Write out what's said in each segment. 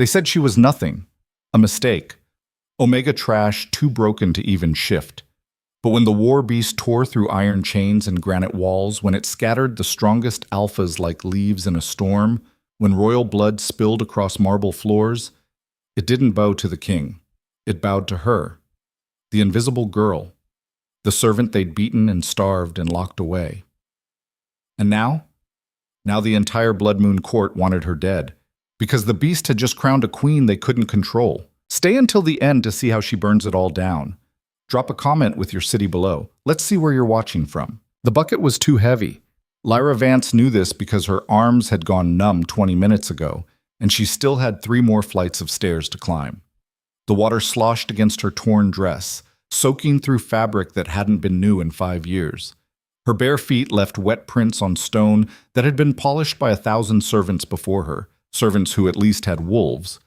They said she was nothing, a mistake, Omega trash too broken to even shift. But when the war beast tore through iron chains and granite walls, when it scattered the strongest alphas like leaves in a storm, when royal blood spilled across marble floors, it didn't bow to the king. It bowed to her, the invisible girl, the servant they'd beaten and starved and locked away. And now? Now the entire Blood Moon court wanted her dead, because the beast had just crowned a queen they couldn't control. Stay until the end to see how she burns it all down. Drop a comment with your city below. Let's see where you're watching from. The bucket was too heavy. Lyra Vance knew this because her arms had gone numb 20 minutes ago, and she still had 3 more flights of stairs to climb. The water sloshed against her torn dress, soaking through fabric that hadn't been new in 5 years. Her bare feet left wet prints on stone that had been polished by 1,000 servants before her, servants who at least had wolves,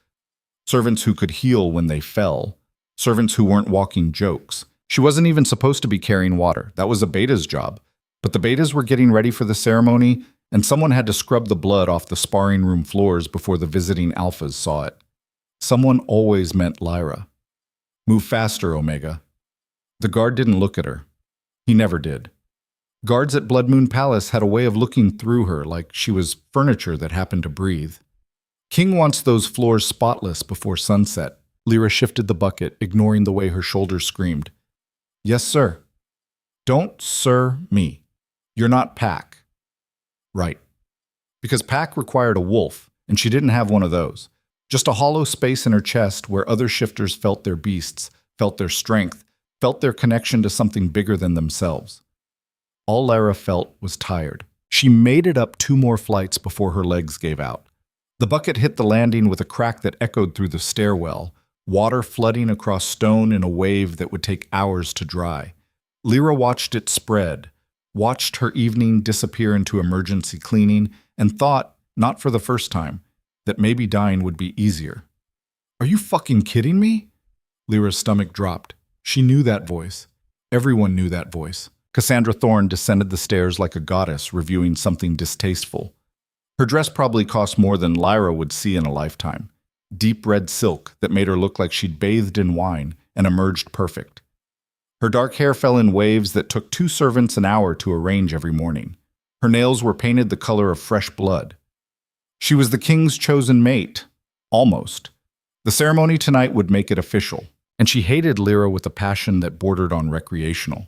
servants who could heal when they fell, servants who weren't walking jokes. She wasn't even supposed to be carrying water. That was a beta's job. But the betas were getting ready for the ceremony, and someone had to scrub the blood off the sparring room floors before the visiting alphas saw it. Someone always meant Lyra. Move faster, Omega. The guard didn't look at her. He never did. Guards at Blood Moon Palace had a way of looking through her like she was furniture that happened to breathe. King wants those floors spotless before sunset. Lyra shifted the bucket, ignoring the way her shoulders screamed. Yes, sir. Don't sir me. You're not Pack. Right. Because Pack required a wolf, and she didn't have one of those. Just a hollow space in her chest where other shifters felt their beasts, felt their strength, felt their connection to something bigger than themselves. All Lyra felt was tired. She made it up 2 more flights before her legs gave out. The bucket hit the landing with a crack that echoed through the stairwell, water flooding across stone in a wave that would take hours to dry. Lyra watched it spread, watched her evening disappear into emergency cleaning, and thought, not for the first time, that maybe dying would be easier. Are you fucking kidding me? Lyra's stomach dropped. She knew that voice. Everyone knew that voice. Cassandra Thorne descended the stairs like a goddess reviewing something distasteful. Her dress probably cost more than Lyra would see in a lifetime. Deep red silk that made her look like she'd bathed in wine and emerged perfect. Her dark hair fell in waves that took 2 servants an hour to arrange every morning. Her nails were painted the color of fresh blood. She was the king's chosen mate. Almost. The ceremony tonight would make it official, and she hated Lyra with a passion that bordered on recreational.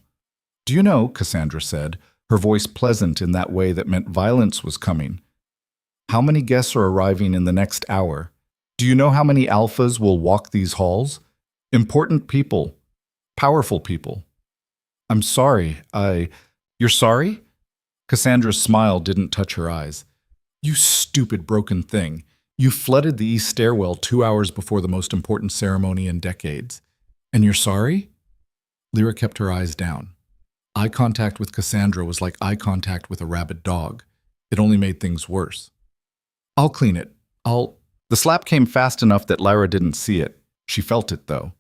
Do you know, Cassandra said, her voice pleasant in that way that meant violence was coming, how many guests are arriving in the next hour? Do you know how many alphas will walk these halls? Important people. Powerful people. I'm sorry, You're sorry? Cassandra's smile didn't touch her eyes. You stupid broken thing. You flooded the east stairwell 2 hours before the most important ceremony in decades. And you're sorry? Lyra kept her eyes down. Eye contact with Cassandra was like eye contact with a rabid dog. It only made things worse. I'll clean it. The slap came fast enough that Lyra didn't see it. She felt it, though.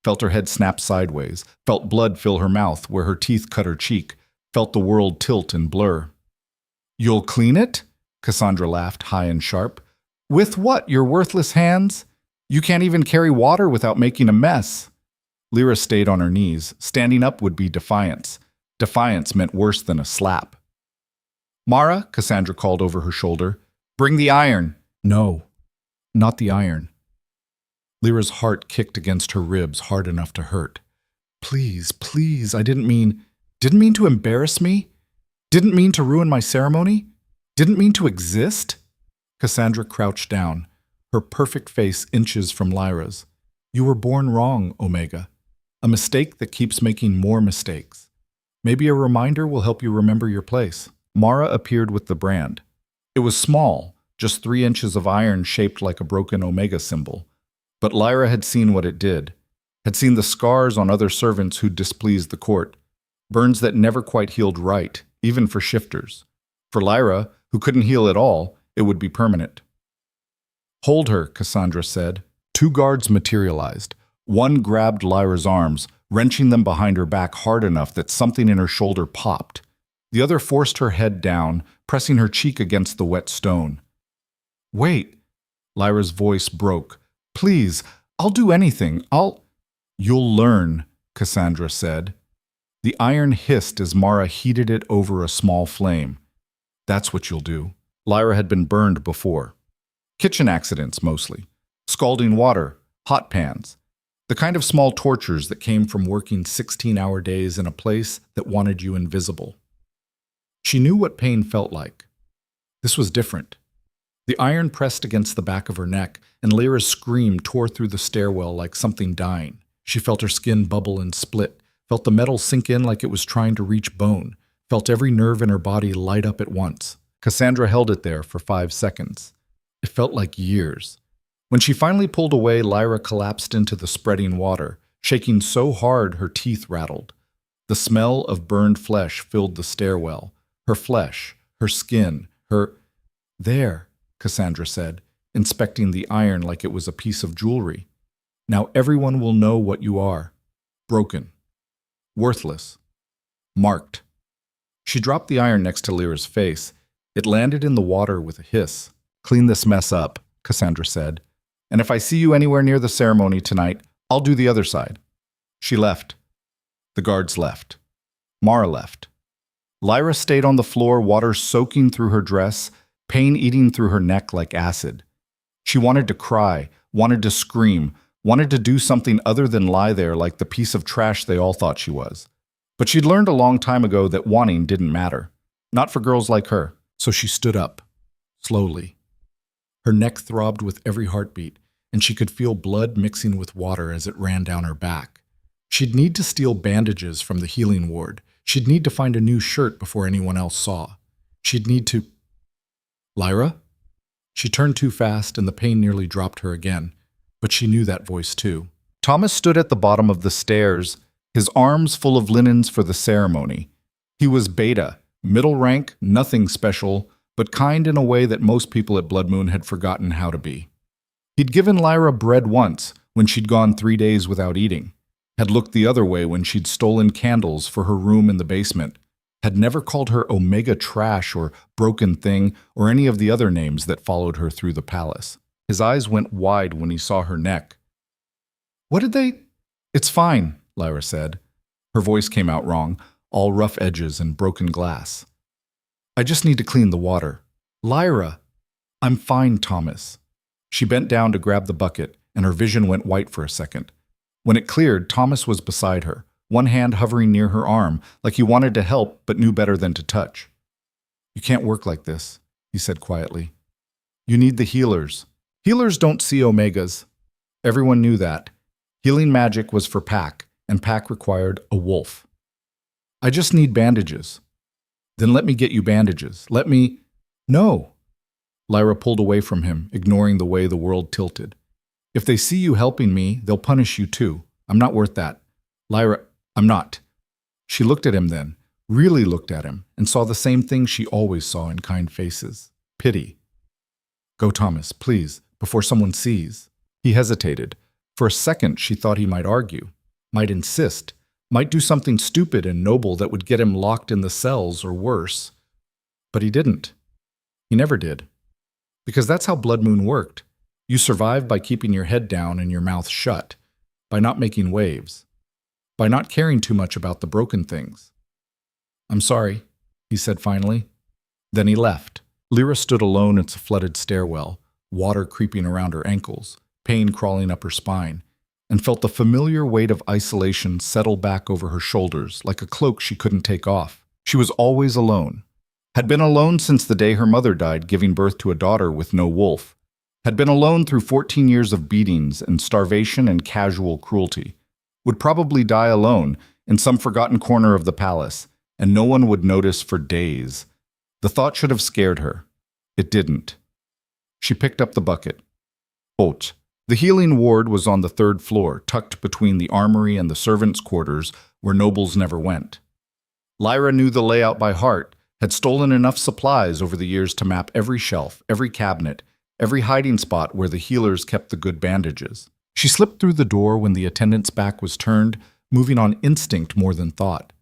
Felt her head snap sideways. Felt blood fill her mouth where her teeth cut her cheek. Felt the world tilt and blur. You'll clean it? Cassandra laughed, high and sharp. With what, your worthless hands? You can't even carry water without making a mess. Lyra stayed on her knees. Standing up would be defiance. Defiance meant worse than a slap. Mara, Cassandra called over her shoulder. Bring the iron. No, not the iron. Lyra's heart kicked against her ribs hard enough to hurt. Please, please, I didn't mean to embarrass me? Didn't mean to ruin my ceremony? Didn't mean to exist? Cassandra crouched down, her perfect face inches from Lyra's. You were born wrong, Omega. A mistake that keeps making more mistakes. Maybe a reminder will help you remember your place. Mara appeared with the brand. It was small, just 3 inches of iron shaped like a broken Omega symbol. But Lyra had seen what it did, had seen the scars on other servants who'd displeased the court, burns that never quite healed right, even for shifters. For Lyra, who couldn't heal at all, it would be permanent. Hold her, Cassandra said. 2 guards materialized. One grabbed Lyra's arms, wrenching them behind her back hard enough that something in her shoulder popped. The other forced her head down, pressing her cheek against the wet stone. Wait, Lyra's voice broke. Please, I'll do anything. You'll learn, Cassandra said. The iron hissed as Mara heated it over a small flame. That's what you'll do. Lyra had been burned before. Kitchen accidents, mostly. Scalding water, hot pans. The kind of small tortures that came from working 16-hour days in a place that wanted you invisible. She knew what pain felt like. This was different. The iron pressed against the back of her neck, and Lyra's scream tore through the stairwell like something dying. She felt her skin bubble and split, felt the metal sink in like it was trying to reach bone, felt every nerve in her body light up at once. Cassandra held it there for 5 seconds. It felt like years. When she finally pulled away, Lyra collapsed into the spreading water, shaking so hard her teeth rattled. The smell of burned flesh filled the stairwell. Her flesh, her skin, her... There, Cassandra said, inspecting the iron like it was a piece of jewelry. Now everyone will know what you are. Broken. Worthless. Marked. She dropped the iron next to Lyra's face. It landed in the water with a hiss. Clean this mess up, Cassandra said. And if I see you anywhere near the ceremony tonight, I'll do the other side. She left. The guards left. Mara left. Lyra stayed on the floor, water soaking through her dress, pain eating through her neck like acid. She wanted to cry, wanted to scream, wanted to do something other than lie there like the piece of trash they all thought she was. But she'd learned a long time ago that wanting didn't matter. Not for girls like her. So she stood up, slowly. Her neck throbbed with every heartbeat, and she could feel blood mixing with water as it ran down her back. She'd need to steal bandages from the healing ward. She'd need to find a new shirt before anyone else saw. She'd need to... Lyra? She turned too fast, and the pain nearly dropped her again. But she knew that voice too. Thomas stood at the bottom of the stairs, his arms full of linens for the ceremony. He was Beta, middle rank, nothing special, but kind in a way that most people at Blood Moon had forgotten how to be. He'd given Lyra bread once, when she'd gone 3 days without eating, had looked the other way when she'd stolen candles for her room in the basement, had never called her Omega Trash or Broken Thing or any of the other names that followed her through the palace. His eyes went wide when he saw her neck. What did they... It's fine, Lyra said. Her voice came out wrong, all rough edges and broken glass. I just need to clean the water. Lyra! I'm fine, Thomas. She bent down to grab the bucket, and her vision went white for a second. When it cleared, Thomas was beside her, one hand hovering near her arm, like he wanted to help but knew better than to touch. You can't work like this, he said quietly. You need the healers. Healers don't see Omegas. Everyone knew that. Healing magic was for Pack, and Pack required a wolf. I just need bandages. Then let me get you bandages. Let me... No. Lyra pulled away from him, ignoring the way the world tilted. If they see you helping me, they'll punish you too. I'm not worth that. Lyra, I'm not. She looked at him then, really looked at him, and saw the same thing she always saw in kind faces. Pity. Go, Thomas, please, before someone sees. He hesitated. For a second, she thought he might argue, might insist, might do something stupid and noble that would get him locked in the cells or worse. But he didn't. He never did. Because that's how Blood Moon worked. You survived by keeping your head down and your mouth shut, by not making waves, by not caring too much about the broken things. I'm sorry, he said finally. Then he left. Lyra stood alone in the flooded stairwell, water creeping around her ankles, pain crawling up her spine, and felt the familiar weight of isolation settle back over her shoulders like a cloak she couldn't take off. She was always alone. Had been alone since the day her mother died, giving birth to a daughter with no wolf. Had been alone through 14 years of beatings and starvation and casual cruelty. Would probably die alone in some forgotten corner of the palace, and no one would notice for days. The thought should have scared her. It didn't. She picked up the bucket. Haute. The healing ward was on the 3rd floor, tucked between the armory and the servants' quarters, where nobles never went. Lyra knew the layout by heart, had stolen enough supplies over the years to map every shelf, every cabinet, every hiding spot where the healers kept the good bandages. She slipped through the door when the attendant's back was turned, moving on instinct more than thought.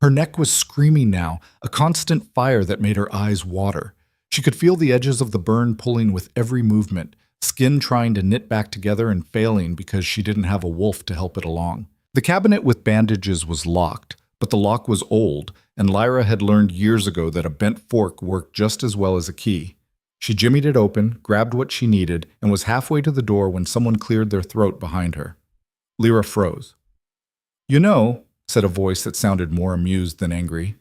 Her neck was screaming now, a constant fire that made her eyes water. She could feel the edges of the burn pulling with every movement, skin trying to knit back together and failing because she didn't have a wolf to help it along. The cabinet with bandages was locked, but the lock was old, and Lyra had learned years ago that a bent fork worked just as well as a key. She jimmied it open, grabbed what she needed, and was halfway to the door when someone cleared their throat behind her. Lyra froze. "You know," said a voice that sounded more amused than angry,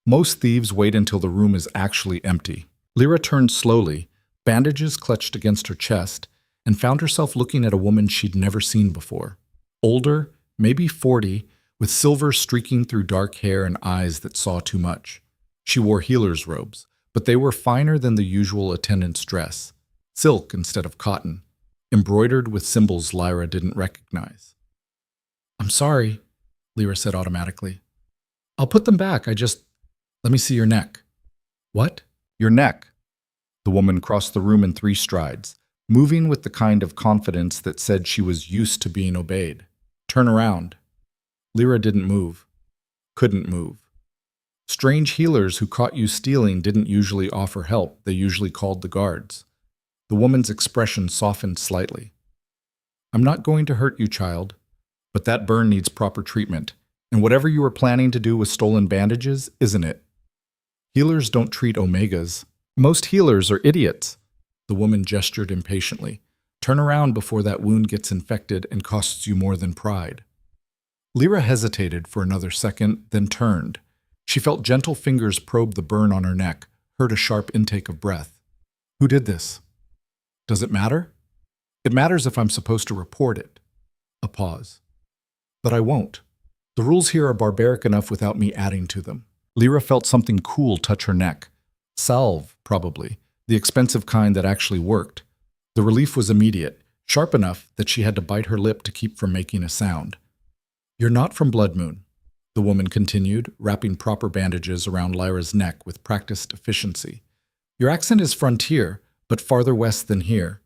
"most thieves wait until the room is actually empty." Lyra turned slowly, bandages clutched against her chest, and found herself looking at a woman she'd never seen before. Older, maybe 40, with silver streaking through dark hair and eyes that saw too much. She wore healer's robes, but they were finer than the usual attendant's dress, silk instead of cotton, embroidered with symbols Lyra didn't recognize. "I'm sorry," Lyra said automatically. "I'll put them back, let me see your neck." "What?" "Your neck." The woman crossed the room in 3 strides, moving with the kind of confidence that said she was used to being obeyed. "Turn around." Lyra didn't move. Couldn't move. Strange healers who caught you stealing didn't usually offer help, they usually called the guards. The woman's expression softened slightly. "I'm not going to hurt you, child, but that burn needs proper treatment, and whatever you were planning to do with stolen bandages, isn't it? Healers don't treat omegas. Most healers are idiots." The woman gestured impatiently. "Turn around before that wound gets infected and costs you more than pride." Lyra hesitated for another second, then turned. She felt gentle fingers probe the burn on her neck, heard a sharp intake of breath. "Who did this?" "Does it matter?" "It matters if I'm supposed to report it." A pause. "But I won't. The rules here are barbaric enough without me adding to them." Lyra felt something cool touch her neck. Salve, probably, the expensive kind that actually worked. The relief was immediate, sharp enough that she had to bite her lip to keep from making a sound. "You're not from Blood Moon," the woman continued, wrapping proper bandages around Lyra's neck with practiced efficiency. "Your accent is frontier, but farther west than here.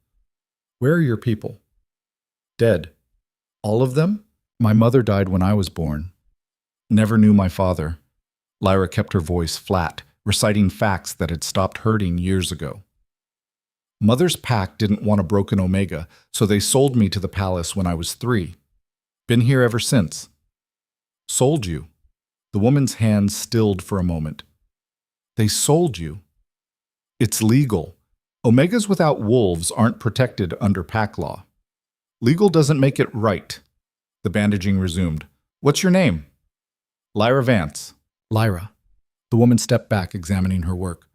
Where are your people?" "Dead." "All of them?" "My mother died when I was born. Never knew my father." Lyra kept her voice flat, reciting facts that had stopped hurting years ago. "Mother's pack didn't want a broken omega, so they sold me to the palace when I was 3. Been here ever since." "Sold you?" The woman's hands stilled for a moment. "They sold you?" "It's legal. Omegas without wolves aren't protected under pack law. Legal doesn't make it right." The bandaging resumed. "What's your name?" "Lyra Vance." "Lyra." The woman stepped back, examining her work.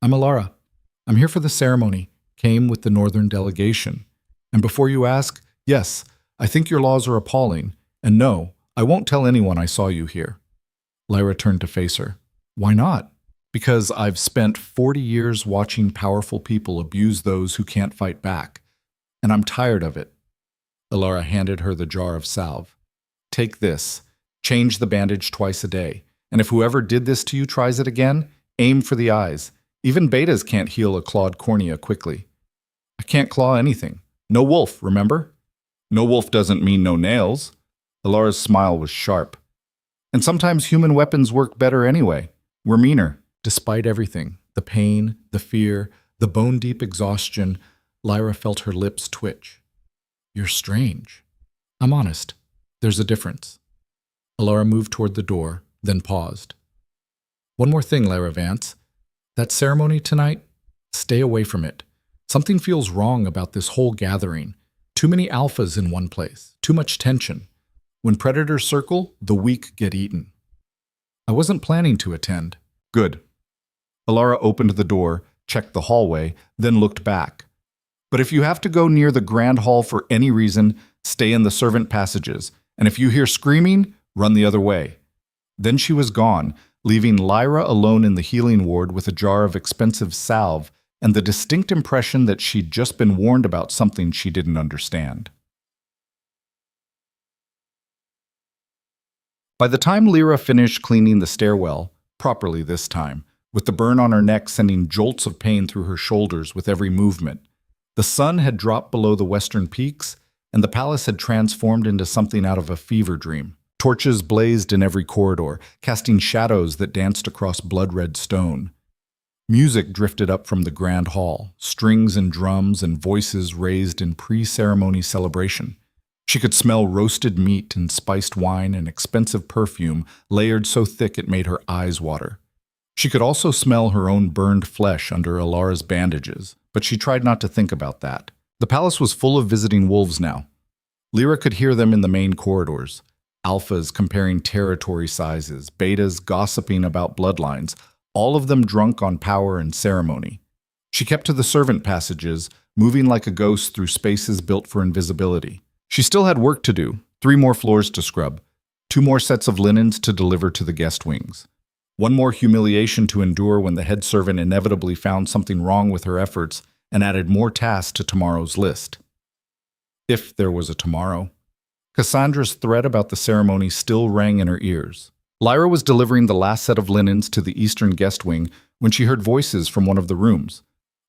"I'm Alara. I'm here for the ceremony. Came with the northern delegation. And before you ask, yes, I think your laws are appalling. And no, I won't tell anyone I saw you here." Lyra turned to face her. "Why not?" "Because I've spent 40 years watching powerful people abuse those who can't fight back. And I'm tired of it." Alara handed her the jar of salve. "Take this. Change the bandage twice a day. And if whoever did this to you tries it again, aim for the eyes. Even betas can't heal a clawed cornea quickly." "I can't claw anything. No wolf, remember?" "No wolf doesn't mean no nails." Alara's smile was sharp. "And sometimes human weapons work better anyway. We're meaner." Despite everything, the pain, the fear, the bone-deep exhaustion, Lyra felt her lips twitch. "You're strange." "I'm honest. There's a difference." Alara moved toward the door, then paused. "One more thing, Lyra Vance. That ceremony tonight, stay away from it. Something feels wrong about this whole gathering. Too many alphas in one place. Too much tension. When predators circle, the weak get eaten." "I wasn't planning to attend." "Good." Alara opened the door, checked the hallway, then looked back. "But if you have to go near the grand hall for any reason, stay in the servant passages. And if you hear screaming, run the other way." Then she was gone, leaving Lyra alone in the healing ward with a jar of expensive salve and the distinct impression that she'd just been warned about something she didn't understand. By the time Lyra finished cleaning the stairwell, properly this time, with the burn on her neck sending jolts of pain through her shoulders with every movement, the sun had dropped below the western peaks, and the palace had transformed into something out of a fever dream. Torches blazed in every corridor, casting shadows that danced across blood-red stone. Music drifted up from the grand hall, strings and drums and voices raised in pre-ceremony celebration. She could smell roasted meat and spiced wine and expensive perfume layered so thick it made her eyes water. She could also smell her own burned flesh under Alara's bandages, but she tried not to think about that. The palace was full of visiting wolves now. Lyra could hear them in the main corridors. Alphas comparing territory sizes, betas gossiping about bloodlines, all of them drunk on power and ceremony. She kept to the servant passages, moving like a ghost through spaces built for invisibility. She still had work to do, 3 more floors to scrub, 2 more sets of linens to deliver to the guest wings. 1 more humiliation to endure when the head servant inevitably found something wrong with her efforts and added more tasks to tomorrow's list. If there was a tomorrow. Cassandra's threat about the ceremony still rang in her ears. Lyra was delivering the last set of linens to the eastern guest wing when she heard voices from one of the rooms.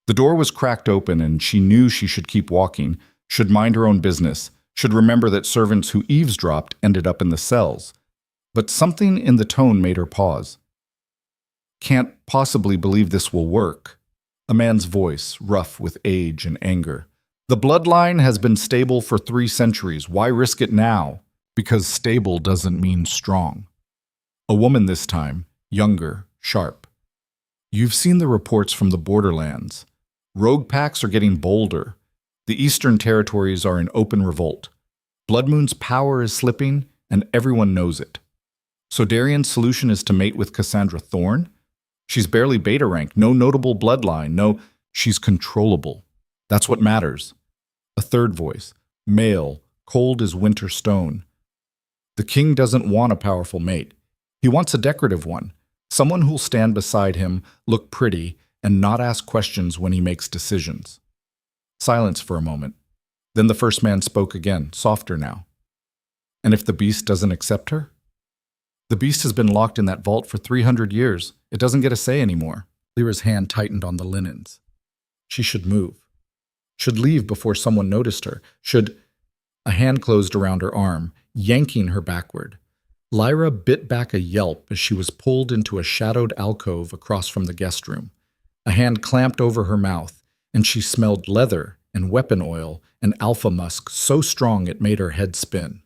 The door was cracked open and she knew she should keep walking, should mind her own business, should remember that servants who eavesdropped ended up in the cells. But something in the tone made her pause. Can't possibly believe this will work. A man's voice, rough with age and anger. The bloodline has been stable for 3 centuries. Why risk it now? Because stable doesn't mean strong. A woman this time, younger, sharp. You've seen the reports from the borderlands. Rogue packs are getting bolder. The eastern territories are in open revolt. Bloodmoon's power is slipping, and everyone knows it. So Darian's solution is to mate with Cassandra Thorne? She's barely beta rank, no notable bloodline, no, she's controllable. That's what matters. A third voice, male, cold as winter stone. The king doesn't want a powerful mate. He wants a decorative one, someone who'll stand beside him, look pretty, and not ask questions when he makes decisions. Silence for a moment. Then the first man spoke again, softer now. And if the beast doesn't accept her? The beast has been locked in that vault for 300 years. It doesn't get a say anymore. Lyra's hand tightened on the linens. She should move. Should leave before someone noticed her. A hand closed around her arm, yanking her backward. Lyra bit back a yelp as she was pulled into a shadowed alcove across from the guest room. A hand clamped over her mouth, and she smelled leather and weapon oil and alpha musk so strong it made her head spin.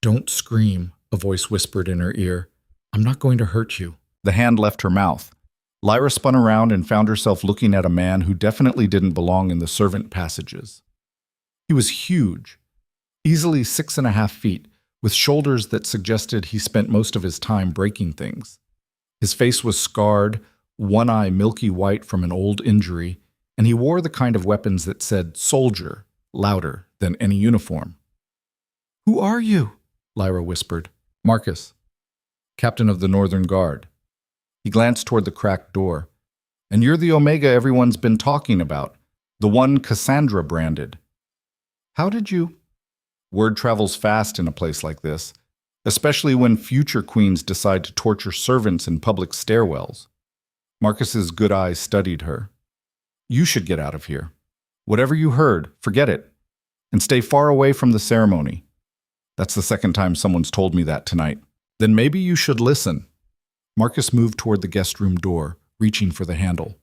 "Don't scream," a voice whispered in her ear. "I'm not going to hurt you." The hand left her mouth. Lyra spun around and found herself looking at a man who definitely didn't belong in the servant passages. He was huge, easily 6.5 feet, with shoulders that suggested he spent most of his time breaking things. His face was scarred, one eye milky white from an old injury, and he wore the kind of weapons that said "soldier" louder than any uniform. "Who are you?" Lyra whispered. "Marcus, captain of the Northern Guard." He glanced toward the cracked door. "And you're the Omega everyone's been talking about, the one Cassandra branded. How did you—" Word travels fast in a place like this, especially when future queens decide to torture servants in public stairwells. Marcus's good eyes studied her. "You should get out of here. Whatever you heard, forget it, and stay far away from the ceremony. That's the second time someone's told me that tonight. Then maybe you should listen." Marcus moved toward the guest room door, reaching for the handle.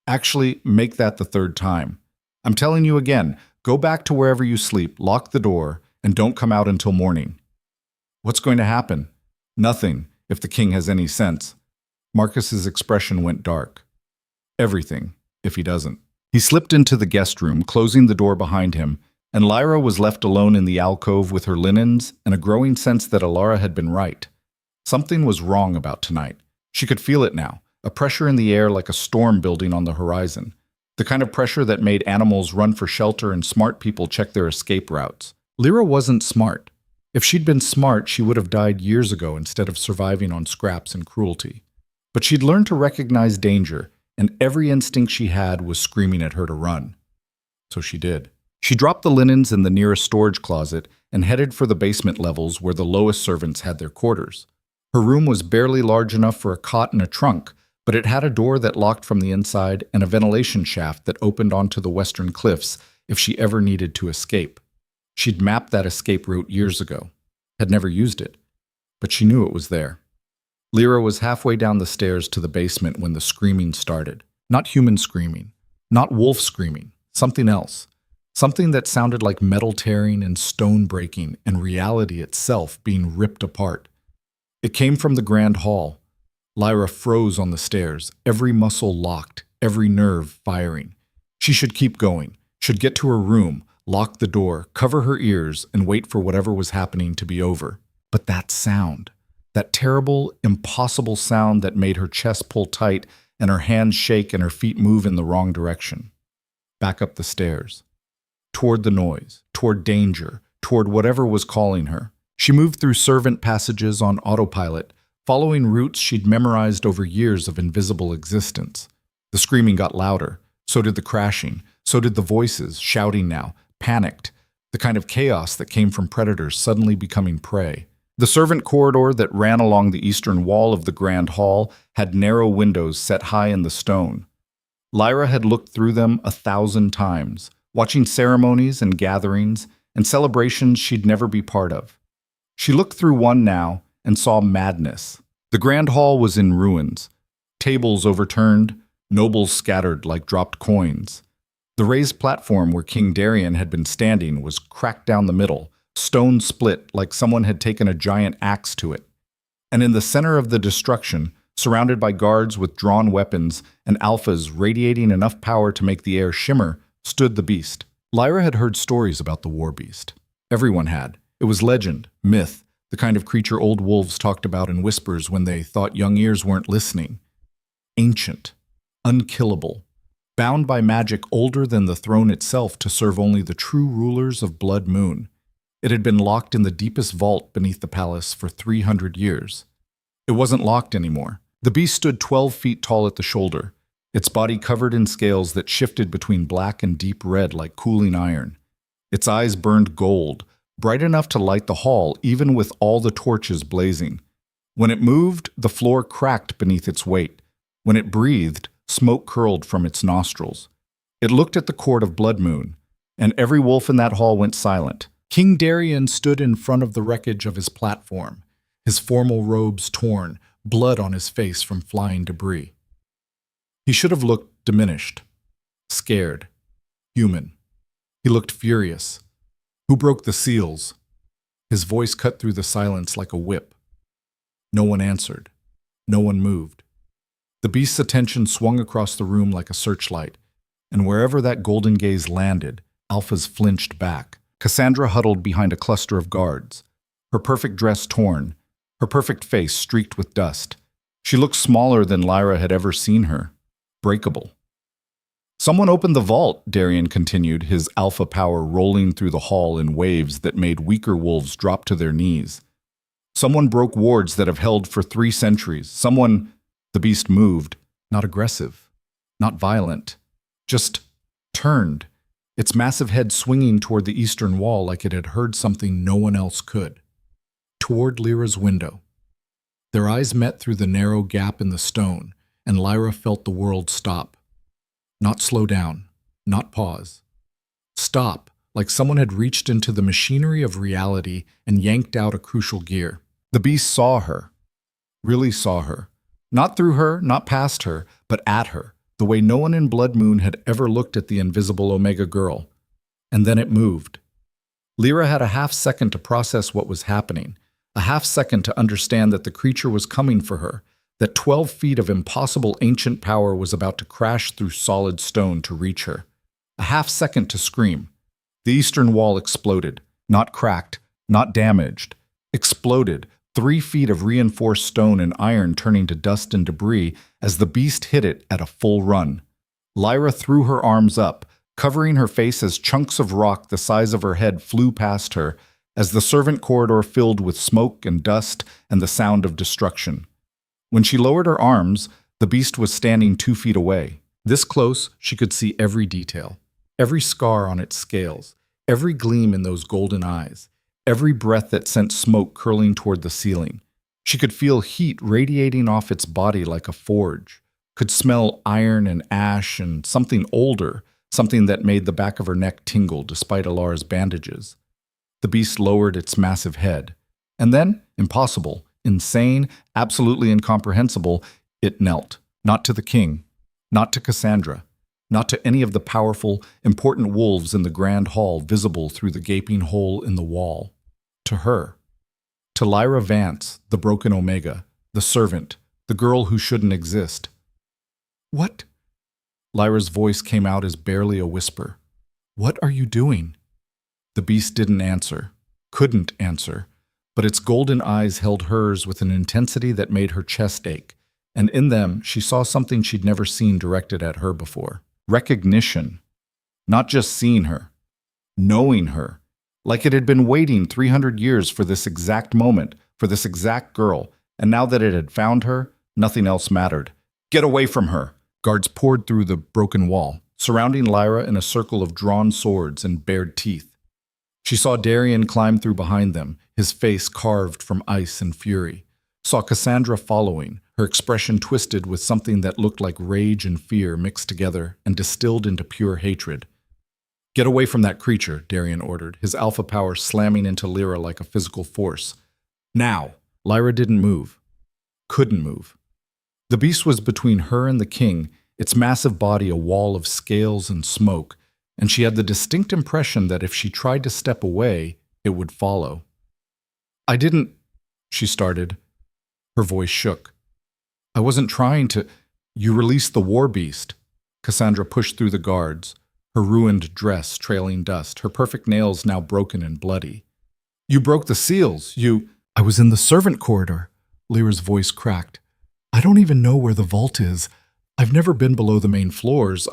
"Actually, make that the 3rd time. I'm telling you again, go back to wherever you sleep, lock the door, and don't come out until morning." "What's going to happen?" "Nothing, if the king has any sense." Marcus's expression went dark. "Everything, if he doesn't." He slipped into the guest room, closing the door behind him, and Lyra was left alone in the alcove with her linens and a growing sense that Alara had been right. Something was wrong about tonight. She could feel it now, a pressure in the air like a storm building on the horizon. The kind of pressure that made animals run for shelter and smart people check their escape routes. Lyra wasn't smart. If she'd been smart, she would have died years ago instead of surviving on scraps and cruelty. But she'd learned to recognize danger, and every instinct she had was screaming at her to run. So she did. She dropped the linens in the nearest storage closet and headed for the basement levels where the lowest servants had their quarters. Her room was barely large enough for a cot and a trunk, but it had a door that locked from the inside and a ventilation shaft that opened onto the western cliffs if she ever needed to escape. She'd mapped that escape route years ago, had never used it, but she knew it was there. Lyra was halfway down the stairs to the basement when the screaming started. Not human screaming, not wolf screaming, something else. Something that sounded like metal tearing and stone breaking and reality itself being ripped apart. It came from the grand hall. Lyra froze on the stairs, every muscle locked, every nerve firing. She should keep going, should get to her room, lock the door, cover her ears, and wait for whatever was happening to be over. But that sound, that terrible, impossible sound that made her chest pull tight and her hands shake and her feet move in the wrong direction. Back up the stairs. Toward the noise, toward danger, toward whatever was calling her. She moved through servant passages on autopilot, following routes she'd memorized over years of invisible existence. The screaming got louder, so did the crashing, so did the voices, shouting now, panicked, the kind of chaos that came from predators suddenly becoming prey. The servant corridor that ran along the eastern wall of the grand hall had narrow windows set high in the stone. Lyra had looked through them 1,000 times, watching ceremonies and gatherings and celebrations she'd never be part of. She looked through one now and saw madness. The grand hall was in ruins, tables overturned, nobles scattered like dropped coins. The raised platform where King Darien had been standing was cracked down the middle, stone split like someone had taken a giant axe to it. And in the center of the destruction, surrounded by guards with drawn weapons and alphas radiating enough power to make the air shimmer, stood the beast. Lyra had heard stories about the war beast. Everyone had. It was legend, myth, the kind of creature old wolves talked about in whispers when they thought young ears weren't listening. Ancient, unkillable, bound by magic older than the throne itself to serve only the true rulers of Blood Moon. It had been locked in the deepest vault beneath the palace for 300 years. It wasn't locked anymore. The beast stood 12 feet tall at the shoulder, its body covered in scales that shifted between black and deep red like cooling iron. Its eyes burned gold, bright enough to light the hall even with all the torches blazing. When it moved, the floor cracked beneath its weight. When it breathed, smoke curled from its nostrils. It looked at the court of Blood Moon, and every wolf in that hall went silent. King Darien stood in front of the wreckage of his platform, his formal robes torn, blood on his face from flying debris. He should have looked diminished, scared, human. He looked furious. Who broke the seals? His voice cut through the silence like a whip. No one answered. No one moved. The beast's attention swung across the room like a searchlight, and wherever that golden gaze landed, alphas flinched back. Cassandra huddled behind a cluster of guards, her perfect dress torn, her perfect face streaked with dust. She looked smaller than Lyra had ever seen her. Breakable. Someone opened the vault, Darien continued, his alpha power rolling through the hall in waves that made weaker wolves drop to their knees. Someone broke wards that have held for 3 centuries. Someone... The beast moved, not aggressive, not violent, just turned, its massive head swinging toward the eastern wall like it had heard something no one else could. Toward Lyra's window. Their eyes met through the narrow gap in the stone, and Lyra felt the world stop. Not slow down, not pause. Stop, like someone had reached into the machinery of reality and yanked out a crucial gear. The beast saw her, really saw her. Not through her, not past her, but at her, the way no one in Blood Moon had ever looked at the invisible Omega girl. And then it moved. Lyra had a half-second to process what was happening, a half-second to understand that the creature was coming for her, that 12 feet of impossible ancient power was about to crash through solid stone to reach her. A half-second to scream. The eastern wall exploded, not cracked, not damaged. Exploded, 3 feet of reinforced stone and iron turning to dust and debris as the beast hit it at a full run. Lyra threw her arms up, covering her face as chunks of rock the size of her head flew past her, as the servant corridor filled with smoke and dust and the sound of destruction. When she lowered her arms, the beast was standing 2 feet away. This close, she could see every detail, every scar on its scales, every gleam in those golden eyes, every breath that sent smoke curling toward the ceiling. She could feel heat radiating off its body like a forge, could smell iron and ash and something older, something that made the back of her neck tingle despite Alar's bandages. The beast lowered its massive head. And then, impossible, insane, absolutely incomprehensible, it knelt. Not to the king, not to Cassandra, not to any of the powerful, important wolves in the grand hall visible through the gaping hole in the wall. To her. To Lyra Vance, the broken Omega, the servant, the girl who shouldn't exist. What? Lyra's voice came out as barely a whisper. What are you doing? The beast didn't answer, couldn't answer, but its golden eyes held hers with an intensity that made her chest ache, and in them she saw something she'd never seen directed at her before. Recognition. Not just seeing her, knowing her, like it had been waiting 300 years for this exact moment, for this exact girl, and now that it had found her, nothing else mattered. Get away from her! Guards poured through the broken wall, surrounding Lyra in a circle of drawn swords and bared teeth. She saw Darian climb through behind them, his face carved from ice and fury. Saw Cassandra following, her expression twisted with something that looked like rage and fear mixed together and distilled into pure hatred. Get away from that creature, Darian ordered, his alpha power slamming into Lyra like a physical force. Now! Lyra didn't move. Couldn't move. The beast was between her and the king, its massive body a wall of scales and smoke, and she had the distinct impression that if she tried to step away, it would follow. I didn't, she started. Her voice shook. I wasn't trying to. You released the war beast. Cassandra pushed through the guards, her ruined dress trailing dust, her perfect nails now broken and bloody. You broke the seals. I was in the servant corridor. Lyra's voice cracked. I don't even know where the vault is. I've never been below the main floors.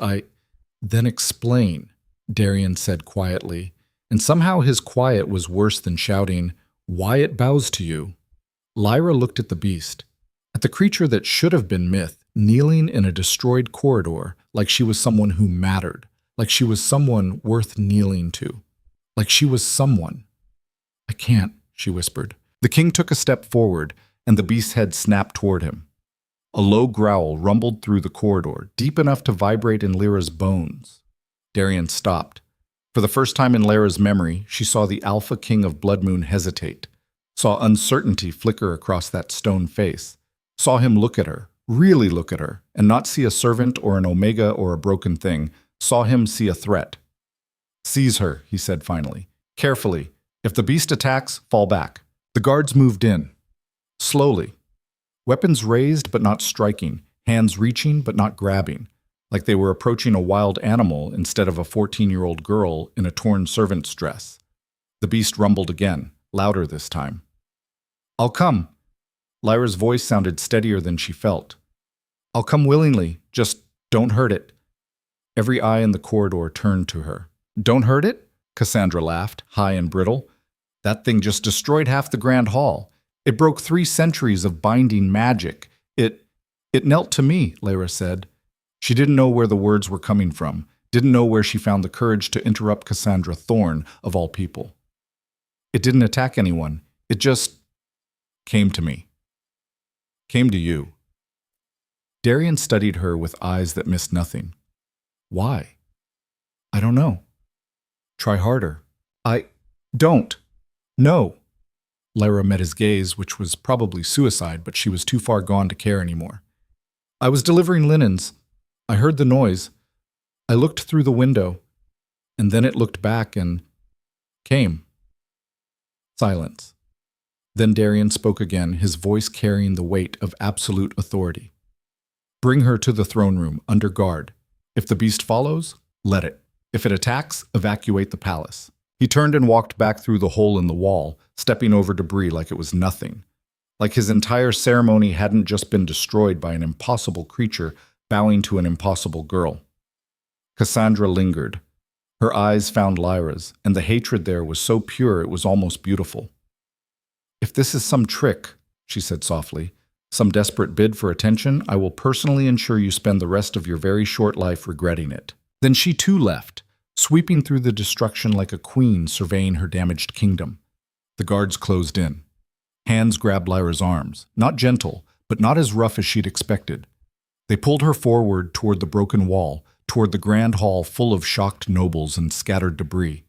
Then explain, Darian said quietly, and somehow his quiet was worse than shouting, why it bows to you. Lyra looked at the beast, at the creature that should have been myth, kneeling in a destroyed corridor like she was someone who mattered, like she was someone worth kneeling to, like she was someone. I can't, she whispered. The king took a step forward, and the beast's head snapped toward him. A low growl rumbled through the corridor, deep enough to vibrate in Lyra's bones. Darian stopped. For the first time in Lyra's memory, she saw the Alpha King of Blood Moon hesitate, saw uncertainty flicker across that stone face, saw him look at her, really look at her, and not see a servant or an Omega or a broken thing, saw him see a threat. Seize her, he said finally. Carefully. If the beast attacks, fall back. The guards moved in. Slowly. Weapons raised but not striking, hands reaching but not grabbing, like they were approaching a wild animal instead of a 14-year-old girl in a torn servant's dress. The beast rumbled again, louder this time. I'll come. Lyra's voice sounded steadier than she felt. I'll come willingly, just don't hurt it. Every eye in the corridor turned to her. Don't hurt it? Cassandra laughed, high and brittle. That thing just destroyed half the Grand Hall. It broke 3 centuries of binding magic. It knelt to me, Lyra said. She didn't know where the words were coming from, didn't know where she found the courage to interrupt Cassandra Thorne, of all people. It didn't attack anyone. It just came to me. Came to you. Darian studied her with eyes that missed nothing. Why? I don't know. Try harder. Don't. No. Lyra met his gaze, which was probably suicide, but she was too far gone to care anymore. I was delivering linens. I heard the noise. I looked through the window, and then it looked back and came. Silence. Then Darian spoke again, his voice carrying the weight of absolute authority. Bring her to the throne room, under guard. If the beast follows, let it. If it attacks, evacuate the palace. He turned and walked back through the hole in the wall, stepping over debris like it was nothing. Like his entire ceremony hadn't just been destroyed by an impossible creature bowing to an impossible girl. Cassandra lingered. Her eyes found Lyra's, and the hatred there was so pure it was almost beautiful. If this is some trick, she said softly, some desperate bid for attention, I will personally ensure you spend the rest of your very short life regretting it. Then she too left, sweeping through the destruction like a queen surveying her damaged kingdom. The guards closed in. Hands grabbed Lyra's arms, not gentle, but not as rough as she'd expected. They pulled her forward toward the broken wall, toward the grand hall full of shocked nobles and scattered debris,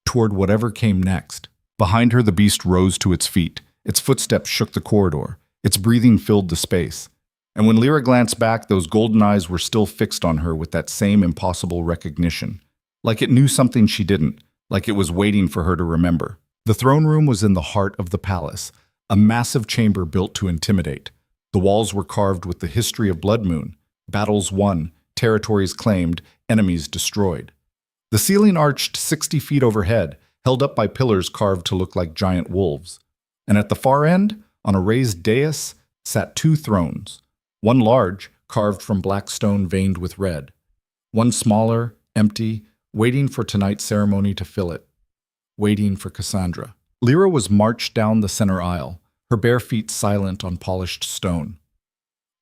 toward whatever came next. Behind her, the beast rose to its feet, Its footsteps shook the corridor. Its breathing filled the space. And when Lyra glanced back, those golden eyes were still fixed on her with that same impossible recognition. Like it knew something she didn't, like it was waiting for her to remember. The throne room was in the heart of the palace, a massive chamber built to intimidate. The walls were carved with the history of Blood Moon, battles won, territories claimed, enemies destroyed. The ceiling arched 60 feet overhead, held up by pillars carved to look like giant wolves. And at the far end, on a raised dais, sat two thrones. One large, carved from black stone veined with red. One smaller, empty, waiting for tonight's ceremony to fill it. Waiting for Cassandra. Lyra was marched down the center aisle, her bare feet silent on polished stone.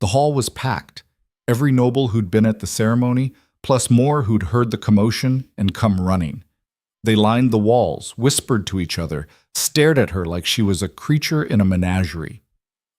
The hall was packed. Every noble who'd been at the ceremony, plus more who'd heard the commotion and come running. They lined the walls, whispered to each other, stared at her like she was a creature in a menagerie.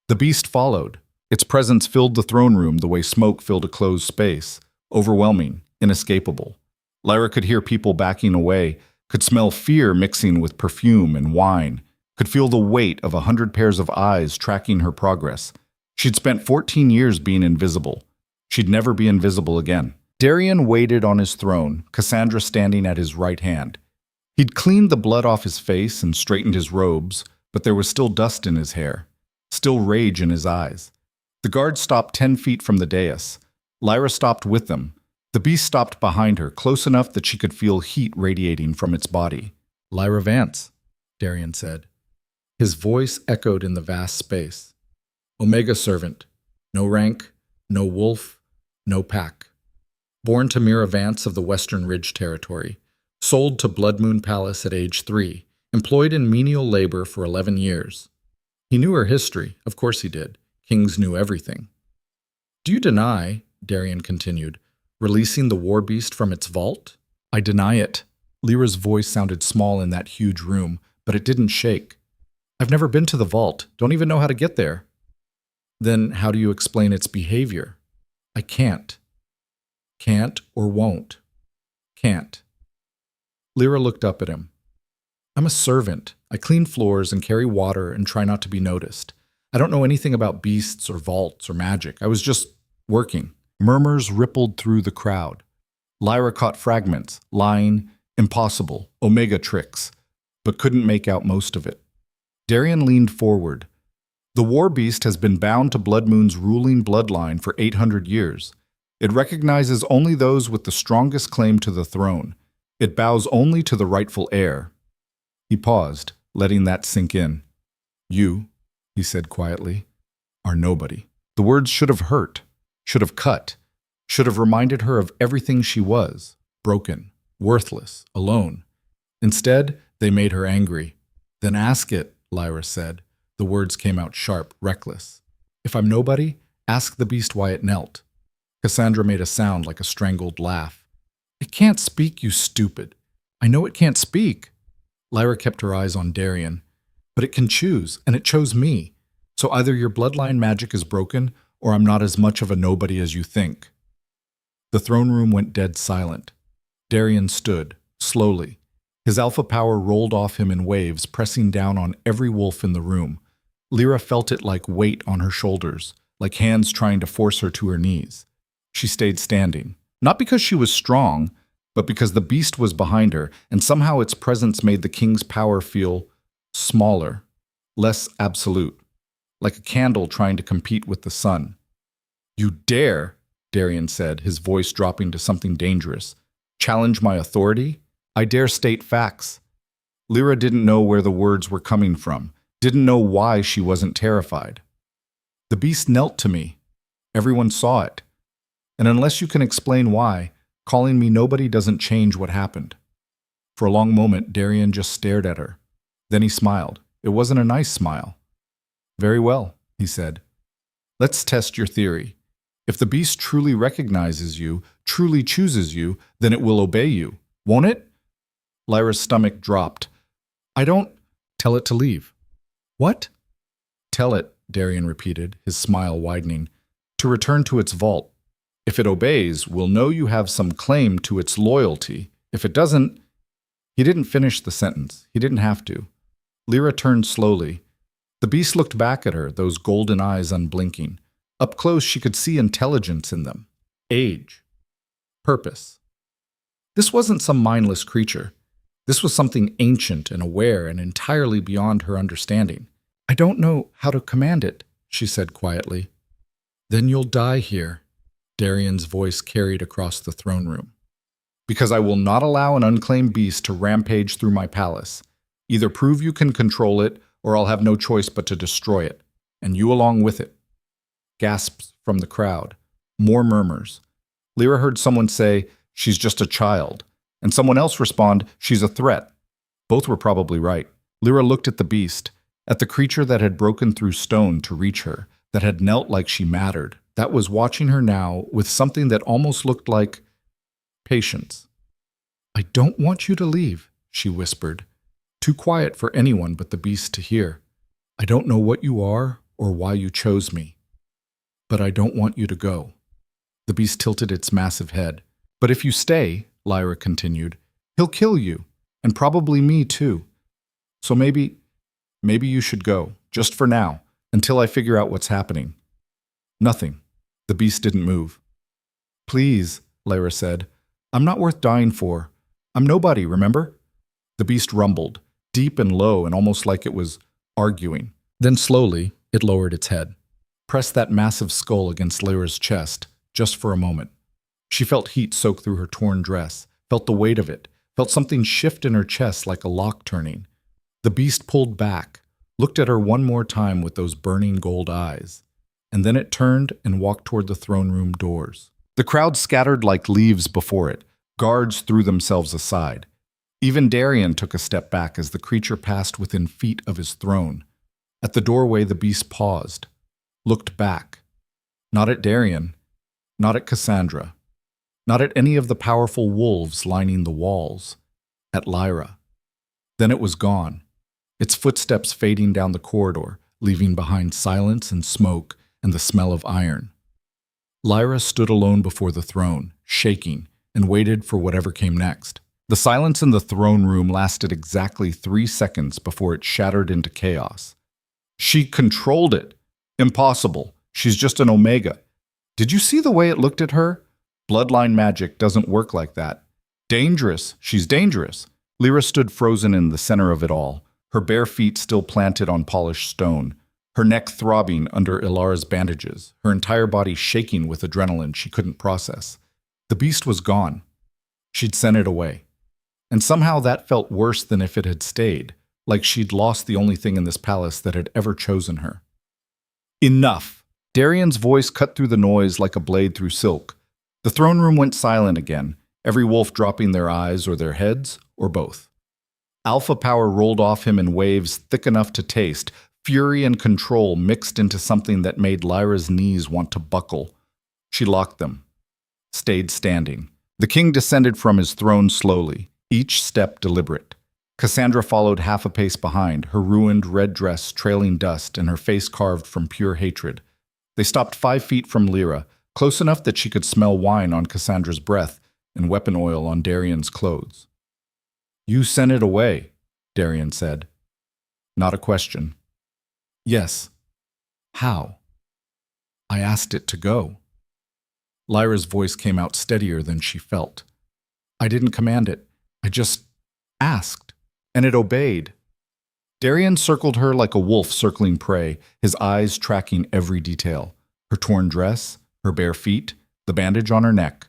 The beast followed. Its presence filled the throne room the way smoke filled a closed space, overwhelming, inescapable. Lyra could hear people backing away, could smell fear mixing with perfume and wine, could feel the weight of 100 pairs of eyes tracking her progress. She'd spent 14 years being invisible. She'd never be invisible again. Darian waited on his throne, Cassandra standing at his right hand. He'd cleaned the blood off his face and straightened his robes, but there was still dust in his hair, still rage in his eyes. The guards stopped 10 feet from the dais. Lyra stopped with them. The beast stopped behind her, close enough that she could feel heat radiating from its body. "Lyra Vance," Darian said. His voice echoed in the vast space. "Omega servant. No rank, no wolf, no pack. Born to Mira Vance of the Western Ridge Territory. Sold to Blood Moon Palace at age 3. Employed in menial labor for 11 years. He knew her history. Of course he did. Kings knew everything. Do you deny," Darian continued, "releasing the war beast from its vault?" "I deny it." Lyra's voice sounded small in that huge room, but it didn't shake. "I've never been to the vault. Don't even know how to get there." "Then how do you explain its behavior?" "I can't." "Can't or won't?" "Can't." Lyra looked up at him. "I'm a servant. I clean floors and carry water and try not to be noticed. I don't know anything about beasts or vaults or magic. I was just working." Murmurs rippled through the crowd. Lyra caught fragments, lying, impossible, Omega tricks, but couldn't make out most of it. Darian leaned forward. "The war beast has been bound to Blood Moon's ruling bloodline for 800 years. It recognizes only those with the strongest claim to the throne. It bows only to the rightful heir." He paused, letting that sink in. "You," he said quietly, "are nobody." The words should have hurt, should have cut, should have reminded her of everything she was, broken, worthless, alone. Instead, they made her angry. "Then ask it," Lyra said. The words came out sharp, reckless. "If I'm nobody, ask the beast why it knelt." Cassandra made a sound like a strangled laugh. "It can't speak, you stupid." "I know it can't speak." Lyra kept her eyes on Darian. "But it can choose, and it chose me. So either your bloodline magic is broken, or I'm not as much of a nobody as you think." The throne room went dead silent. Darian stood, slowly. His alpha power rolled off him in waves, pressing down on every wolf in the room. Lyra felt it like weight on her shoulders, like hands trying to force her to her knees. She stayed standing, not because she was strong, but because the beast was behind her, and somehow its presence made the king's power feel smaller, less absolute, like a candle trying to compete with the sun. "You dare," Darian said, his voice dropping to something dangerous, "challenge my authority? I dare state facts." Lyra didn't know where the words were coming from, didn't know why she wasn't terrified. "The beast knelt to me. Everyone saw it. And unless you can explain why, calling me nobody doesn't change what happened." For a long moment, Darian just stared at her. Then he smiled. It wasn't a nice smile. "Very well," he said. "Let's test your theory. If the beast truly recognizes you, truly chooses you, then it will obey you, won't it?" Lyra's stomach dropped. "I don't—" "Tell it to leave." "What?" "Tell it," Darian repeated, his smile widening, "to return to its vault. If it obeys, we'll know you have some claim to its loyalty. If it doesn't—" He didn't finish the sentence. He didn't have to. Lyra turned slowly. The beast looked back at her, those golden eyes unblinking. Up close, she could see intelligence in them. Age. Purpose. This wasn't some mindless creature. This was something ancient and aware and entirely beyond her understanding. "I don't know how to command it," she said quietly. "Then you'll die here," Darian's voice carried across the throne room. "Because I will not allow an unclaimed beast to rampage through my palace. Either prove you can control it, or I'll have no choice but to destroy it, and you along with it." Gasps from the crowd. More murmurs. Lyra heard someone say, "She's just a child," and someone else respond, "She's a threat." Both were probably right. Lyra looked at the beast, at the creature that had broken through stone to reach her, that had knelt like she mattered, that was watching her now with something that almost looked like patience. "I don't want you to leave," she whispered, too quiet for anyone but the beast to hear. "I don't know what you are or why you chose me, but I don't want you to go." The beast tilted its massive head. "But if you stay," Lyra continued, "he'll kill you, and probably me too. So maybe you should go, just for now, until I figure out what's happening." Nothing. The beast didn't move. "Please," Lyra said, "I'm not worth dying for. I'm nobody, remember?" The beast rumbled, deep and low and almost like it was arguing. Then slowly, it lowered its head, pressed that massive skull against Lyra's chest, just for a moment. She felt heat soak through her torn dress, felt the weight of it, felt something shift in her chest like a lock turning. The beast pulled back, looked at her one more time with those burning gold eyes, and then it turned and walked toward the throne room doors. The crowd scattered like leaves before it. Guards threw themselves aside. Even Darian took a step back as the creature passed within feet of his throne. At the doorway, the beast paused, looked back. Not at Darian, not at Cassandra, not at any of the powerful wolves lining the walls, at Lyra. Then it was gone, its footsteps fading down the corridor, leaving behind silence and smoke and the smell of iron. Lyra stood alone before the throne, shaking, and waited for whatever came next. The silence in the throne room lasted exactly 3 seconds before it shattered into chaos. She controlled it. Impossible. She's just an Omega. Did you see the way it looked at her? Bloodline magic doesn't work like that. Dangerous. She's dangerous. Lyra stood frozen in the center of it all, her bare feet still planted on polished stone, her neck throbbing under Ilara's bandages, her entire body shaking with adrenaline she couldn't process. The beast was gone. She'd sent it away. And somehow that felt worse than if it had stayed, like she'd lost the only thing in this palace that had ever chosen her. Enough! Darian's voice cut through the noise like a blade through silk. The throne room went silent again, every wolf dropping their eyes or their heads, or both. Alpha power rolled off him in waves thick enough to taste. Fury and control mixed into something that made Lyra's knees want to buckle. She locked them, stayed standing. The king descended from his throne slowly, each step deliberate. Cassandra followed half a pace behind, her ruined red dress trailing dust and her face carved from pure hatred. They stopped 5 feet from Lyra, close enough that she could smell wine on Cassandra's breath and weapon oil on Darian's clothes. "You sent it away," Darian said. Not a question. "Yes." "How?" "I asked it to go." Lyra's voice came out steadier than she felt. "I didn't command it. I just asked, and it obeyed." Darian circled her like a wolf circling prey, his eyes tracking every detail. Her torn dress, her bare feet, the bandage on her neck.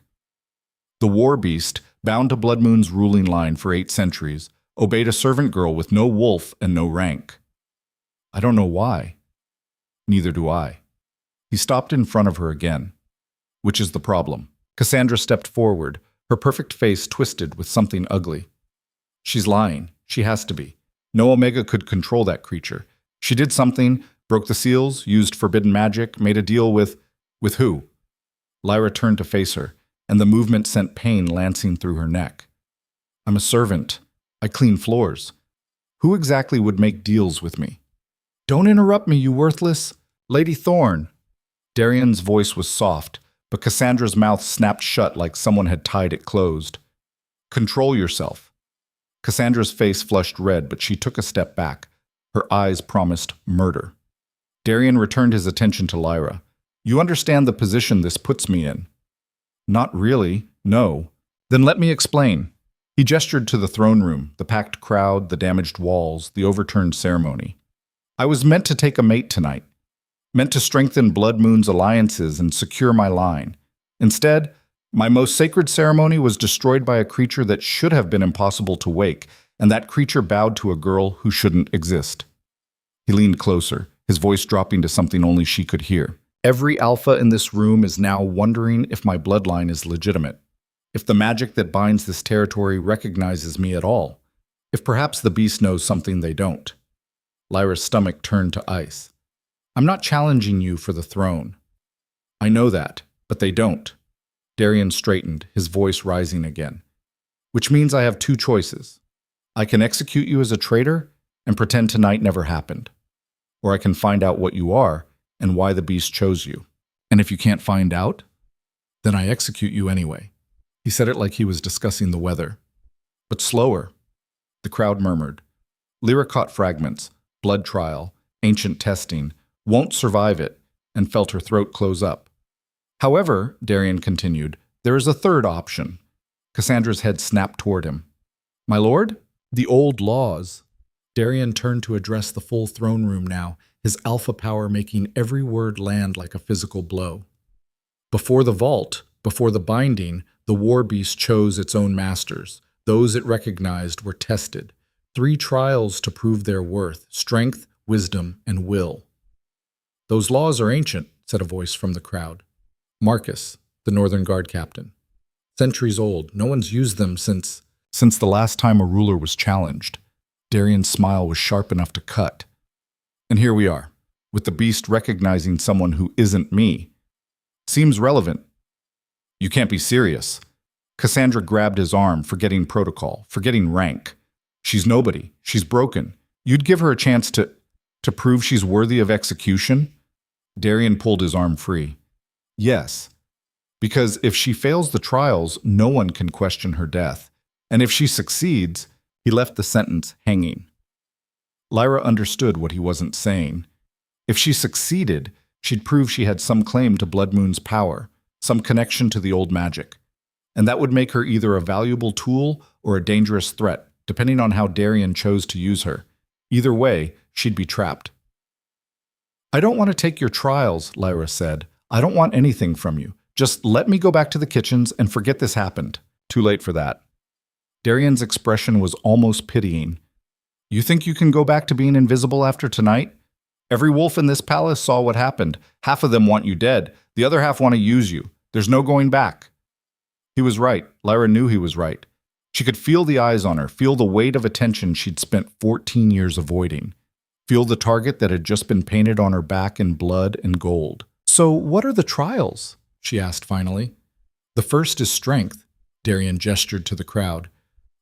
The war beast, bound to Blood Moon's ruling line for 8 centuries, obeyed a servant girl with no wolf and no rank. "I don't know why." "Neither do I." He stopped in front of her again. "Which is the problem?" Cassandra stepped forward, her perfect face twisted with something ugly. "She's lying. She has to be. No Omega could control that creature. She did something, broke the seals, used forbidden magic, made a deal with who?" Lyra turned to face her, and the movement sent pain lancing through her neck. "I'm a servant. I clean floors. Who exactly would make deals with me?" "Don't interrupt me, you worthless Lady Thorne." Darian's voice was soft, but Cassandra's mouth snapped shut like someone had tied it closed. "Control yourself." Cassandra's face flushed red, but she took a step back. Her eyes promised murder. Darian returned his attention to Lyra. You understand the position this puts me in? Not really, no. Then let me explain. He gestured to the throne room, the packed crowd, the damaged walls, the overturned ceremony. I was meant to take a mate tonight, meant to strengthen Blood Moon's alliances and secure my line. Instead, my most sacred ceremony was destroyed by a creature that should have been impossible to wake, and that creature bowed to a girl who shouldn't exist. He leaned closer, his voice dropping to something only she could hear. Every alpha in this room is now wondering if my bloodline is legitimate, if the magic that binds this territory recognizes me at all, if perhaps the beast knows something they don't. Lyra's stomach turned to ice. I'm not challenging you for the throne. I know that, but they don't. Darian straightened, his voice rising again. Which means I have two choices. I can execute you as a traitor and pretend tonight never happened. Or I can find out what you are and why the beast chose you. And if you can't find out, then I execute you anyway. He said it like he was discussing the weather. But slower. The crowd murmured. Lyra caught fragments, blood trial, ancient testing, won't survive it, and felt her throat close up. However, Darian continued, there is a third option. Cassandra's head snapped toward him. My lord? The old laws. Darian turned to address the full throne room now, his alpha power making every word land like a physical blow. Before the vault, before the binding, the war beast chose its own masters. Those it recognized were tested. 3 trials to prove their worth, strength, wisdom, and will. Those laws are ancient, said a voice from the crowd. Marcus, the Northern Guard captain. Centuries old, no one's used them since the last time a ruler was challenged. Darian's smile was sharp enough to cut. And here we are, with the beast recognizing someone who isn't me. Seems relevant. You can't be serious. Cassandra grabbed his arm, forgetting protocol, forgetting rank. She's nobody. She's broken. You'd give her a chance to prove she's worthy of execution? Darian pulled his arm free. Yes, because if she fails the trials, no one can question her death. And if she succeeds, he left the sentence hanging. Lyra understood what he wasn't saying. If she succeeded, she'd prove she had some claim to Blood Moon's power, some connection to the old magic. And that would make her either a valuable tool or a dangerous threat, depending on how Darian chose to use her. Either way, she'd be trapped. I don't want to take your trials, Lyra said. I don't want anything from you. Just let me go back to the kitchens and forget this happened. Too late for that. Darian's expression was almost pitying. You think you can go back to being invisible after tonight? Every wolf in this palace saw what happened. Half of them want you dead. The other half want to use you. There's no going back. He was right. Lyra knew he was right. She could feel the eyes on her, feel the weight of attention she'd spent 14 years avoiding, feel the target that had just been painted on her back in blood and gold. So what are the trials? She asked finally. The first is strength, Darian gestured to the crowd.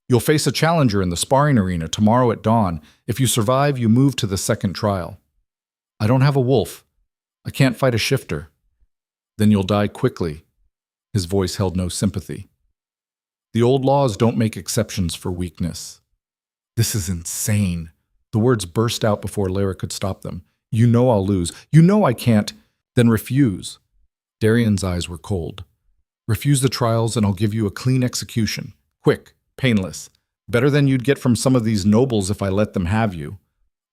You'll face a challenger in the sparring arena tomorrow at dawn. If you survive, you move to the second trial. I don't have a wolf. I can't fight a shifter. Then you'll die quickly. His voice held no sympathy. The old laws don't make exceptions for weakness. This is insane. The words burst out before Lyra could stop them. You know I'll lose. You know I can't. Then refuse. Darian's eyes were cold. Refuse the trials and I'll give you a clean execution. Quick. Painless. Better than you'd get from some of these nobles if I let them have you.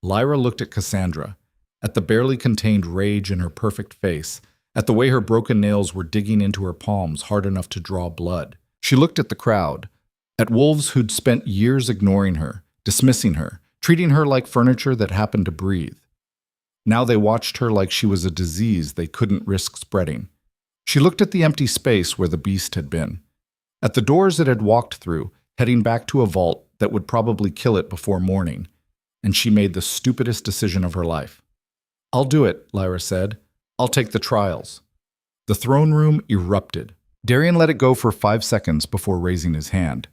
Lyra looked at Cassandra, at the barely contained rage in her perfect face, at the way her broken nails were digging into her palms hard enough to draw blood. She looked at the crowd, at wolves who'd spent years ignoring her, dismissing her, treating her like furniture that happened to breathe. Now they watched her like she was a disease they couldn't risk spreading. She looked at the empty space where the beast had been, at the doors it had walked through, heading back to a vault that would probably kill it before morning, and she made the stupidest decision of her life. I'll do it, Lyra said. I'll take the trials. The throne room erupted. Darian let it go for 5 seconds before raising his hand.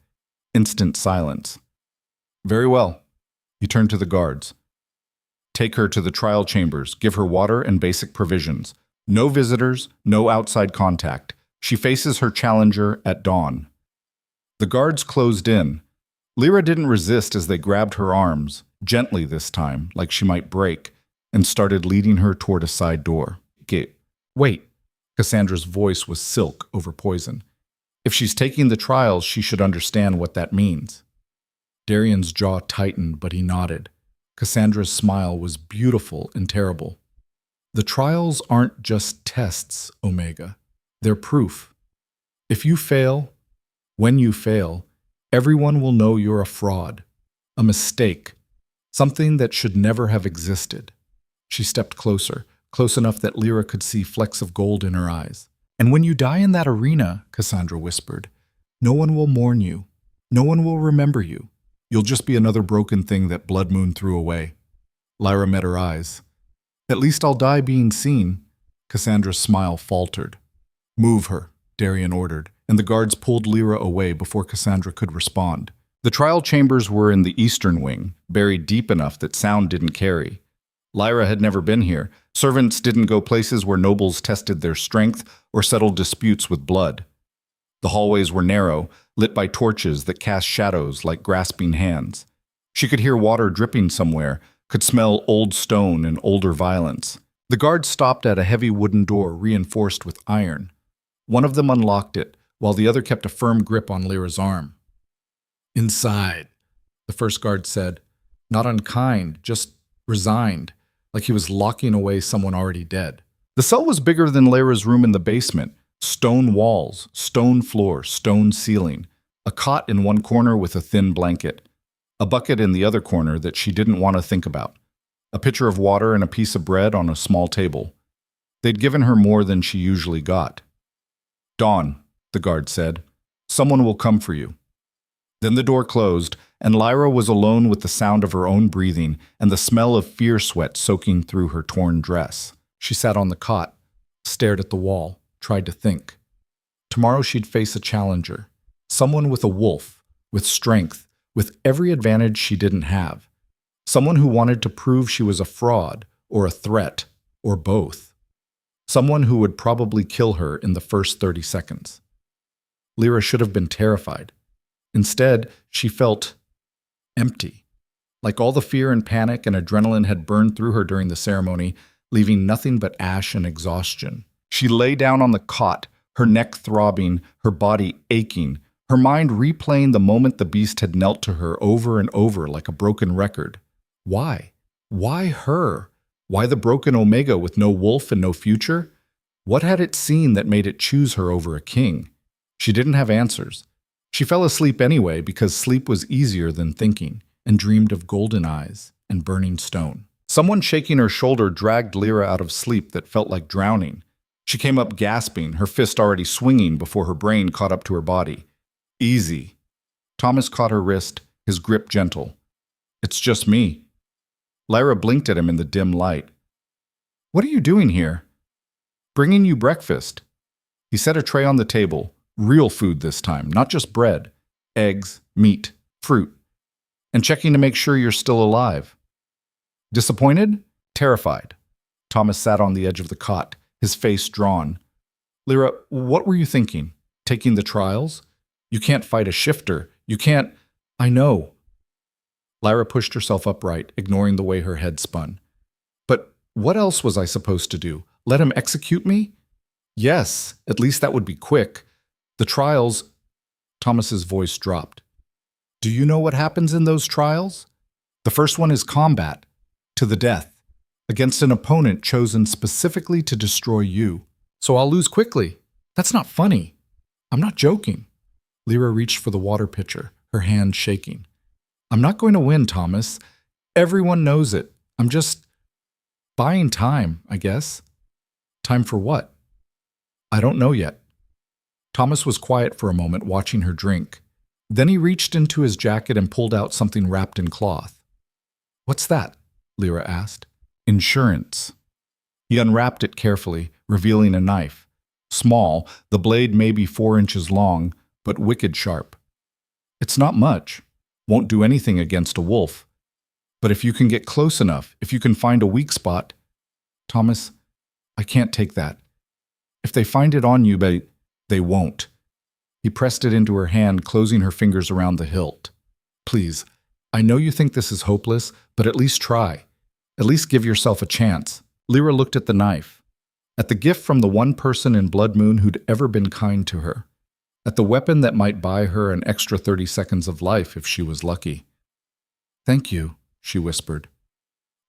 Instant silence. Very well. He turned to the guards. Take her to the trial chambers, give her water and basic provisions. No visitors, no outside contact. She faces her challenger at dawn. The guards closed in. Lyra didn't resist as they grabbed her arms, gently this time, like she might break, and started leading her toward a side door. Wait. Cassandra's voice was silk over poison. If she's taking the trials, she should understand what that means. Darian's jaw tightened, but he nodded. Cassandra's smile was beautiful and terrible. The trials aren't just tests, Omega. They're proof. If you fail, when you fail, everyone will know you're a fraud, a mistake, something that should never have existed. She stepped closer, close enough that Lyra could see flecks of gold in her eyes. And when you die in that arena, Cassandra whispered, no one will mourn you. No one will remember you. You'll just be another broken thing that Blood Moon threw away. Lyra met her eyes. At least I'll die being seen. Cassandra's smile faltered. Move her, Darian ordered, and the guards pulled Lyra away before Cassandra could respond. The trial chambers were in the eastern wing, buried deep enough that sound didn't carry. Lyra had never been here. Servants didn't go places where nobles tested their strength or settled disputes with blood. The hallways were narrow, lit by torches that cast shadows like grasping hands. She could hear water dripping somewhere, could smell old stone and older violence. The guards stopped at a heavy wooden door reinforced with iron. One of them unlocked it, while the other kept a firm grip on Lyra's arm. Inside, the first guard said, not unkind, just resigned, like he was locking away someone already dead. The cell was bigger than Lyra's room in the basement. Stone walls, stone floor, stone ceiling, a cot in one corner with a thin blanket, a bucket in the other corner that she didn't want to think about, a pitcher of water and a piece of bread on a small table. They'd given her more than she usually got. Dawn, the guard said. Someone will come for you. Then the door closed, and Lyra was alone with the sound of her own breathing and the smell of fear sweat soaking through her torn dress. She sat on the cot, stared at the wall, tried to think. Tomorrow she'd face a challenger, someone with a wolf, with strength, with every advantage she didn't have. Someone who wanted to prove she was a fraud, or a threat, or both. Someone who would probably kill her in the first 30 seconds. Lyra should have been terrified. Instead, she felt empty, like all the fear and panic and adrenaline had burned through her during the ceremony, leaving nothing but ash and exhaustion. She lay down on the cot, her neck throbbing, her body aching, her mind replaying the moment the beast had knelt to her over and over like a broken record. Why? Why her? Why the broken Omega with no wolf and no future? What had it seen that made it choose her over a king? She didn't have answers. She fell asleep anyway because sleep was easier than thinking, and dreamed of golden eyes and burning stone. Someone shaking her shoulder dragged Lyra out of sleep that felt like drowning. She came up gasping, her fist already swinging before her brain caught up to her body. Easy. Thomas caught her wrist, his grip gentle. It's just me. Lyra blinked at him in the dim light. What are you doing here? Bringing you breakfast. He set a tray on the table, real food this time, not just bread, eggs, meat, fruit, and checking to make sure you're still alive. Disappointed? Terrified. Thomas sat on the edge of the cot, his face drawn. Lyra, what were you thinking? Taking the trials? You can't fight a shifter. You can't… I know. Lyra pushed herself upright, ignoring the way her head spun. But what else was I supposed to do? Let him execute me? Yes, at least that would be quick. The trials… Thomas's voice dropped. Do you know what happens in those trials? The first one is combat, to the death, against an opponent chosen specifically to destroy you. So I'll lose quickly. That's not funny. I'm not joking. Lyra reached for the water pitcher, her hand shaking. I'm not going to win, Thomas. Everyone knows it. I'm just buying time, I guess. Time for what? I don't know yet. Thomas was quiet for a moment, watching her drink. Then he reached into his jacket and pulled out something wrapped in cloth. What's that? Lyra asked. Insurance. He unwrapped it carefully, revealing a knife. Small, the blade maybe 4 inches long, but wicked sharp. It's not much. Won't do anything against a wolf. But if you can get close enough, if you can find a weak spot… Thomas, I can't take that. If they find it on you, they won't. He pressed it into her hand, closing her fingers around the hilt. Please, I know you think this is hopeless, but at least try. At least give yourself a chance." Lyra looked at the knife, at the gift from the one person in Blood Moon who'd ever been kind to her, at the weapon that might buy her an extra 30 seconds of life if she was lucky. "Thank you," she whispered.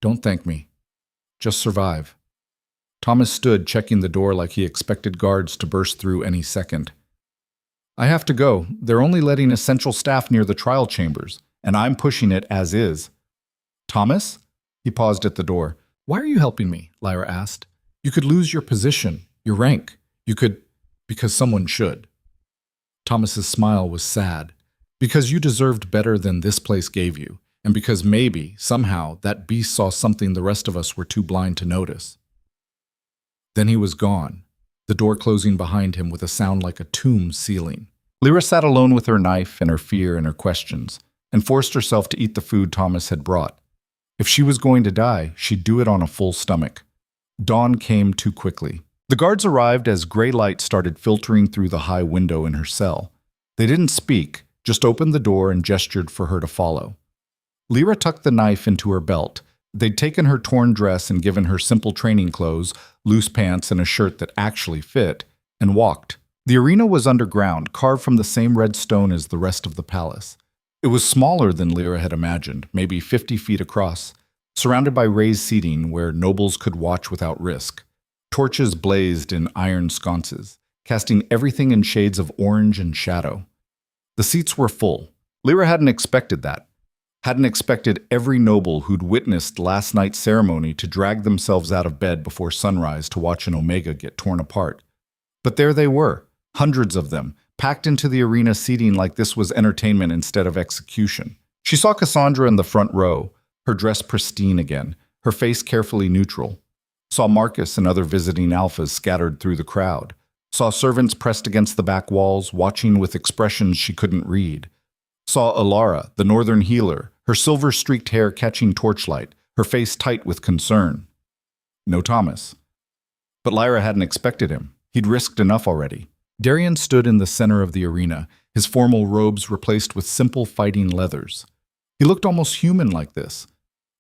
"Don't thank me. Just survive." Thomas stood, checking the door like he expected guards to burst through any second. "I have to go. They're only letting essential staff near the trial chambers, and I'm pushing it as is." "Thomas?" He paused at the door. "Why are you helping me?" Lyra asked. "You could lose your position, your rank. You could—" "Because someone should." Thomas's smile was sad. "Because you deserved better than this place gave you, and because maybe, somehow, that beast saw something the rest of us were too blind to notice." Then he was gone, the door closing behind him with a sound like a tomb sealing. Lyra sat alone with her knife and her fear and her questions, and forced herself to eat the food Thomas had brought. If she was going to die, she'd do it on a full stomach. Dawn came too quickly. The guards arrived as gray light started filtering through the high window in her cell. They didn't speak, just opened the door and gestured for her to follow. Lyra tucked the knife into her belt. They'd taken her torn dress and given her simple training clothes, loose pants and a shirt that actually fit, and walked. The arena was underground, carved from the same red stone as the rest of the palace. It was smaller than Lyra had imagined, maybe 50 feet across, surrounded by raised seating where nobles could watch without risk. Torches blazed in iron sconces, casting everything in shades of orange and shadow. The seats were full. Lyra hadn't expected that. Hadn't expected every noble who'd witnessed last night's ceremony to drag themselves out of bed before sunrise to watch an Omega get torn apart. But there they were, hundreds of them, packed into the arena seating like this was entertainment instead of execution. She saw Cassandra in the front row, her dress pristine again, her face carefully neutral. Saw Marcus and other visiting alphas scattered through the crowd. Saw servants pressed against the back walls, watching with expressions she couldn't read. Saw Alara, the northern healer, her silver-streaked hair catching torchlight, her face tight with concern. No Thomas. But Lyra hadn't expected him. He'd risked enough already. Darian stood in the center of the arena, his formal robes replaced with simple fighting leathers. He looked almost human like this.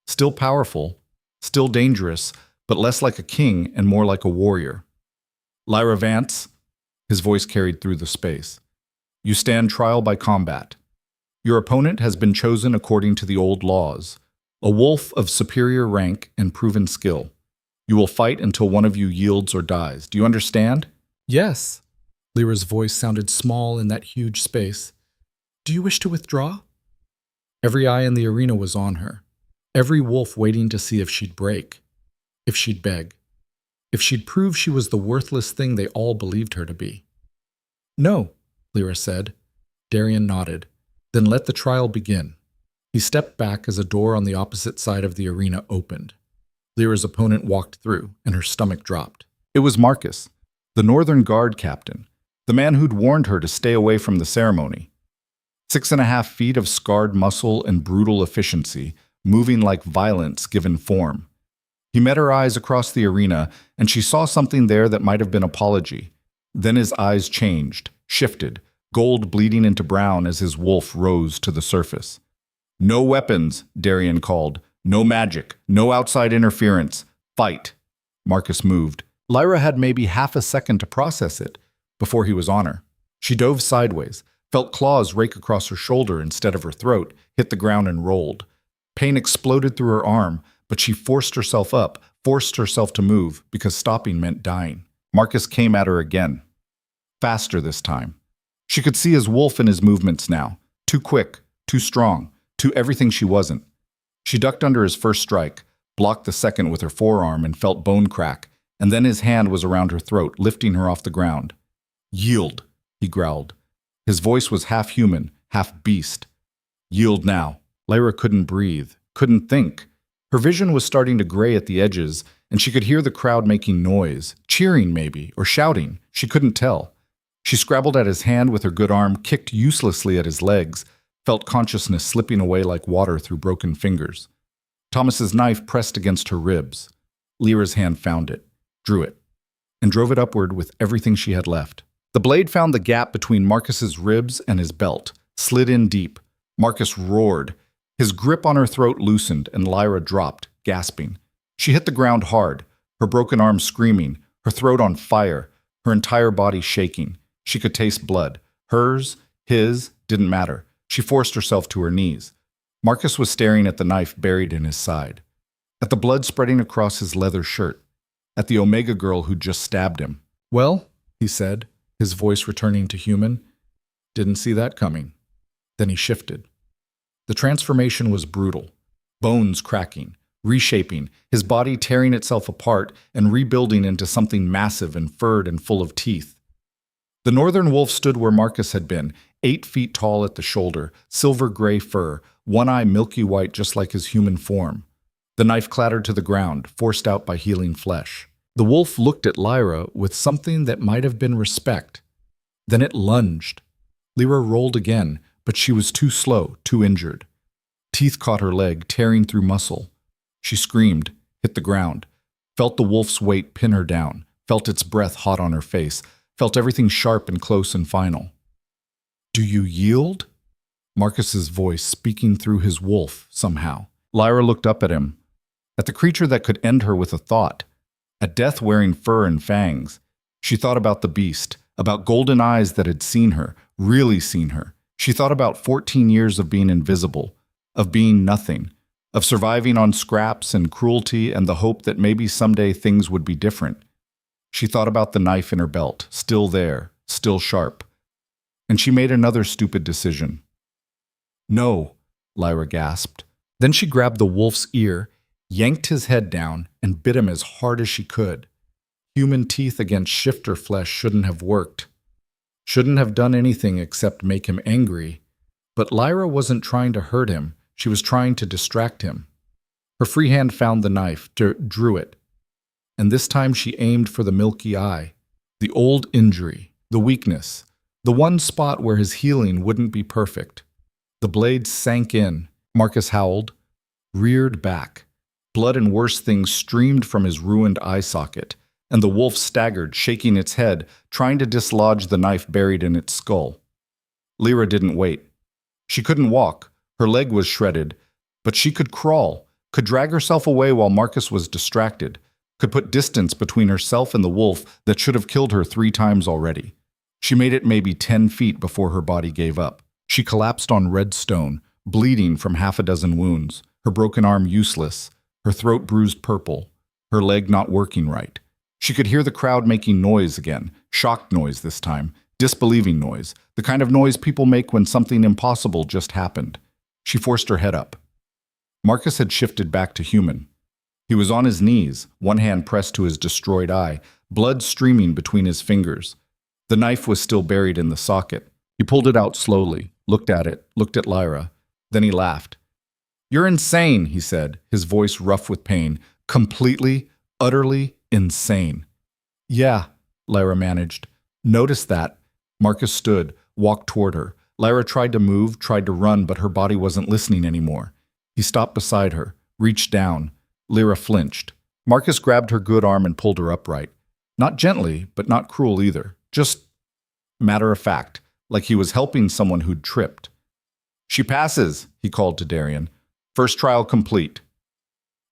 Still powerful, still dangerous, but less like a king and more like a warrior. "Lyra Vance," his voice carried through the space. "You stand trial by combat. Your opponent has been chosen according to the old laws, a wolf of superior rank and proven skill. You will fight until one of you yields or dies. Do you understand?" "Yes." Lyra's voice sounded small in that huge space. "Do you wish to withdraw?" Every eye in the arena was on her. Every wolf waiting to see if she'd break, if she'd beg, if she'd prove she was the worthless thing they all believed her to be. "No," Lyra said. Darian nodded. "Then let the trial begin." He stepped back as a door on the opposite side of the arena opened. Lyra's opponent walked through, and her stomach dropped. It was Marcus, the Northern Guard captain, the man who'd warned her to stay away from the ceremony. 6.5 feet of scarred muscle and brutal efficiency, moving like violence given form. He met her eyes across the arena, and she saw something there that might have been apology. Then his eyes changed, shifted, gold bleeding into brown as his wolf rose to the surface. "No weapons," Darian called. "No magic. No outside interference. Fight." Marcus moved. Lyra had maybe half a second to process it before he was on her. She dove sideways, felt claws rake across her shoulder instead of her throat, hit the ground and rolled. Pain exploded through her arm, but she forced herself up, forced herself to move, because stopping meant dying. Marcus came at her again. Faster this time. She could see his wolf in his movements now. Too quick, too strong, too everything she wasn't. She ducked under his first strike, blocked the second with her forearm and felt bone crack, and then his hand was around her throat, lifting her off the ground. "Yield," he growled. His voice was half human, half beast. "Yield now." Lyra couldn't breathe, couldn't think. Her vision was starting to gray at the edges, and she could hear the crowd making noise, cheering maybe, or shouting. She couldn't tell. She scrabbled at his hand with her good arm, kicked uselessly at his legs, felt consciousness slipping away like water through broken fingers. Thomas's knife pressed against her ribs. Lyra's hand found it, drew it, and drove it upward with everything she had left. The blade found the gap between Marcus's ribs and his belt, slid in deep. Marcus roared. His grip on her throat loosened, and Lyra dropped, gasping. She hit the ground hard, her broken arm screaming, her throat on fire, her entire body shaking. She could taste blood. Hers, his, didn't matter. She forced herself to her knees. Marcus was staring at the knife buried in his side, at the blood spreading across his leather shirt, at the Omega girl who'd just stabbed him. "Well," he said, his voice returning to human, "didn't see that coming." Then he shifted. The transformation was brutal. Bones cracking, reshaping, his body tearing itself apart and rebuilding into something massive and furred and full of teeth. The northern wolf stood where Marcus had been, 8 feet tall at the shoulder, silver-gray fur, one eye milky white just like his human form. The knife clattered to the ground, forced out by healing flesh. The wolf looked at Lyra with something that might have been respect. Then it lunged. Lyra rolled again, but she was too slow, too injured. Teeth caught her leg, tearing through muscle. She screamed, hit the ground, felt the wolf's weight pin her down, felt its breath hot on her face, felt everything sharp and close and final. "Do you yield?" Marcus's voice speaking through his wolf, somehow. Lyra looked up at him, at the creature that could end her with a thought, at death wearing fur and fangs. She thought about the beast, about golden eyes that had seen her, really seen her. She thought about 14 years of being invisible, of being nothing, of surviving on scraps and cruelty and the hope that maybe someday things would be different. She thought about the knife in her belt, still there, still sharp. And she made another stupid decision. "No," Lyra gasped. Then she grabbed the wolf's ear, yanked his head down, and bit him as hard as she could. Human teeth against shifter flesh shouldn't have worked. Shouldn't have done anything except make him angry. But Lyra wasn't trying to hurt him. She was trying to distract him. Her free hand found the knife, drew it. And this time she aimed for the milky eye, the old injury, the weakness, the one spot where his healing wouldn't be perfect. The blade sank in. Marcus howled, reared back. Blood and worse things streamed from his ruined eye socket, and the wolf staggered, shaking its head, trying to dislodge the knife buried in its skull. Lyra didn't wait. She couldn't walk. Her leg was shredded, but she could crawl, could drag herself away while Marcus was distracted, could put distance between herself and the wolf that should have killed her 3 times already. She made it maybe 10 feet before her body gave up. She collapsed on red stone, bleeding from 6 wounds, her broken arm useless, her throat bruised purple, her leg not working right. She could hear the crowd making noise again, shocked noise this time, disbelieving noise, the kind of noise people make when something impossible just happened. She forced her head up. Marcus had shifted back to human. He was on his knees, one hand pressed to his destroyed eye, blood streaming between his fingers. The knife was still buried in the socket. He pulled it out slowly, looked at it, looked at Lyra. Then he laughed. "You're insane," he said, his voice rough with pain. "Completely, utterly insane." "Yeah," Lyra managed. "Notice that." Marcus stood, walked toward her. Lyra tried to move, tried to run, but her body wasn't listening anymore. He stopped beside her, reached down. Lyra flinched. Marcus grabbed her good arm and pulled her upright. Not gently, but not cruel either. Just matter of fact, like he was helping someone who'd tripped. "She passes," he called to Darian. "First trial complete."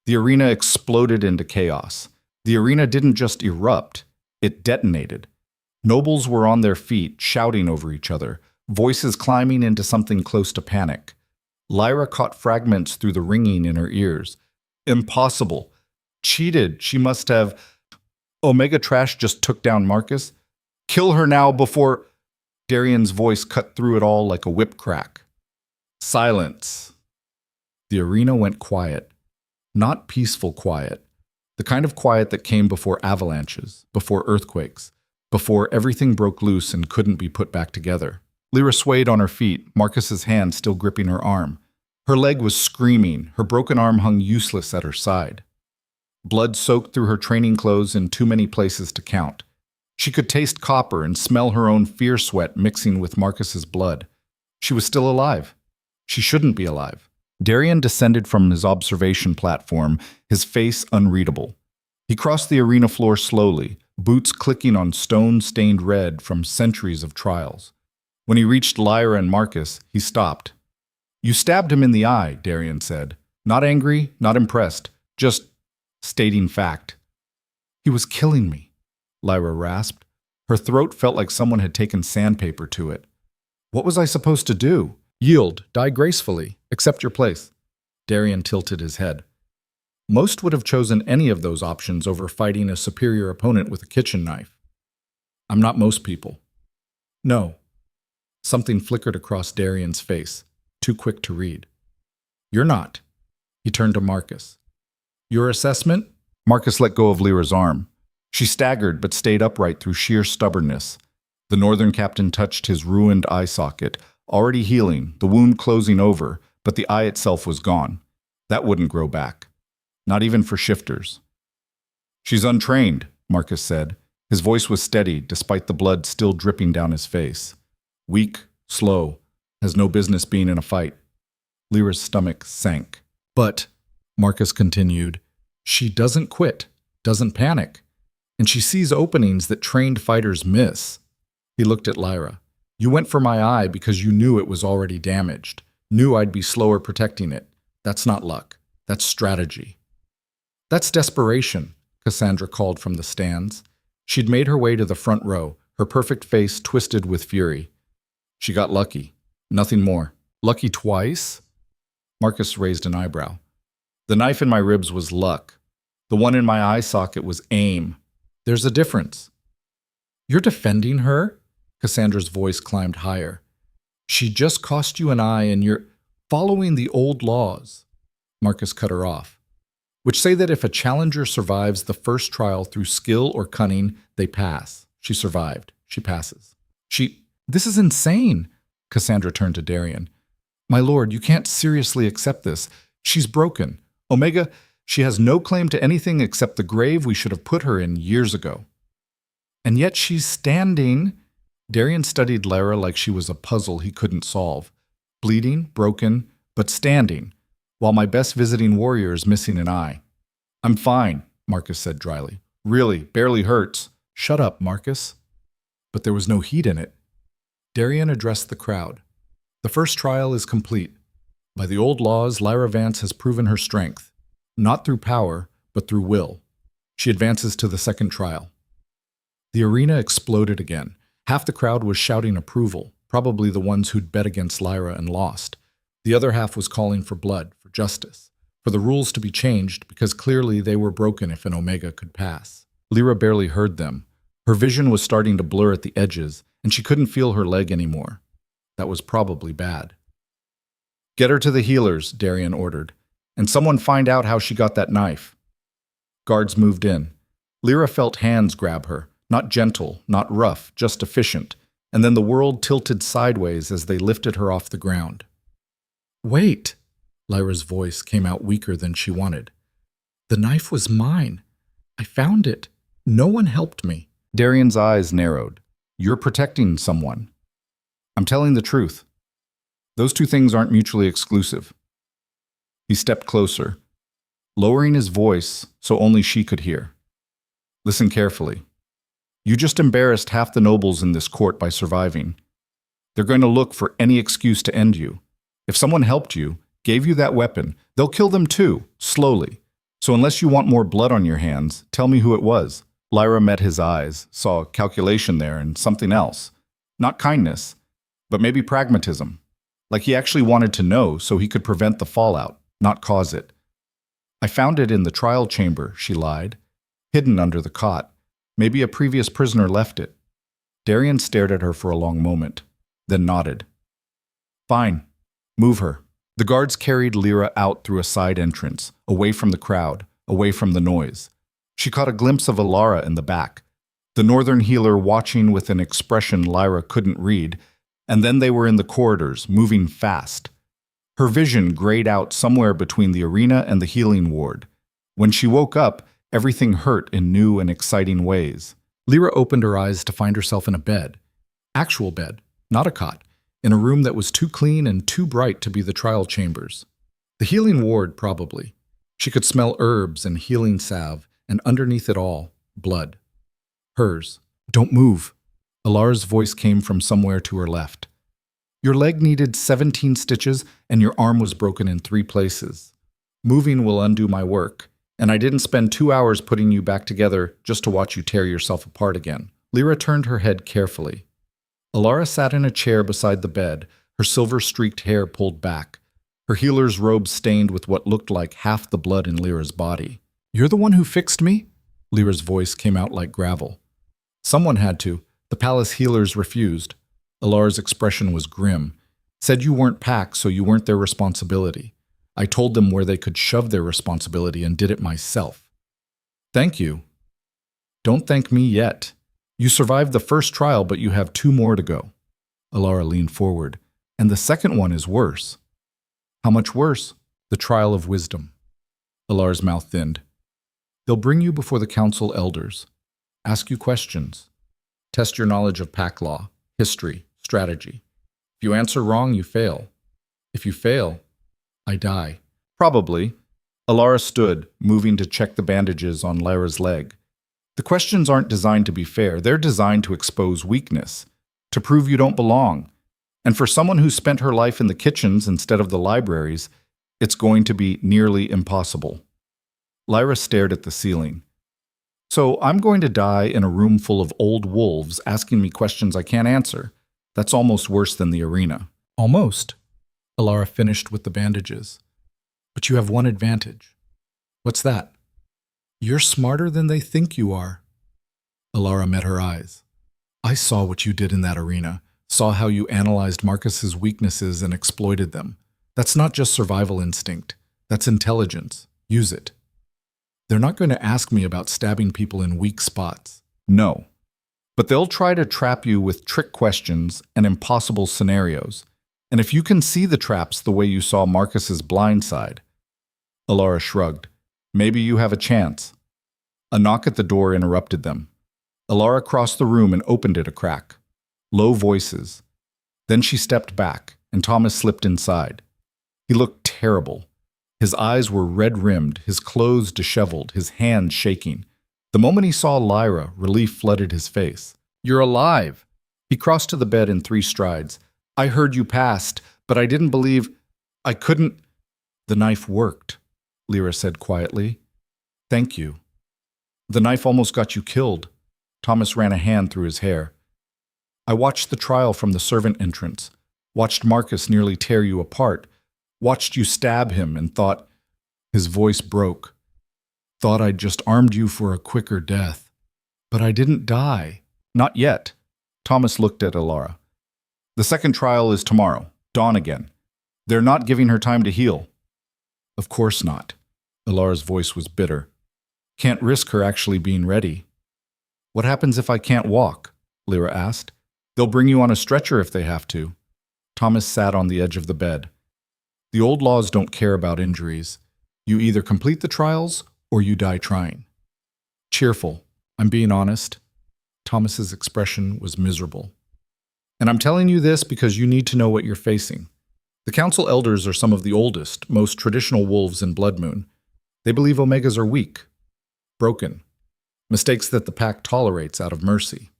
The arena exploded into chaos. The arena didn't just erupt, it detonated. Nobles were on their feet, shouting over each other, voices climbing into something close to panic. Lyra caught fragments through the ringing in her ears. Impossible. Cheated. She must have. Omega Trash just took down Marcus. Kill her now before. Darian's voice cut through it all like a whip crack. Silence. The arena went quiet. Not peaceful quiet. The kind of quiet that came before avalanches, before earthquakes, before everything broke loose and couldn't be put back together. Lyra swayed on her feet, Marcus's hand still gripping her arm. Her leg was screaming, her broken arm hung useless at her side. Blood soaked through her training clothes in too many places to count. She could taste copper and smell her own fear sweat mixing with Marcus's blood. She was still alive. She shouldn't be alive. Darian descended from his observation platform, his face unreadable. He crossed the arena floor slowly, boots clicking on stone stained red from centuries of trials. When he reached Lyra and Marcus, he stopped. You stabbed him in the eye, Darian said. Not angry, not impressed, just stating fact. He was killing me, Lyra rasped. Her throat felt like someone had taken sandpaper to it. What was I supposed to do? Yield, die gracefully, accept your place. Darian tilted his head. Most would have chosen any of those options over fighting a superior opponent with a kitchen knife. I'm not most people. No. Something flickered across Darian's face, too quick to read. You're not. He turned to Marcus. Your assessment? Marcus let go of Lyra's arm. She staggered but stayed upright through sheer stubbornness. The northern captain touched his ruined eye socket, already healing, the wound closing over, but the eye itself was gone. That wouldn't grow back. Not even for shifters. She's untrained, Marcus said. His voice was steady, despite the blood still dripping down his face. Weak, slow, has no business being in a fight. Lyra's stomach sank. But, Marcus continued, she doesn't quit, doesn't panic, and she sees openings that trained fighters miss. He looked at Lyra. You went for my eye because you knew it was already damaged, knew I'd be slower protecting it. That's not luck. That's strategy. That's desperation, Cassandra called from the stands. She'd made her way to the front row, her perfect face twisted with fury. She got lucky. Nothing more. Lucky twice? Marcus raised an eyebrow. The knife in my ribs was luck. The one in my eye socket was aim. There's a difference. You're defending her? Cassandra's voice climbed higher. She just cost you an eye and you're following the old laws. Marcus cut her off, which say that if a challenger survives the first trial through skill or cunning, they pass. She survived. She passes. This is insane. Cassandra turned to Darian. My lord, you can't seriously accept this. She's broken. Omega, she has no claim to anything except the grave we should have put her in years ago. And yet she's standing. Darian studied Lyra like she was a puzzle he couldn't solve. Bleeding, broken, but standing, while my best visiting warrior is missing an eye. I'm fine, Marcus said dryly. Really, barely hurts. Shut up, Marcus. But there was no heat in it. Darian addressed the crowd. The first trial is complete. By the old laws, Lyra Vance has proven her strength, not through power, but through will. She advances to the second trial. The arena exploded again. Half the crowd was shouting approval, probably the ones who'd bet against Lyra and lost. The other half was calling for blood, for justice, for the rules to be changed because clearly they were broken if an Omega could pass. Lyra barely heard them. Her vision was starting to blur at the edges, and she couldn't feel her leg anymore. That was probably bad. Get her to the healers, Darian ordered, and someone find out how she got that knife. Guards moved in. Lyra felt hands grab her, not gentle, not rough, just efficient, and then the world tilted sideways as they lifted her off the ground. Wait, Lyra's voice came out weaker than she wanted. The knife was mine. I found it. No one helped me. Darian's eyes narrowed. You're protecting someone. I'm telling the truth. Those two things aren't mutually exclusive. He stepped closer, lowering his voice so only she could hear. Listen carefully. You just embarrassed half the nobles in this court by surviving. They're going to look for any excuse to end you. If someone helped you, gave you that weapon, they'll kill them too, slowly. So unless you want more blood on your hands, tell me who it was. Lyra met his eyes, saw calculation there and something else. Not kindness, but maybe pragmatism. Like he actually wanted to know so he could prevent the fallout, not cause it. I found it in the trial chamber, she lied. Hidden under the cot. Maybe a previous prisoner left it. Darian stared at her for a long moment, then nodded. Fine. Move her. The guards carried Lyra out through a side entrance, away from the crowd, away from the noise. She caught a glimpse of Alara in the back, the northern healer watching with an expression Lyra couldn't read, and then they were in the corridors, moving fast. Her vision grayed out somewhere between the arena and the healing ward. When she woke up, everything hurt in new and exciting ways. Lyra opened her eyes to find herself in a bed. Actual bed, not a cot, in a room that was too clean and too bright to be the trial chambers. The healing ward, probably. She could smell herbs and healing salve, and underneath it all, blood. Hers. Don't move. Alara's voice came from somewhere to her left. Your leg needed 17 stitches and your arm was broken in 3 places. Moving will undo my work, and I didn't spend 2 hours putting you back together just to watch you tear yourself apart again. Lyra turned her head carefully. Alara sat in a chair beside the bed, her silver-streaked hair pulled back, her healer's robe stained with what looked like half the blood in Lyra's body. "You're the one who fixed me?" Lyra's voice came out like gravel. "Someone had to. The palace healers refused." Alara's expression was grim. "Said you weren't Pack, so you weren't their responsibility. I told them where they could shove their responsibility and did it myself." "Thank you." "Don't thank me yet. You survived the first trial, but you have 2 more to go." Alara leaned forward. "And the second one is worse." "How much worse?" "The trial of wisdom." Alara's mouth thinned. "They'll bring you before the council elders, ask you questions, test your knowledge of Pack law, history, strategy. If you answer wrong, you fail. If you fail, I die." "Probably." Alara stood, moving to check the bandages on Lyra's leg. "The questions aren't designed to be fair. They're designed to expose weakness, to prove you don't belong. And for someone who spent her life in the kitchens instead of the libraries, it's going to be nearly impossible." Lyra stared at the ceiling. "So I'm going to die in a room full of old wolves asking me questions I can't answer. That's almost worse than the arena." "Almost." Alara finished with the bandages. "But you have one advantage." "What's that?" "You're smarter than they think you are." Alara met her eyes. "I saw what you did in that arena, saw how you analyzed Marcus's weaknesses and exploited them. That's not just survival instinct. That's intelligence. Use it." "They're not going to ask me about stabbing people in weak spots." "No. But they'll try to trap you with trick questions and impossible scenarios. And if you can see the traps the way you saw Marcus's blind side." Alara shrugged. "Maybe you have a chance." A knock at the door interrupted them. Alara crossed the room and opened it a crack. Low voices. Then she stepped back, and Thomas slipped inside. He looked terrible. His eyes were red-rimmed, his clothes disheveled, his hands shaking. The moment he saw Lyra, relief flooded his face. "You're alive!" He crossed to the bed in 3 strides. "I heard you passed, but I didn't believe... I couldn't..." "The knife worked," Lyra said quietly. "Thank you." "The knife almost got you killed." Thomas ran a hand through his hair. "I watched the trial from the servant entrance, watched Marcus nearly tear you apart, watched you stab him and thought..." His voice broke. "Thought I'd just armed you for a quicker death. But I didn't die." "Not yet." Thomas looked at Alara. "The second trial is tomorrow, dawn again. They're not giving her time to heal." "Of course not." Alara's voice was bitter. "Can't risk her actually being ready." "What happens if I can't walk?" Lyra asked. "They'll bring you on a stretcher if they have to." Thomas sat on the edge of the bed. "The old laws don't care about injuries. You either complete the trials or you die trying." "Cheerful. I'm being honest." Thomas's expression was miserable. "And I'm telling you this because you need to know what you're facing. The council elders are some of the oldest, most traditional wolves in Blood Moon. They believe Omegas are weak, broken, mistakes that the Pack tolerates out of mercy.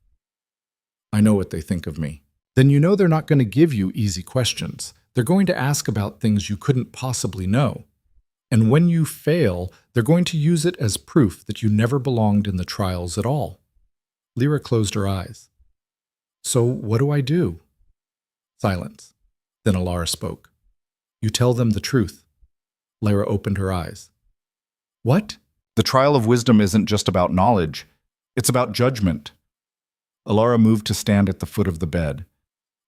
I know what they think of me." "Then you know they're not going to give you easy questions. They're going to ask about things you couldn't possibly know. And when you fail, they're going to use it as proof that you never belonged in the trials at all." Lyra closed her eyes. "So what do I do?" Silence. Then Alara spoke. "You tell them the truth." Lyra opened her eyes. "What?" "The trial of wisdom isn't just about knowledge. It's about judgment." Alara moved to stand at the foot of the bed.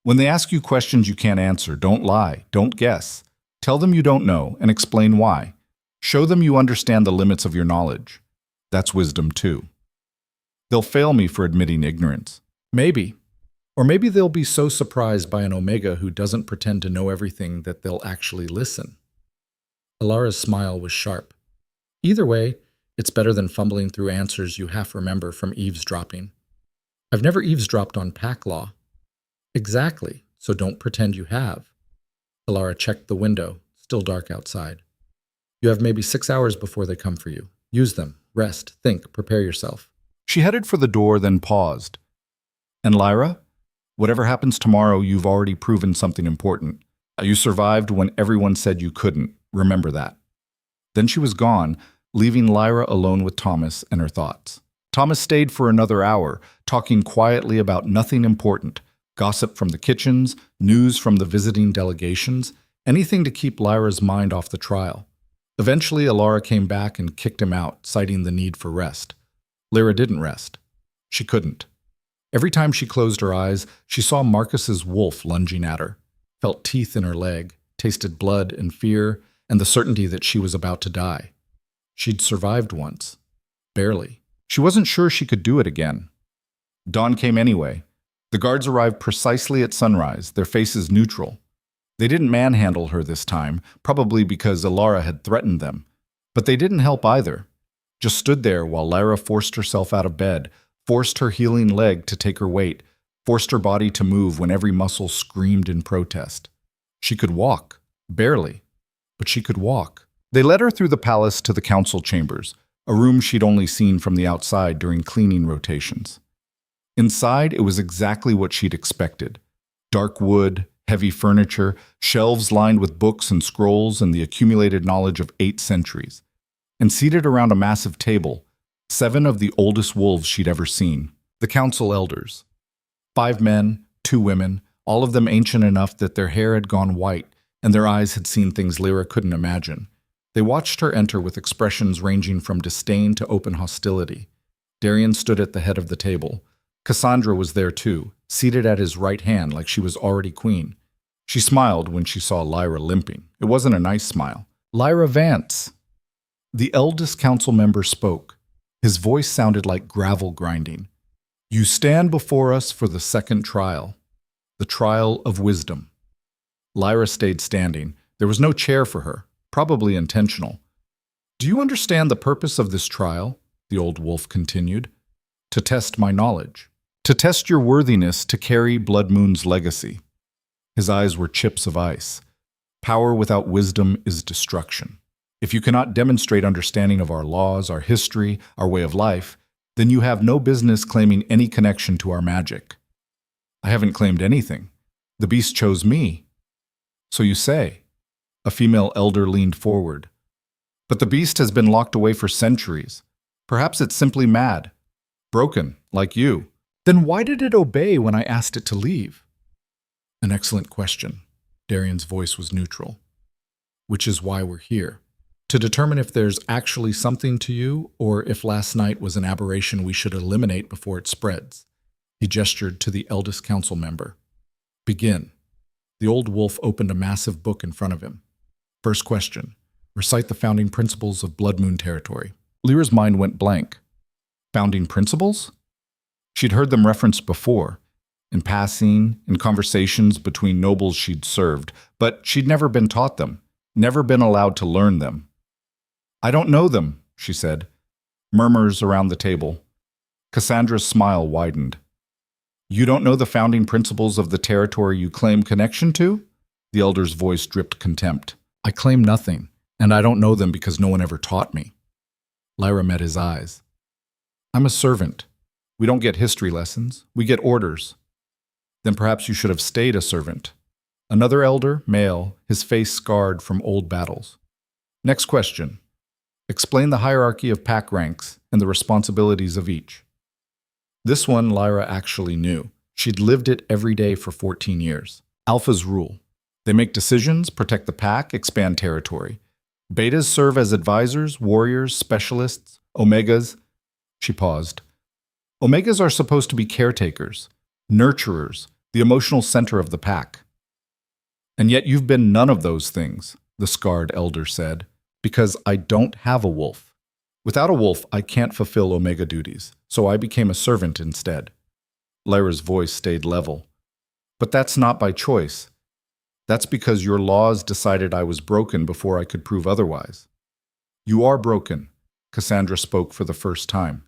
"When they ask you questions you can't answer, don't lie, don't guess. Tell them you don't know and explain why. Show them you understand the limits of your knowledge. That's wisdom too." "They'll fail me for admitting ignorance." "Maybe. Or maybe they'll be so surprised by an Omega who doesn't pretend to know everything that they'll actually listen." Alara's smile was sharp. "Either way, it's better than fumbling through answers you half remember from eavesdropping." "I've never eavesdropped on Pack law." "Exactly, so don't pretend you have." Alara checked the window, still dark outside. "You have maybe 6 hours before they come for you. Use them. Rest, think, prepare yourself." She headed for the door, then paused. "And Lyra? Whatever happens tomorrow, you've already proven something important. You survived when everyone said you couldn't. Remember that." Then she was gone, leaving Lyra alone with Thomas and her thoughts. Thomas stayed for another hour, talking quietly about nothing important, gossip from the kitchens, news from the visiting delegations, anything to keep Lyra's mind off the trial. Eventually, Alara came back and kicked him out, citing the need for rest. Lyra didn't rest. She couldn't. Every time she closed her eyes, she saw Marcus's wolf lunging at her, felt teeth in her leg, tasted blood and fear, and the certainty that she was about to die. She'd survived once. Barely. She wasn't sure she could do it again. Dawn came anyway. The guards arrived precisely at sunrise, their faces neutral. They didn't manhandle her this time, probably because Alara had threatened them. But they didn't help either. Just stood there while Lyra forced herself out of bed, forced her healing leg to take her weight, forced her body to move when every muscle screamed in protest. She could walk. Barely. But she could walk. They led her through the palace to the council chambers, a room she'd only seen from the outside during cleaning rotations. Inside, it was exactly what she'd expected. Dark wood, heavy furniture, shelves lined with books and scrolls and the accumulated knowledge of 8 centuries. And seated around a massive table, 7 of the oldest wolves she'd ever seen, the council elders. 5 men, 2 women, all of them ancient enough that their hair had gone white and their eyes had seen things Lyra couldn't imagine. They watched her enter with expressions ranging from disdain to open hostility. Darian stood at the head of the table. Cassandra was there too, seated at his right hand like she was already queen. She smiled when she saw Lyra limping. It wasn't a nice smile. "Lyra Vance." The eldest council member spoke. His voice sounded like gravel grinding. "You stand before us for the second trial, the trial of wisdom." Lyra stayed standing. There was no chair for her, probably intentional. "Do you understand the purpose of this trial?" the old wolf continued. "To test my knowledge. To test your worthiness to carry Blood Moon's legacy." His eyes were chips of ice. "Power without wisdom is destruction. If you cannot demonstrate understanding of our laws, our history, our way of life, then you have no business claiming any connection to our magic." "I haven't claimed anything. The beast chose me." "So you say." A female elder leaned forward. "But the beast has been locked away for centuries. Perhaps it's simply mad. Broken, like you. Then why did it obey when I asked it to leave?" "An excellent question." Darian's voice was neutral. "Which is why we're here. To determine if there's actually something to you, or if last night was an aberration we should eliminate before it spreads." He gestured to the eldest council member. "Begin." The old wolf opened a massive book in front of him. "First question. Recite the founding principles of Blood Moon territory." Lyra's mind went blank. Founding principles? She'd heard them referenced before, in passing, in conversations between nobles she'd served, but she'd never been taught them, never been allowed to learn them. "I don't know them," she said. Murmurs around the table. Cassandra's smile widened. "You don't know the founding principles of the territory you claim connection to?" The elder's voice dripped contempt. "I claim nothing, and I don't know them because no one ever taught me." Lyra met his eyes. "I'm a servant. We don't get history lessons. We get orders." "Then perhaps you should have stayed a servant." Another elder, male, his face scarred from old battles. "Next question. Explain the hierarchy of pack ranks and the responsibilities of each." This one Lyra actually knew. She'd lived it every day for 14 years. Alphas rule. They make decisions, protect the pack, expand territory. Betas serve as advisors, warriors, specialists. Omegas. She paused. Omegas are supposed to be caretakers, nurturers, the emotional center of the pack. "And yet you've been none of those things," the scarred elder said, "because I don't have a wolf. Without a wolf, I can't fulfill Omega duties, so I became a servant instead." Lyra's voice stayed level. "But that's not by choice. That's because your laws decided I was broken before I could prove otherwise." "You are broken," Cassandra spoke for the first time.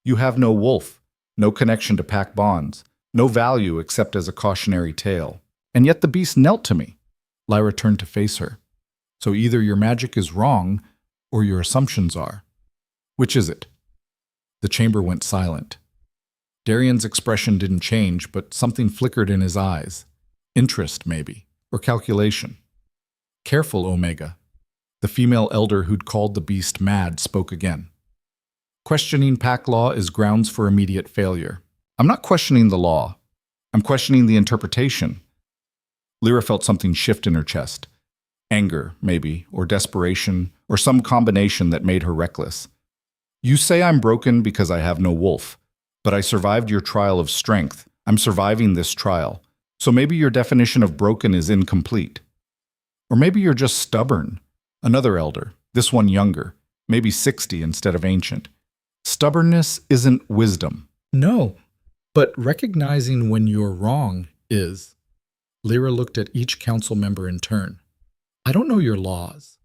"You have no wolf, no connection to pack bonds, no value except as a cautionary tale. And yet the beast knelt to me." Lyra turned to face her. "So either your magic is wrong, or your assumptions are. Which is it?" The chamber went silent. Darian's expression didn't change, but something flickered in his eyes. Interest, maybe, or calculation. Careful, Omega. The female elder who'd called the beast mad spoke again. Questioning pack law is grounds for immediate failure. I'm not questioning the law. I'm questioning the interpretation. Lyra felt something shift in her chest. Anger, maybe, or desperation, or some combination that made her reckless. You say I'm broken because I have no wolf, but I survived your trial of strength. I'm surviving this trial. So maybe your definition of broken is incomplete. Or maybe you're just stubborn. Another elder, this one younger, maybe 60 instead of ancient. Stubbornness isn't wisdom. No, but recognizing when you're wrong is. Lyra looked at each council member in turn. I don't know your laws.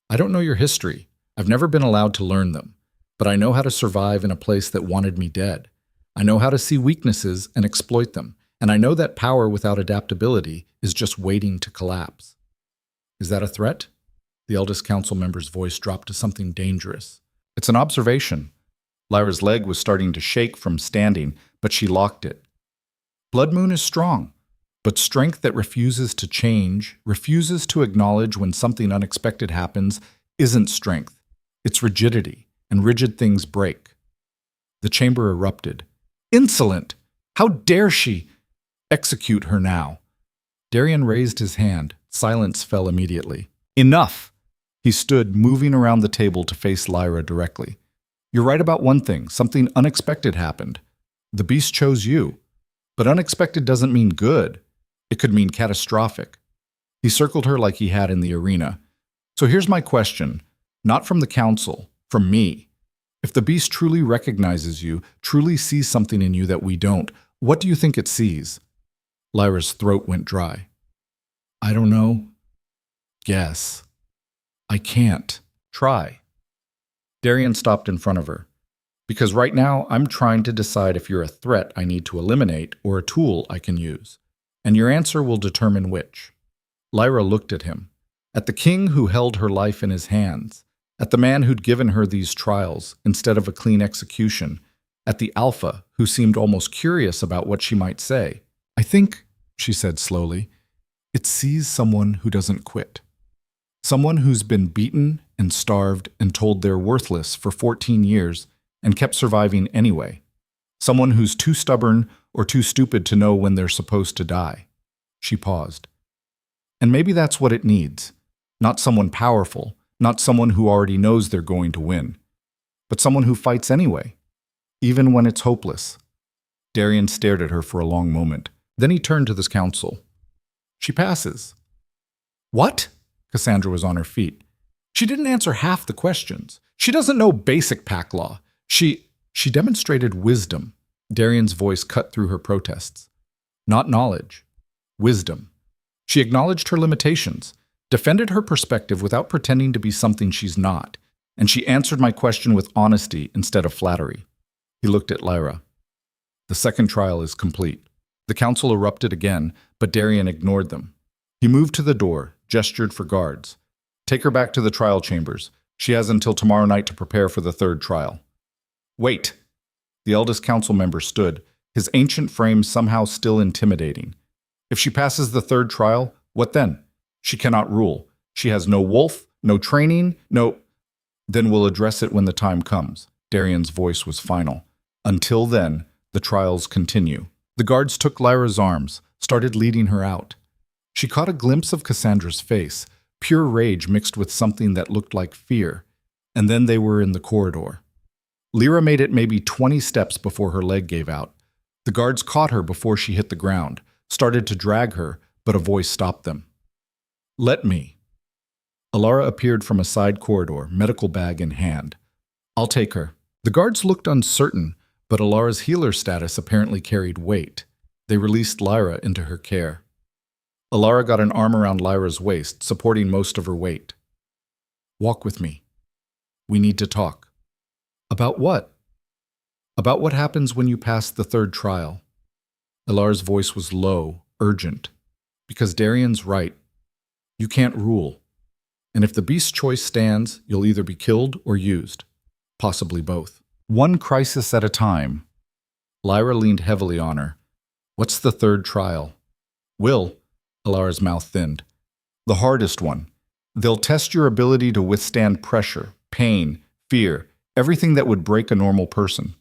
I don't know your history. I've never been allowed to learn them. But I know how to survive in a place that wanted me dead. I know how to see weaknesses and exploit them. And I know that power without adaptability is just waiting to collapse. Is that a threat? The eldest council member's voice dropped to something dangerous. It's an observation. Lyra's leg was starting to shake from standing, but she locked it. Blood Moon is strong, but strength that refuses to change, refuses to acknowledge when something unexpected happens, isn't strength. It's rigidity, and rigid things break. The chamber erupted. Insolent! How dare she! Execute her now. Darian raised his hand. Silence fell immediately. Enough! He stood, moving around the table to face Lyra directly. You're right about one thing. Something unexpected happened. The beast chose you. But unexpected doesn't mean good. It could mean catastrophic. He circled her like he had in the arena. So here's my question. Not from the council, from me. If the beast truly recognizes you, truly sees something in you that we don't, what do you think it sees? Lyra's throat went dry. I don't know. Guess. I can't. Try. Darian stopped in front of her. Because right now, I'm trying to decide if you're a threat I need to eliminate or a tool I can use. And your answer will determine which. Lyra looked at him. At the king who held her life in his hands. At the man who'd given her these trials instead of a clean execution. At the alpha who seemed almost curious about what she might say. I think, she said slowly, it sees someone who doesn't quit. Someone who's been beaten and starved and told they're worthless for 14 years and kept surviving anyway. Someone who's too stubborn or too stupid to know when they're supposed to die. She paused. And maybe that's what it needs. Not someone powerful, not someone who already knows they're going to win, but someone who fights anyway, even when it's hopeless. Darian stared at her for a long moment. Then he turned to this council. She passes. What? Cassandra was on her feet. She didn't answer half the questions. She doesn't know basic pack law. She demonstrated wisdom. Darian's voice cut through her protests. Not knowledge. Wisdom. She acknowledged her limitations, defended her perspective without pretending to be something she's not, and she answered my question with honesty instead of flattery. He looked at Lyra. The second trial is complete. The council erupted again, but Darian ignored them. He moved to the door, gestured for guards. Take her back to the trial chambers. She has until tomorrow night to prepare for the third trial. Wait! The eldest council member stood, his ancient frame somehow still intimidating. If she passes the third trial, what then? She cannot rule. She has no wolf, no training, no... Then we'll address it when the time comes. Darian's voice was final. Until then, the trials continue. The guards took Lyra's arms, started leading her out. She caught a glimpse of Cassandra's face, pure rage mixed with something that looked like fear, and then they were in the corridor. Lyra made it maybe 20 steps before her leg gave out. The guards caught her before she hit the ground, started to drag her, but a voice stopped them. Let me. Alara appeared from a side corridor, medical bag in hand. I'll take her. The guards looked uncertain, but Alara's healer status apparently carried weight. They released Lyra into her care. Alara got an arm around Lyra's waist, supporting most of her weight. Walk with me. We need to talk. About what? About what happens when you pass the third trial. Alara's voice was low, urgent. Because Darian's right. You can't rule. And if the beast's choice stands, you'll either be killed or used. Possibly both. One crisis at a time. Lyra leaned heavily on her. What's the third trial? Will, Alara's mouth thinned. The hardest one. They'll test your ability to withstand pressure, pain, fear, everything that would break a normal person.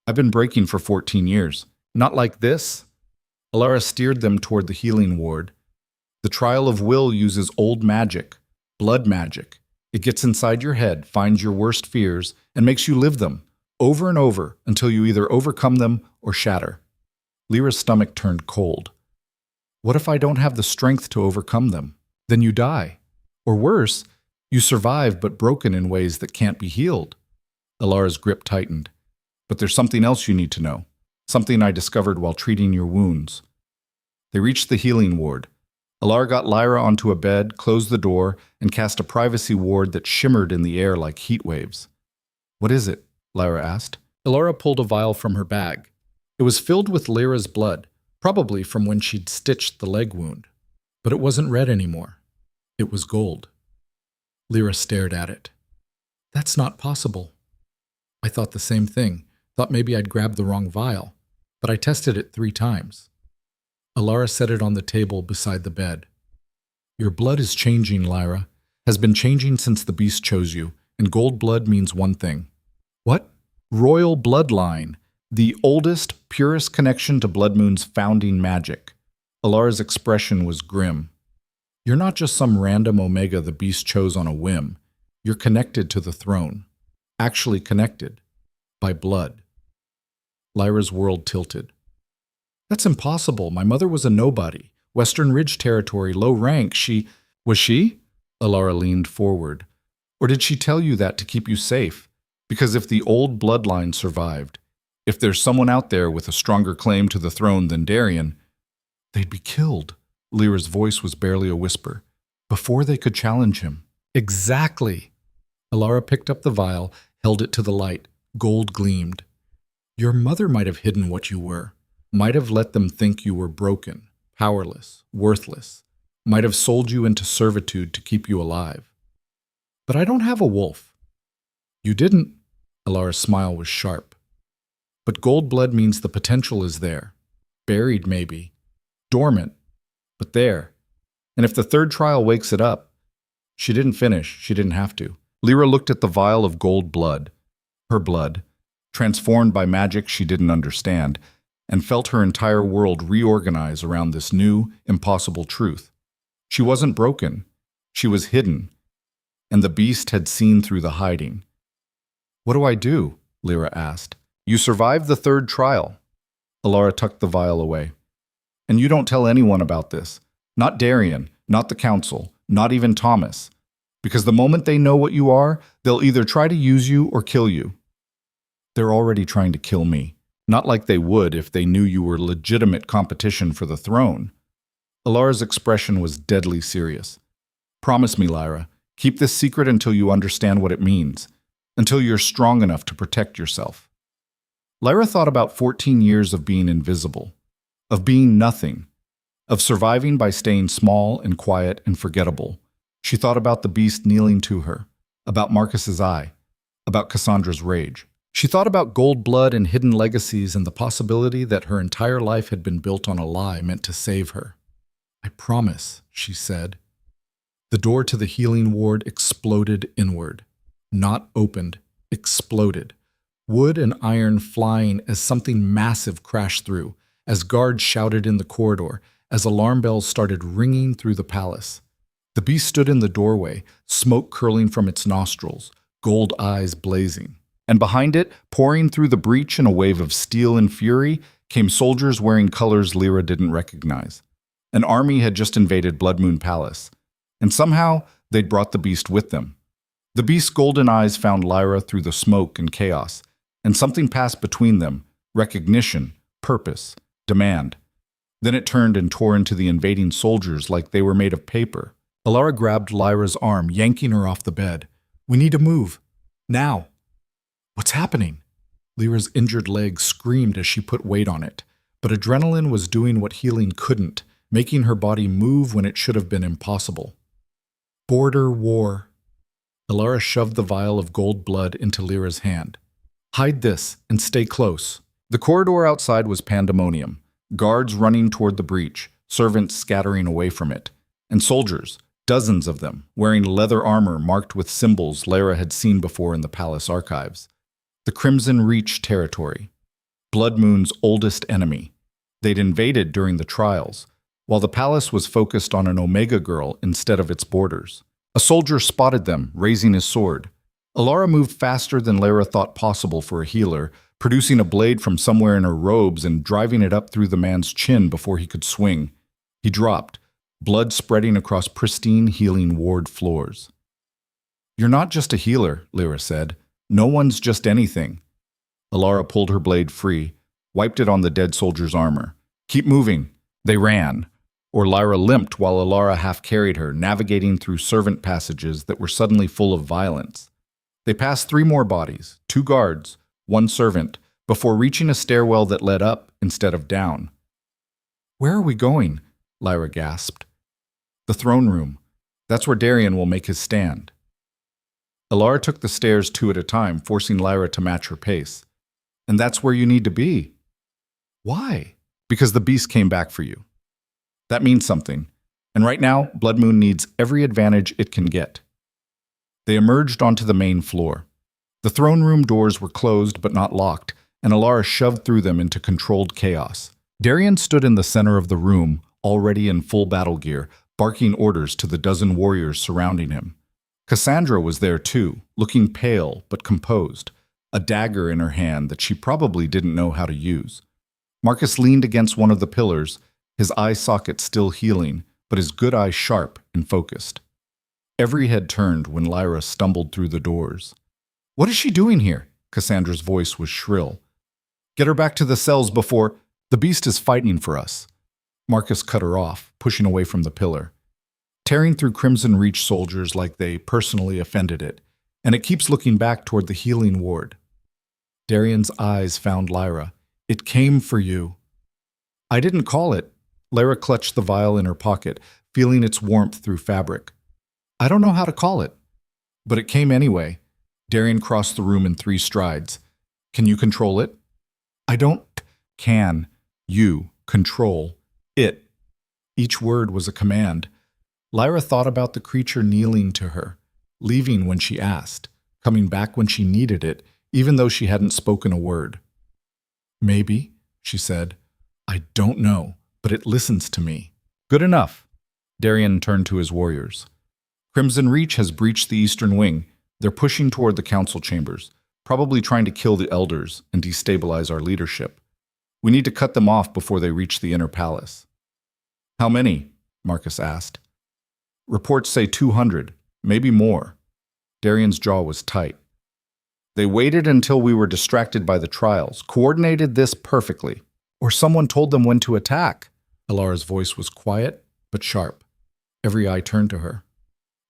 I've been breaking for 14 years. Not like this. Alara steered them toward the healing ward. The trial of will uses old magic, blood magic. It gets inside your head, finds your worst fears, and makes you live them, over and over, until you either overcome them or shatter. Lyra's stomach turned cold. What if I don't have the strength to overcome them? Then you die. Or worse, you survive but broken in ways that can't be healed. Alara's grip tightened. But there's something else you need to know. Something I discovered while treating your wounds. They reached the healing ward. Alara got Lyra onto a bed, closed the door, and cast a privacy ward that shimmered in the air like heat waves. What is it? Lyra asked. Alara pulled a vial from her bag. It was filled with Lyra's blood, probably from when she'd stitched the leg wound. But it wasn't red anymore. It was gold. Lyra stared at it. That's not possible. I thought the same thing. Thought maybe I'd grabbed the wrong vial. But I tested it 3 times. Alara set it on the table beside the bed. Your blood is changing, Lyra. Has been changing since the beast chose you, and gold blood means one thing. What? Royal bloodline. The oldest, purest connection to Blood Moon's founding magic. Alara's expression was grim. You're not just some random Omega the beast chose on a whim. You're connected to the throne. Actually connected. By blood. Lyra's world tilted. That's impossible. My mother was a nobody. Western Ridge territory, low rank. Was she? Alara leaned forward. Or did she tell you that to keep you safe? Because if the old bloodline survived, if there's someone out there with a stronger claim to the throne than Darien, they'd be killed. Lyra's voice was barely a whisper. Before they could challenge him. Exactly. Alara picked up the vial, held it to the light. Gold gleamed. Your mother might have hidden what you were. Might have let them think you were broken, powerless, worthless. Might have sold you into servitude to keep you alive. But I don't have a wolf. You didn't. Alara's smile was sharp. But gold blood means the potential is there. Buried, maybe. Dormant. But there. And if the third trial wakes it up. She didn't finish. She didn't have to. Lyra looked at the vial of gold blood. Her blood. Transformed by magic she didn't understand. And felt her entire world reorganize around this new, impossible truth. She wasn't broken. She was hidden. And the beast had seen through the hiding. What do I do? Lyra asked. You survived the third trial. Alara tucked the vial away. And you don't tell anyone about this. Not Darien, not the council, not even Thomas. Because the moment they know what you are, they'll either try to use you or kill you. They're already trying to kill me. Not like they would if they knew you were legitimate competition for the throne. Alara's expression was deadly serious. Promise me, Lyra, keep this secret until you understand what it means. Until you're strong enough to protect yourself. Lyra thought about 14 years of being invisible. Of being nothing. Of surviving by staying small and quiet and forgettable. She thought about the beast kneeling to her. About Marcus's eye. About Cassandra's rage. She thought about gold blood and hidden legacies and the possibility that her entire life had been built on a lie meant to save her. I promise, she said. The door to the healing ward exploded inward. Not opened, exploded. Wood and iron flying as something massive crashed through, as guards shouted in the corridor, as alarm bells started ringing through the palace. The beast stood in the doorway, smoke curling from its nostrils, gold eyes blazing. And behind it, pouring through the breach in a wave of steel and fury, came soldiers wearing colors Lyra didn't recognize. An army had just invaded Blood Moon Palace, and somehow they'd brought the beast with them. The beast's golden eyes found Lyra through the smoke and chaos, and something passed between them, recognition, purpose, demand. Then it turned and tore into the invading soldiers like they were made of paper. Alara grabbed Lyra's arm, yanking her off the bed. We need to move. Now. What's happening? Lyra's injured leg screamed as she put weight on it, but adrenaline was doing what healing couldn't, making her body move when it should have been impossible. Border war. Alara shoved the vial of gold blood into Lyra's hand. Hide this and stay close. The corridor outside was pandemonium, guards running toward the breach, servants scattering away from it, and soldiers, dozens of them, wearing leather armor marked with symbols Lara had seen before in the palace archives. The Crimson Reach territory, Blood Moon's oldest enemy. They'd invaded during the trials, while the palace was focused on an Omega girl instead of its borders. A soldier spotted them, raising his sword. Alara moved faster than Lara thought possible for a healer, producing a blade from somewhere in her robes and driving it up through the man's chin before he could swing. He dropped, blood spreading across pristine healing ward floors. "You're not just a healer," Lyra said. "No one's just anything." Alara pulled her blade free, wiped it on the dead soldier's armor. "Keep moving." They ran, or Lyra limped while Alara half-carried her, navigating through servant passages that were suddenly full of violence. They passed 3 more bodies, 2 guards, 1 servant, before reaching a stairwell that led up instead of down. "Where are we going?" Lyra gasped. "The throne room. That's where Darian will make his stand." Alara took the stairs 2 at a time, forcing Lyra to match her pace. "And that's where you need to be." "Why?" "Because the beast came back for you. That means something. And right now, Blood Moon needs every advantage it can get." They emerged onto the main floor. The throne room doors were closed but not locked, and Alara shoved through them into controlled chaos. Darian stood in the center of the room, already in full battle gear, barking orders to the dozen warriors surrounding him. Cassandra was there too, looking pale but composed, a dagger in her hand that she probably didn't know how to use. Marcus leaned against one of the pillars, his eye socket still healing, but his good eye sharp and focused. Every head turned when Lyra stumbled through the doors. "What is she doing here?" Cassandra's voice was shrill. "Get her back to the cells before— The beast is fighting for us." Marcus cut her off, pushing away from the pillar. "Tearing through Crimson Reach soldiers like they personally offended it, and it keeps looking back toward the healing ward." Darian's eyes found Lyra. "It came for you." "I didn't call it." Lyra clutched the vial in her pocket, feeling its warmth through fabric. "I don't know how to call it." "But it came anyway." Darian crossed the room in 3 strides. "Can you control it?" "I don't— Can. You. Control. It." Each word was a command. Lyra thought about the creature kneeling to her, leaving when she asked, coming back when she needed it, even though she hadn't spoken a word. "Maybe," she said. "I don't know, but it listens to me." "Good enough." Darian turned to his warriors. "Crimson Reach has breached the eastern wing. They're pushing toward the council chambers, probably trying to kill the elders and destabilize our leadership. We need to cut them off before they reach the inner palace." "How many?" Marcus asked. "Reports say 200, maybe more." Darian's jaw was tight. "They waited until we were distracted by the trials, coordinated this perfectly. Or someone told them when to attack." Alara's voice was quiet but sharp. Every eye turned to her.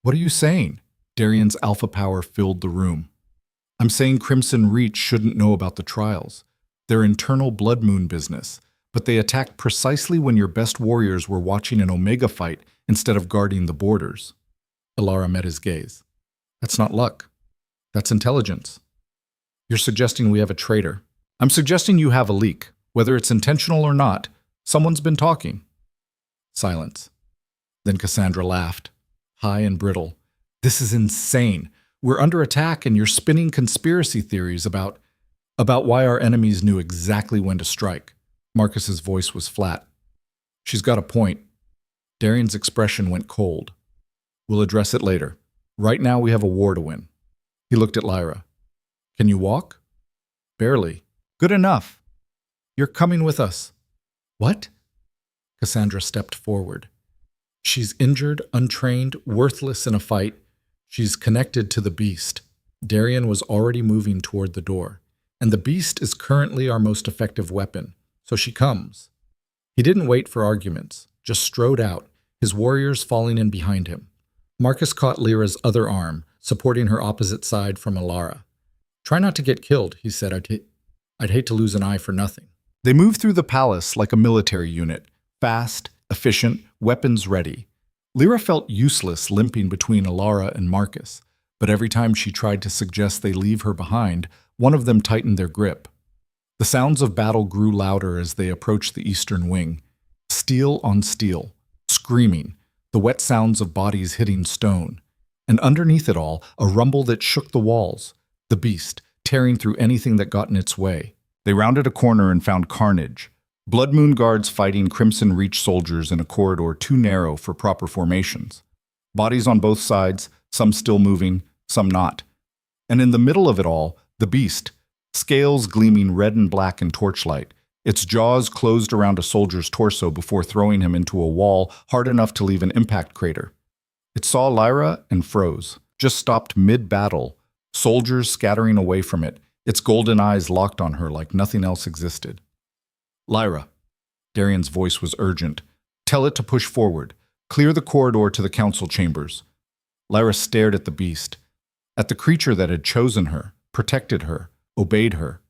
"What are you saying?" Darian's alpha power filled the room. "I'm saying Crimson Reach shouldn't know about the trials. Their internal Blood Moon business, but they attacked precisely when your best warriors were watching an Omega fight instead of guarding the borders." Alara met his gaze. "That's not luck. That's intelligence." "You're suggesting we have a traitor." "I'm suggesting you have a leak. Whether it's intentional or not, someone's been talking." Silence. Then Cassandra laughed, high and brittle. "This is insane. We're under attack and you're spinning conspiracy theories about why our enemies knew exactly when to strike." Marcus's voice was flat. "She's got a point." Darian's expression went cold. "We'll address it later. Right now we have a war to win." He looked at Lyra. "Can you walk?" "Barely." "Good enough. You're coming with us." "What?" Cassandra stepped forward. "She's injured, untrained, worthless in a fight. She's connected to the beast." Darian was already moving toward the door. "And the beast is currently our most effective weapon, so she comes." He didn't wait for arguments, just strode out, his warriors falling in behind him. Marcus caught Lyra's other arm, supporting her opposite side from Alara. "Try not to get killed," he said. I'd hate to lose an eye for nothing." They moved through the palace like a military unit, fast, efficient, weapons ready. Lyra felt useless limping between Alara and Marcus, but every time she tried to suggest they leave her behind, one of them tightened their grip. The sounds of battle grew louder as they approached the eastern wing. Steel on steel, screaming, the wet sounds of bodies hitting stone. And underneath it all, a rumble that shook the walls. The beast, tearing through anything that got in its way. They rounded a corner and found carnage. Blood Moon guards fighting Crimson Reach soldiers in a corridor too narrow for proper formations. Bodies on both sides, some still moving, some not. And in the middle of it all, the beast, scales gleaming red and black in torchlight. Its jaws closed around a soldier's torso before throwing him into a wall hard enough to leave an impact crater. It saw Lyra and froze, just stopped mid-battle, soldiers scattering away from it, its golden eyes locked on her like nothing else existed. Lyra, Darian's voice was urgent. Tell it to push forward. Clear the corridor to the council chambers. Lyra stared at the beast, at the creature that had chosen her, protected her, obeyed her,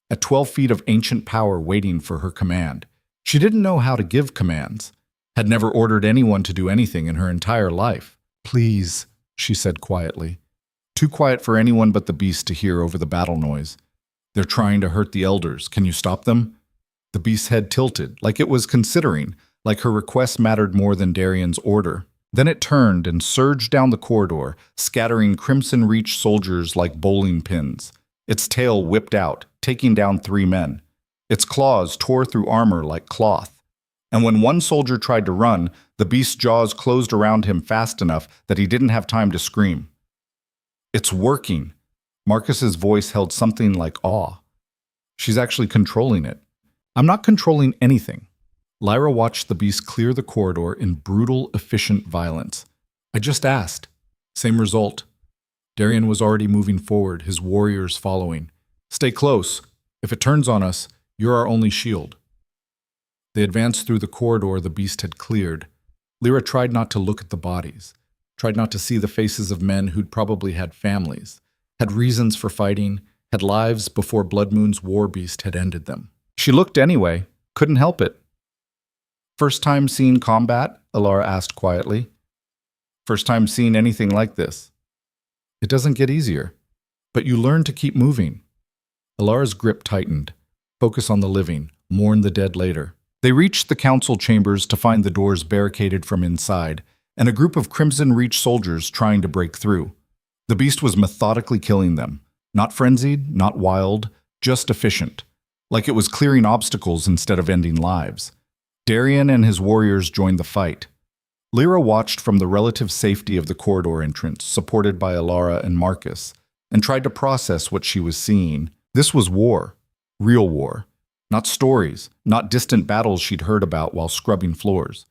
at 12 feet of ancient power waiting for her command. She didn't know how to give commands, had never ordered anyone to do anything in her entire life. Please, she said quietly. Too quiet for anyone but the beast to hear over the battle noise. They're trying to hurt the elders. Can you stop them? The beast's head tilted, like it was considering, like her request mattered more than Darian's order. Then it turned and surged down the corridor, scattering Crimson Reach soldiers like bowling pins. Its tail whipped out, taking down 3 men. Its claws tore through armor like cloth. And when one soldier tried to run, the beast's jaws closed around him fast enough that he didn't have time to scream. It's working. Marcus's voice held something like awe. She's actually controlling it. I'm not controlling anything. Lyra watched the beast clear the corridor in brutal, efficient violence. I just asked. Same result. Darian was already moving forward, his warriors following. Stay close. If it turns on us, you're our only shield. They advanced through the corridor the beast had cleared. Lyra tried not to look at the bodies, tried not to see the faces of men who'd probably had families, had reasons for fighting, had lives before Blood Moon's war beast had ended them. She looked anyway, couldn't help it. First time seeing combat? Alara asked quietly. First time seeing anything like this. It doesn't get easier, but you learn to keep moving. Alara's grip tightened. Focus on the living, mourn the dead later. They reached the council chambers to find the doors barricaded from inside, and a group of Crimson Reach soldiers trying to break through. The beast was methodically killing them. Not frenzied, not wild, just efficient. Like it was clearing obstacles instead of ending lives. Darian and his warriors joined the fight. Lyra watched from the relative safety of the corridor entrance, supported by Alara and Marcus, and tried to process what she was seeing. This was war. Real war. Not stories, not distant battles she'd heard about while scrubbing floors.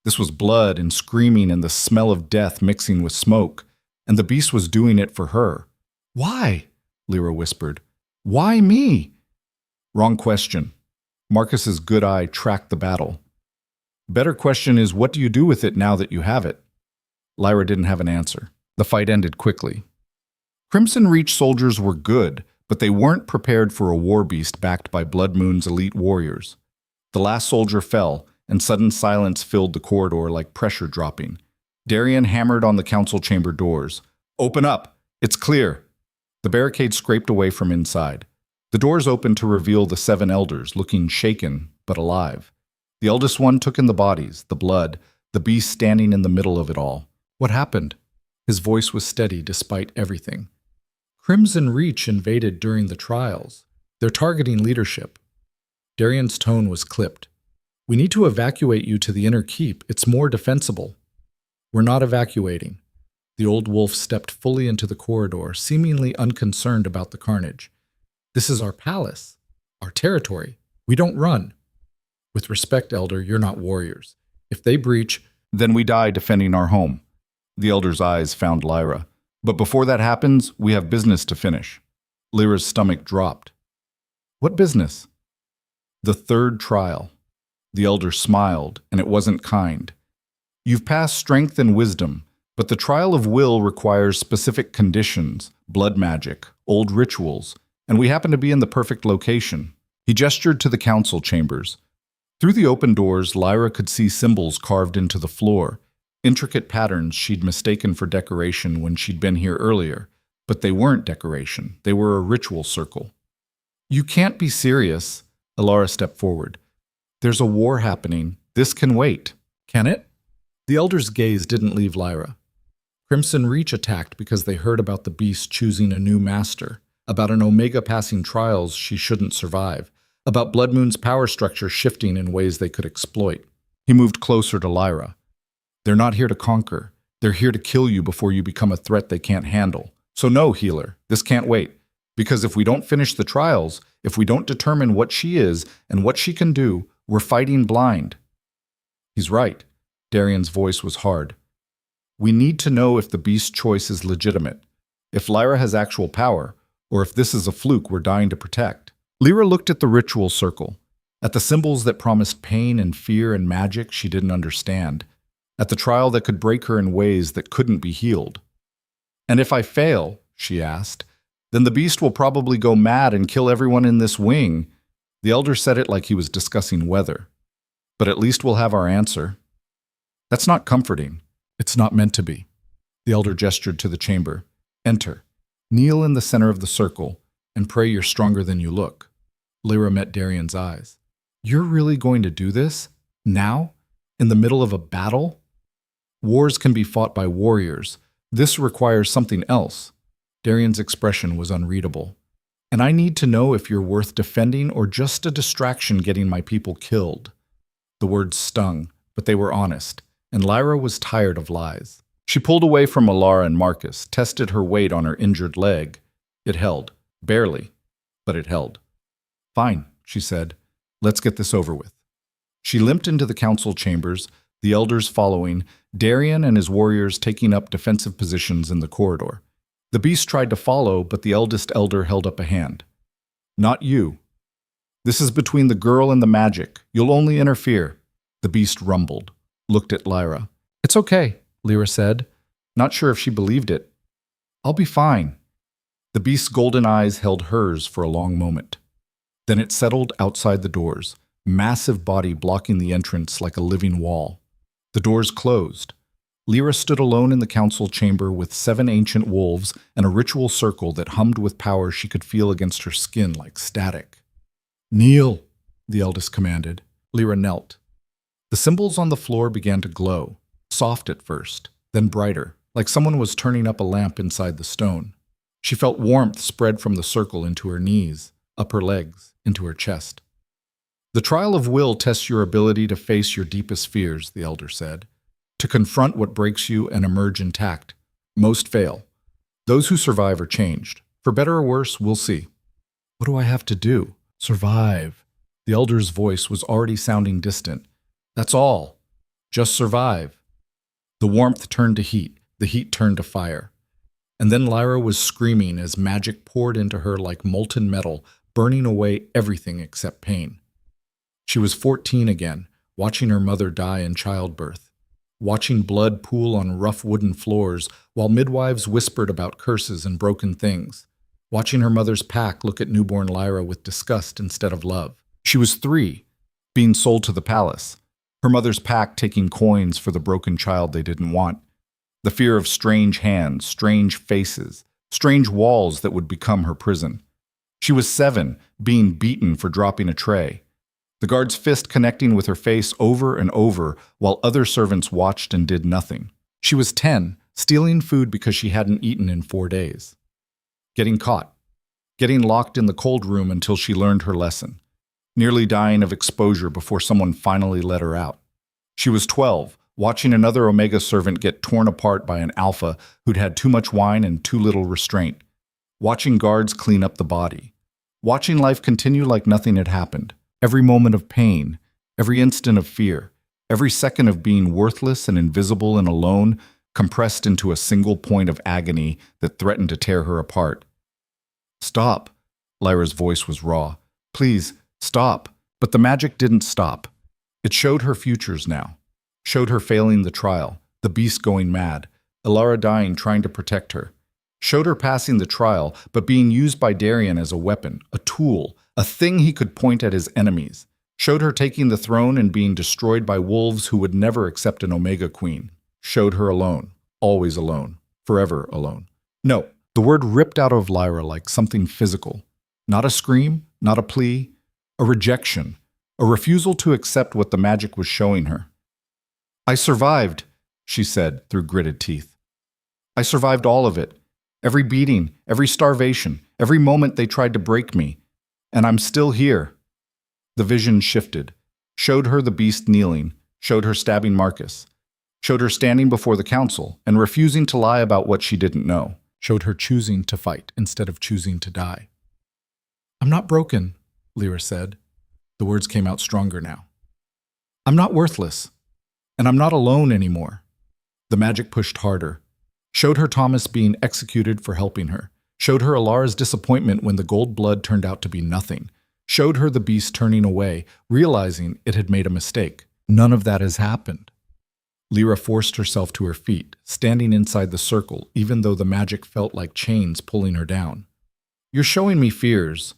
This was blood and screaming and the smell of death mixing with smoke, and the beast was doing it for her. Why? Lyra whispered. Why me? Wrong question. Marcus's good eye tracked the battle. Better question is, what do you do with it now that you have it? Lyra didn't have an answer. The fight ended quickly. Crimson Reach soldiers were good, but they weren't prepared for a war beast backed by Blood Moon's elite warriors. The last soldier fell, and sudden silence filled the corridor like pressure dropping. Darian hammered on the council chamber doors. Open up! It's clear! The barricade scraped away from inside. The doors opened to reveal the 7 elders, looking shaken but alive. The eldest one took in the bodies, the blood, the beast standing in the middle of it all. What happened? His voice was steady despite everything. Crimson Reach invaded during the trials. They're targeting leadership. Darian's tone was clipped. We need to evacuate you to the inner keep. It's more defensible. We're not evacuating. The old wolf stepped fully into the corridor, seemingly unconcerned about the carnage. This is our palace, our territory. We don't run. With respect, Elder, you're not warriors. If they breach, then we die defending our home. The Elder's eyes found Lyra. But before that happens, we have business to finish. Lyra's stomach dropped. What business? The 3rd trial. The Elder smiled, and it wasn't kind. You've passed strength and wisdom, but the trial of will requires specific conditions, blood magic, old rituals, and we happen to be in the perfect location. He gestured to the council chambers. Through the open doors, Lyra could see symbols carved into the floor, intricate patterns she'd mistaken for decoration when she'd been here earlier, but they weren't decoration, they were a ritual circle. You can't be serious. Alara stepped forward. There's a war happening. This can wait. Can it? The elder's gaze didn't leave Lyra. Crimson Reach attacked because they heard about the beast choosing a new master, about an Omega passing trials she shouldn't survive, about Blood Moon's power structure shifting in ways they could exploit. He moved closer to Lyra. They're not here to conquer. They're here to kill you before you become a threat they can't handle. So no, healer, this can't wait. Because if we don't finish the trials, if we don't determine what she is and what she can do, we're fighting blind. He's right. Darian's voice was hard. We need to know if the beast's choice is legitimate, if Lyra has actual power, or if this is a fluke we're dying to protect. Lyra looked at the ritual circle, at the symbols that promised pain and fear and magic she didn't understand, at the trial that could break her in ways that couldn't be healed. And if I fail, she asked, then the beast will probably go mad and kill everyone in this wing. The elder said it like he was discussing weather. But at least we'll have our answer. That's not comforting. It's not meant to be. The elder gestured to the chamber. Enter. Kneel in the center of the circle and pray you're stronger than you look. Lyra met Darian's eyes. You're really going to do this? Now? In the middle of a battle? Wars can be fought by warriors. This requires something else. Darian's expression was unreadable. And I need to know if you're worth defending or just a distraction getting my people killed. The words stung, but they were honest, and Lyra was tired of lies. She pulled away from Alara and Marcus, tested her weight on her injured leg. It held. Barely, but it held. Fine, she said. Let's get this over with. She limped into the council chambers, the elders following, Darian and his warriors taking up defensive positions in the corridor. The beast tried to follow, but the eldest elder held up a hand. Not you. This is between the girl and the magic. You'll only interfere. The beast rumbled, looked at Lyra. It's okay, Lyra said, not sure if she believed it. I'll be fine. The beast's golden eyes held hers for a long moment. Then it settled outside the doors, massive body blocking the entrance like a living wall. The doors closed. Lyra stood alone in the council chamber with 7 ancient wolves and a ritual circle that hummed with power she could feel against her skin like static. Kneel, the eldest commanded. Lyra knelt. The symbols on the floor began to glow, soft at first, then brighter, like someone was turning up a lamp inside the stone. She felt warmth spread from the circle into her knees, up her legs, into her chest. The trial of will tests your ability to face your deepest fears, the elder said, to confront what breaks you and emerge intact. Most fail. Those who survive are changed. For better or worse, we'll see. What do I have to do? Survive. The elder's voice was already sounding distant. That's all. Just survive. The warmth turned to heat. The heat turned to fire. And then Lyra was screaming as magic poured into her like molten metal, burning away everything except pain. She was 14 again, watching her mother die in childbirth, watching blood pool on rough wooden floors while midwives whispered about curses and broken things, watching her mother's pack look at newborn Lyra with disgust instead of love. She was 3, being sold to the palace, her mother's pack taking coins for the broken child they didn't want. The fear of strange hands, strange faces, strange walls that would become her prison. She was 7, being beaten for dropping a tray. The guard's fist connecting with her face over and over while other servants watched and did nothing. She was 10, stealing food because she hadn't eaten in 4 days. Getting caught. Getting locked in the cold room until she learned her lesson. Nearly dying of exposure before someone finally let her out. She was 12, watching another Omega servant get torn apart by an Alpha who'd had too much wine and too little restraint. Watching guards clean up the body. Watching life continue like nothing had happened. Every moment of pain, every instant of fear, every second of being worthless and invisible and alone, compressed into a single point of agony that threatened to tear her apart. Stop. Lyra's voice was raw. Please, stop. But the magic didn't stop. It showed her futures now. Showed her failing the trial, the beast going mad, Alara dying trying to protect her. Showed her passing the trial, but being used by Darian as a weapon, a tool, a thing he could point at his enemies. Showed her taking the throne and being destroyed by wolves who would never accept an Omega Queen. Showed her alone, always alone, forever alone. No, the word ripped out of Lyra like something physical. Not a scream, not a plea, a rejection, a refusal to accept what the magic was showing her. I survived, she said through gritted teeth. I survived all of it. Every beating, every starvation, every moment they tried to break me. And I'm still here. The vision shifted, showed her the beast kneeling, showed her stabbing Marcus, showed her standing before the council and refusing to lie about what she didn't know, showed her choosing to fight instead of choosing to die. I'm not broken, Lyra said. The words came out stronger now. I'm not worthless, and I'm not alone anymore. The magic pushed harder, showed her Thomas being executed for helping her, showed her Alara's disappointment when the gold blood turned out to be nothing, showed her the beast turning away, realizing it had made a mistake. None of that has happened. Lyra forced herself to her feet, standing inside the circle, even though the magic felt like chains pulling her down. You're showing me fears,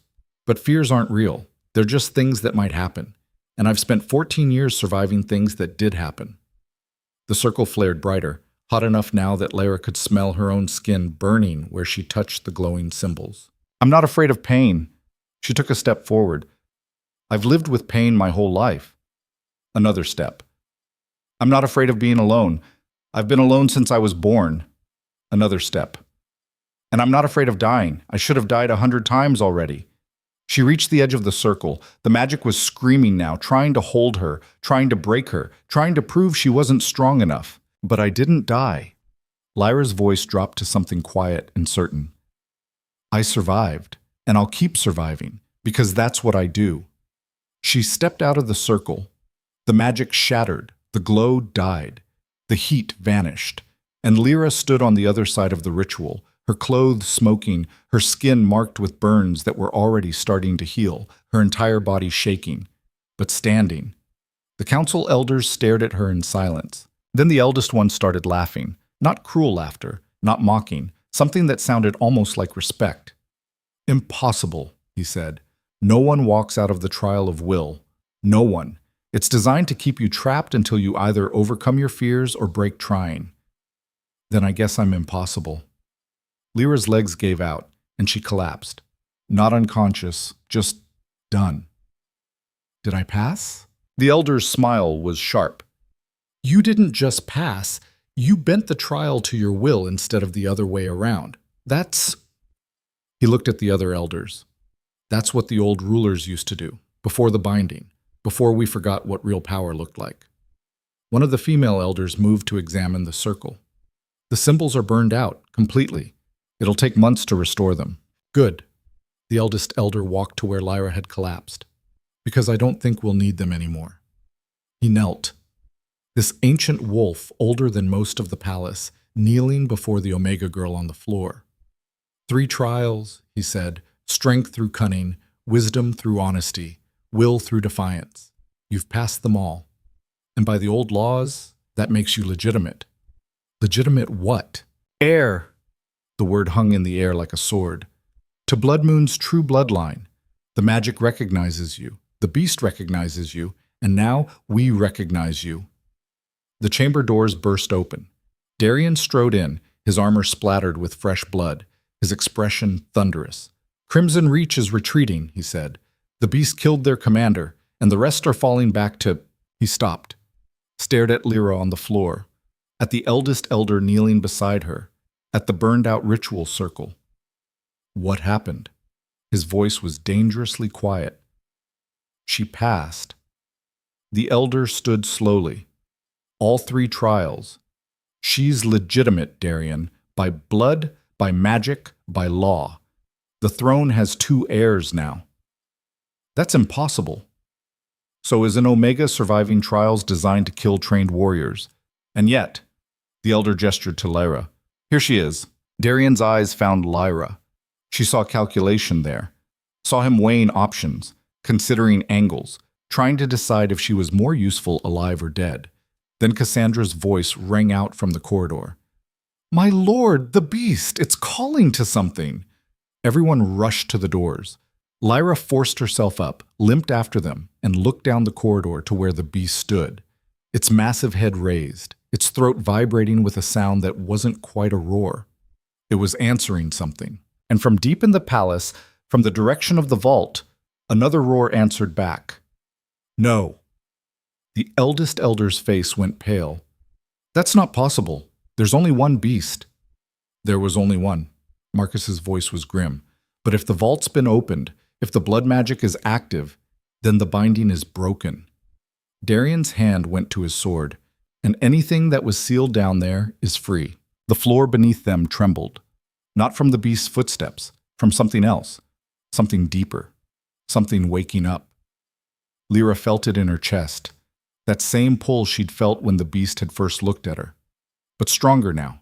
but fears aren't real. They're just things that might happen, and I've spent 14 years surviving things that did happen. The circle flared brighter, hot enough now that Lyra could smell her own skin burning where she touched the glowing symbols. I'm not afraid of pain. She took a step forward. I've lived with pain my whole life. Another step. I'm not afraid of being alone. I've been alone since I was born. Another step. And I'm not afraid of dying. I should have died 100 times already. She reached the edge of the circle. The magic was screaming now, trying to hold her, trying to break her, trying to prove she wasn't strong enough. But I didn't die. Lyra's voice dropped to something quiet and certain. I survived, and I'll keep surviving, because that's what I do. She stepped out of the circle. The magic shattered, the glow died, the heat vanished, and Lyra stood on the other side of the ritual, her clothes smoking, her skin marked with burns that were already starting to heal, her entire body shaking, but standing. The council elders stared at her in silence. Then the eldest one started laughing, not cruel laughter, not mocking, something that sounded almost like respect. Impossible, he said. No one walks out of the trial of will. No one. It's designed to keep you trapped until you either overcome your fears or break trying. Then I guess I'm impossible. Lyra's legs gave out, and she collapsed. Not unconscious, just done. Did I pass? The elder's smile was sharp. You didn't just pass, you bent the trial to your will instead of the other way around. That's... He looked at the other elders. That's what the old rulers used to do, before the binding, before we forgot what real power looked like. One of the female elders moved to examine the circle. The symbols are burned out, completely. It'll take months to restore them. Good. The eldest elder walked to where Lyra had collapsed. Because I don't think we'll need them anymore. He knelt. This ancient wolf, older than most of the palace, kneeling before the Omega girl on the floor. 3 trials, he said, strength through cunning, wisdom through honesty, will through defiance. You've passed them all. And by the old laws, that makes you legitimate. Legitimate what? Heir. The word hung in the air like a sword. To Blood Moon's true bloodline. The magic recognizes you, the beast recognizes you, and now we recognize you. The chamber doors burst open. Darian strode in, his armor splattered with fresh blood, his expression thunderous. Crimson Reach is retreating, he said. The beast killed their commander, and the rest are falling back to... He stopped, stared at Lyra on the floor, at the eldest elder kneeling beside her, at the burned-out ritual circle. What happened? His voice was dangerously quiet. She passed. The elder stood slowly. All 3 trials. She's legitimate, Darian, by blood, by magic, by law. The throne has 2 heirs now. That's impossible. So is an Omega surviving trials designed to kill trained warriors? And yet, the elder gestured to Lyra. Here she is. Darian's eyes found Lyra. She saw calculation there, saw him weighing options, considering angles, trying to decide if she was more useful alive or dead. Then Cassandra's voice rang out from the corridor. My lord, the beast! It's calling to something! Everyone rushed to the doors. Lyra forced herself up, limped after them, and looked down the corridor to where the beast stood, its massive head raised, its throat vibrating with a sound that wasn't quite a roar. It was answering something. And from deep in the palace, From the direction of the vault, another roar answered back. No. The eldest elder's face went pale. That's not possible. There's only one beast. There was only one. Marcus's voice was grim. But if the vault's been opened, if the blood magic is active, then the binding is broken. Darian's hand went to his sword, and anything that was sealed down there is free. The floor beneath them trembled. Not from the beast's footsteps, from something else, something deeper, something waking up. Lyra felt it in her chest, that same pull she'd felt when the beast had first looked at her. But stronger now,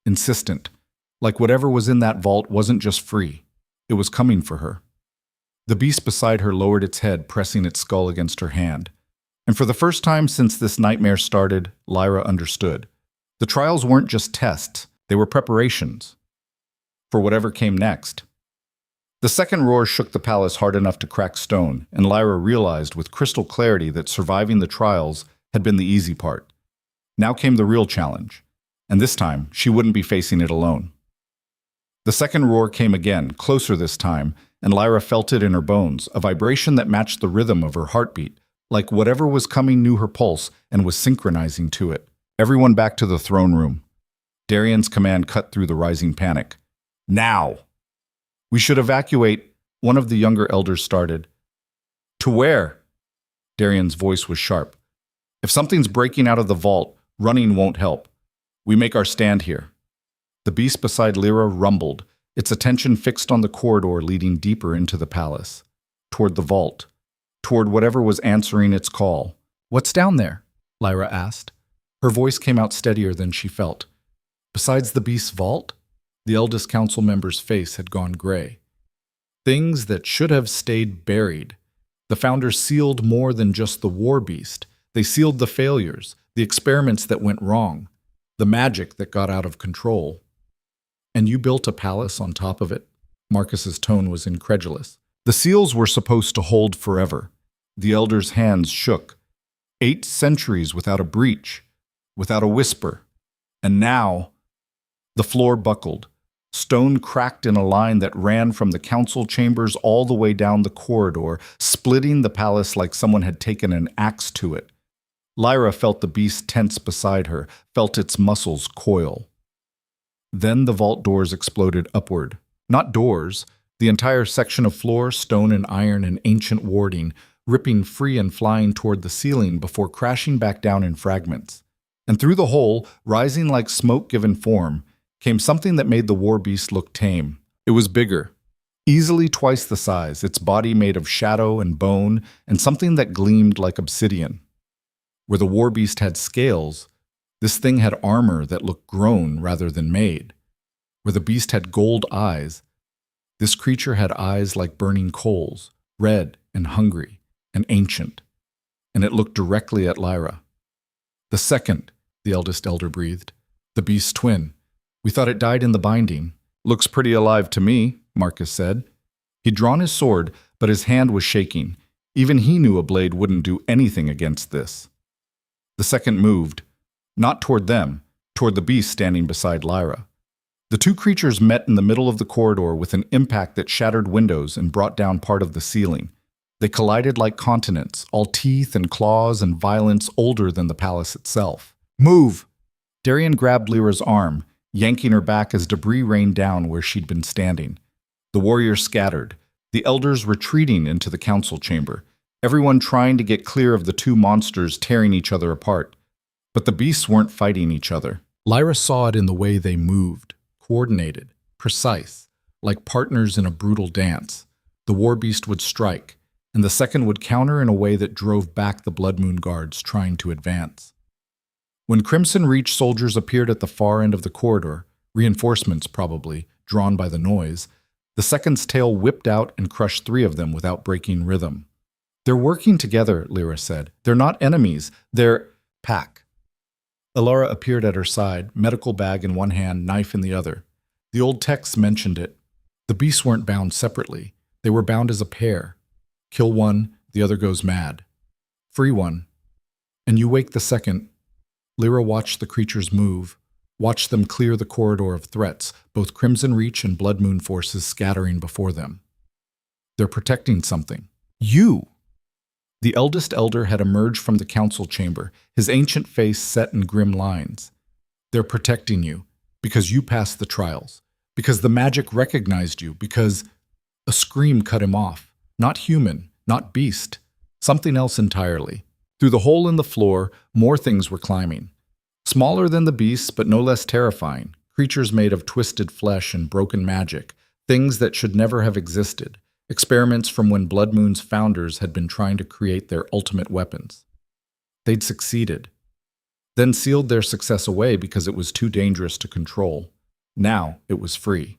insistent, like whatever was in that vault wasn't just free, it was coming for her. The beast beside her lowered its head, pressing its skull against her hand. And for the first time since this nightmare started, Lyra understood. The trials weren't just tests, they were preparations for whatever came next. The second roar shook the palace hard enough to crack stone, and Lyra realized with crystal clarity that surviving the trials had been the easy part. Now came the real challenge, and this time she wouldn't be facing it alone. The second roar came again, closer this time, and Lyra felt it in her bones, a vibration that matched the rhythm of her heartbeat, like whatever was coming knew her pulse and was synchronizing to it. Everyone back to the throne room. Darian's command cut through the rising panic. Now! We should evacuate, one of the younger elders started. To where? Darian's voice was sharp. If something's breaking out of the vault, running won't help. We make our stand here. The beast beside Lyra rumbled, its attention fixed on the corridor leading deeper into the palace, toward the vault, toward whatever was answering its call. What's down there? Lyra asked. Her voice came out steadier than she felt. Besides the beast's vault? The eldest council member's face had gone gray. Things that should have stayed buried. The founders sealed more than just the war beast. They sealed the failures, the experiments that went wrong, the magic that got out of control. And you built a palace on top of it? Marcus's tone was incredulous. The seals were supposed to hold forever. The elder's hands shook. 8 centuries without a breach, without a whisper. And now, the floor buckled. Stone cracked in a line that ran from the council chambers all the way down the corridor, splitting the palace like someone had taken an axe to it. Lyra felt the beast tense beside her, felt its muscles coil. Then the vault doors exploded upward. Not doors, the entire section of floor, stone and iron and ancient warding, ripping free and flying toward the ceiling before crashing back down in fragments. And through the hole, rising like smoke given form, came something that made the war beast look tame. It was bigger, easily twice the size, its body made of shadow and bone, and something that gleamed like obsidian. Where the war beast had scales, this thing had armor that looked grown rather than made. Where the beast had gold eyes, this creature had eyes like burning coals, red and hungry and ancient, and it looked directly at Lyra. The second, the eldest elder breathed, the beast's twin. We thought it died in the binding. Looks pretty alive to me, Marcus said. He'd drawn his sword, but his hand was shaking. Even he knew a blade wouldn't do anything against this. The second moved, not toward them, toward the beast standing beside Lyra. The two creatures met in the middle of the corridor with an impact that shattered windows and brought down part of the ceiling. They collided like continents, all teeth and claws and violence older than the palace itself. Move! Darian grabbed Lyra's arm, yanking her back as debris rained down where she'd been standing. The warriors scattered, the elders retreating into the council chamber, everyone trying to get clear of the two monsters tearing each other apart. But the beasts weren't fighting each other. Lyra saw it in the way they moved, coordinated, precise, like partners in a brutal dance. The war beast would strike, and the second would counter in a way that drove back the Blood Moon guards trying to advance. When Crimson Reach soldiers appeared at the far end of the corridor, reinforcements probably, drawn by the noise, the second's tail whipped out and crushed 3 of them without breaking rhythm. They're working together, Lyra said. They're not enemies, they're pack. Alara appeared at her side, medical bag in one hand, knife in the other. The old texts mentioned it. The beasts weren't bound separately. They were bound as a pair. Kill one, the other goes mad. Free one, and you wake the second. Lyra watched the creatures move, watched them clear the corridor of threats, both Crimson Reach and Blood Moon forces scattering before them. They're protecting something. You! The eldest elder had emerged from the council chamber, his ancient face set in grim lines. They're protecting you, because you passed the trials, because the magic recognized you, because… A scream cut him off. Not human, not beast, something else entirely. Through the hole in the floor, more things were climbing. Smaller than the beasts, but no less terrifying. Creatures made of twisted flesh and broken magic. Things that should never have existed. Experiments from when Blood Moon's founders had been trying to create their ultimate weapons. They'd succeeded. Then sealed their success away because it was too dangerous to control. Now it was free.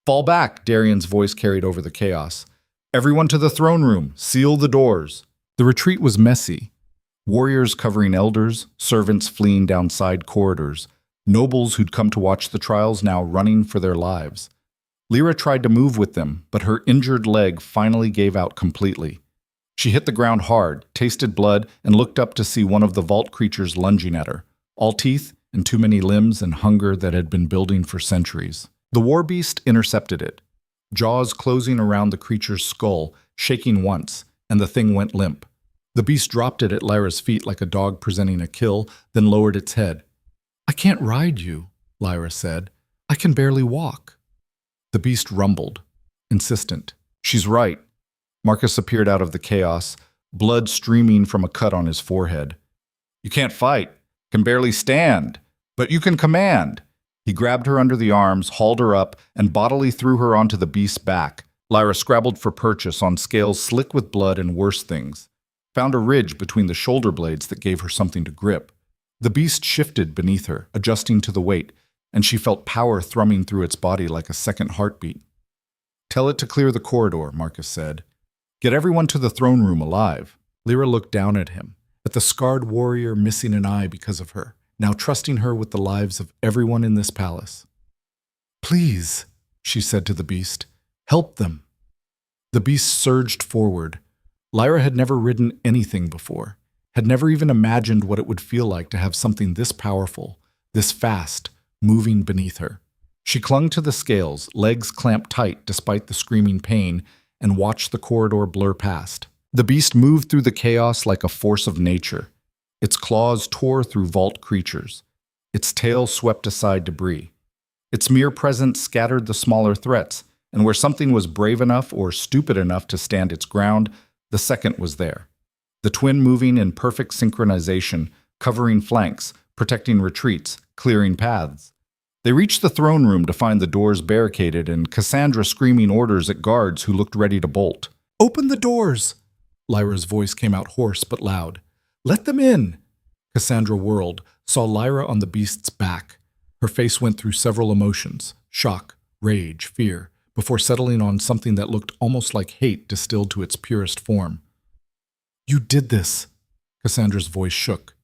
Fall back, Darian's voice carried over the chaos. Everyone to the throne room. Seal the doors. The retreat was messy. Warriors covering elders, servants fleeing down side corridors, nobles who'd come to watch the trials now running for their lives. Lyra tried to move with them, but her injured leg finally gave out completely. She hit the ground hard, tasted blood, and looked up to see one of the vault creatures lunging at her, all teeth and too many limbs and hunger that had been building for centuries. The war beast intercepted it, jaws closing around the creature's skull, shaking once, and the thing went limp. The beast dropped it at Lyra's feet like a dog presenting a kill, then lowered its head. "I can't ride you," Lyra said. "I can barely walk." The beast rumbled, insistent. "She's right." Marcus appeared out of the chaos, blood streaming from a cut on his forehead. "You can't fight, can barely stand, but you can command." He grabbed her under the arms, hauled her up, and bodily threw her onto the beast's back. Lyra scrabbled for purchase on scales slick with blood and worse things. Found a ridge between the shoulder blades that gave her something to grip. The beast shifted beneath her, adjusting to the weight, and she felt power thrumming through its body like a second heartbeat. "Tell it to clear the corridor," Marcus said. "Get everyone to the throne room alive." Lyra looked down at him, at the scarred warrior missing an eye because of her, now trusting her with the lives of everyone in this palace. "Please," she said to the beast, "help them." The beast surged forward. Lyra had never ridden anything before, had never even imagined what it would feel like to have something this powerful, this fast, moving beneath her. She clung to the scales, legs clamped tight despite the screaming pain, and watched the corridor blur past. The beast moved through the chaos like a force of nature. Its claws tore through vault creatures. Its tail swept aside debris. Its mere presence scattered the smaller threats, and where something was brave enough or stupid enough to stand its ground, the second was there. The twin moving in perfect synchronization, covering flanks, protecting retreats, clearing paths. They reached the throne room to find the doors barricaded and Cassandra screaming orders at guards who looked ready to bolt. "Open the doors!" Lyra's voice came out hoarse but loud. "Let them in!" Cassandra whirled, saw Lyra on the beast's back. Her face went through several emotions, shock, rage, fear, before settling on something that looked almost like hate distilled to its purest form. "You did this!" Cassandra's voice shook.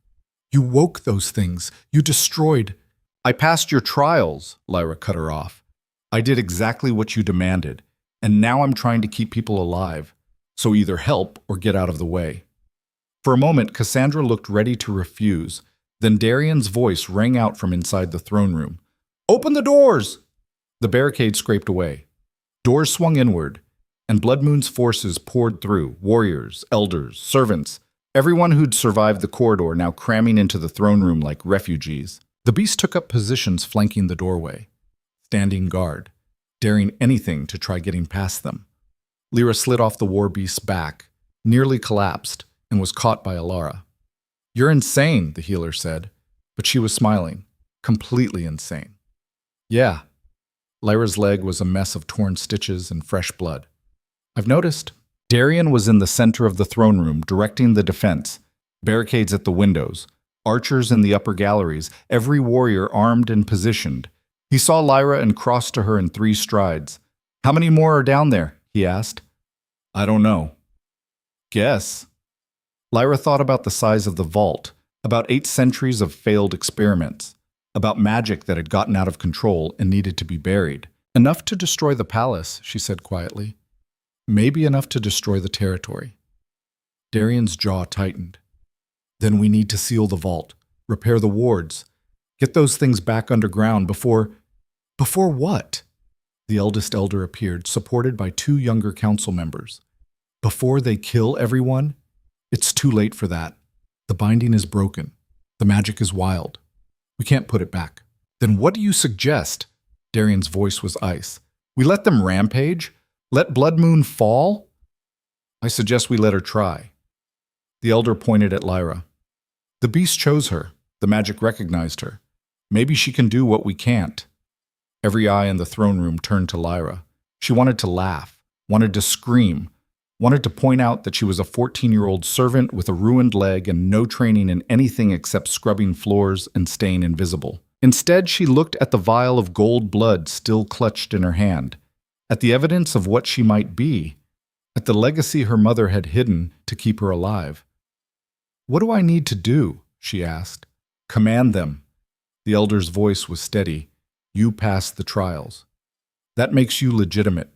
"You woke those things. You destroyed—" "I passed your trials," Lyra cut her off. "I did exactly what you demanded, and now I'm trying to keep people alive, so either help or get out of the way." For a moment, Cassandra looked ready to refuse. Then Darian's voice rang out from inside the throne room. "Open the doors!" The barricade scraped away. Doors swung inward, and Blood Moon's forces poured through, warriors, elders, servants, everyone who'd survived the corridor now cramming into the throne room like refugees. The beast took up positions flanking the doorway, standing guard, daring anything to try getting past them. Lyra slid off the war beast's back, nearly collapsed, and was caught by Alara. "You're insane," the healer said, but she was smiling, completely insane. "Yeah." Lyra's leg was a mess of torn stitches and fresh blood. "I've noticed." Darian was in the center of the throne room, directing the defense, barricades at the windows, archers in the upper galleries, every warrior armed and positioned. He saw Lyra and crossed to her in 3 strides. "How many more are down there?" he asked. "I don't know." "Guess." Lyra thought about the size of the vault, about 8 centuries of failed experiments, about magic that had gotten out of control and needed to be buried. "Enough to destroy the palace," she said quietly. "Maybe enough to destroy the territory." Darian's jaw tightened. "Then we need to seal the vault, repair the wards, get those things back underground before..." "Before what?" The eldest elder appeared, supported by two younger council members. Before they kill everyone, it's too late for that. The binding is broken. The magic is wild. We can't put it back. Then what do you suggest? Darian's voice was ice. We let them rampage? Let Blood Moon fall? I suggest we let her try. The elder pointed at Lyra. The beast chose her. The magic recognized her. Maybe she can do what we can't. Every eye in the throne room turned to Lyra. She wanted to laugh, wanted to scream, wanted to point out that she was a 14-year-old servant with a ruined leg and no training in anything except scrubbing floors and staying invisible. Instead, she looked at the vial of gold blood still clutched in her hand, at the evidence of what she might be, at the legacy her mother had hidden to keep her alive. What do I need to do? She asked. Command them. The elder's voice was steady. You passed the trials. That makes you legitimate.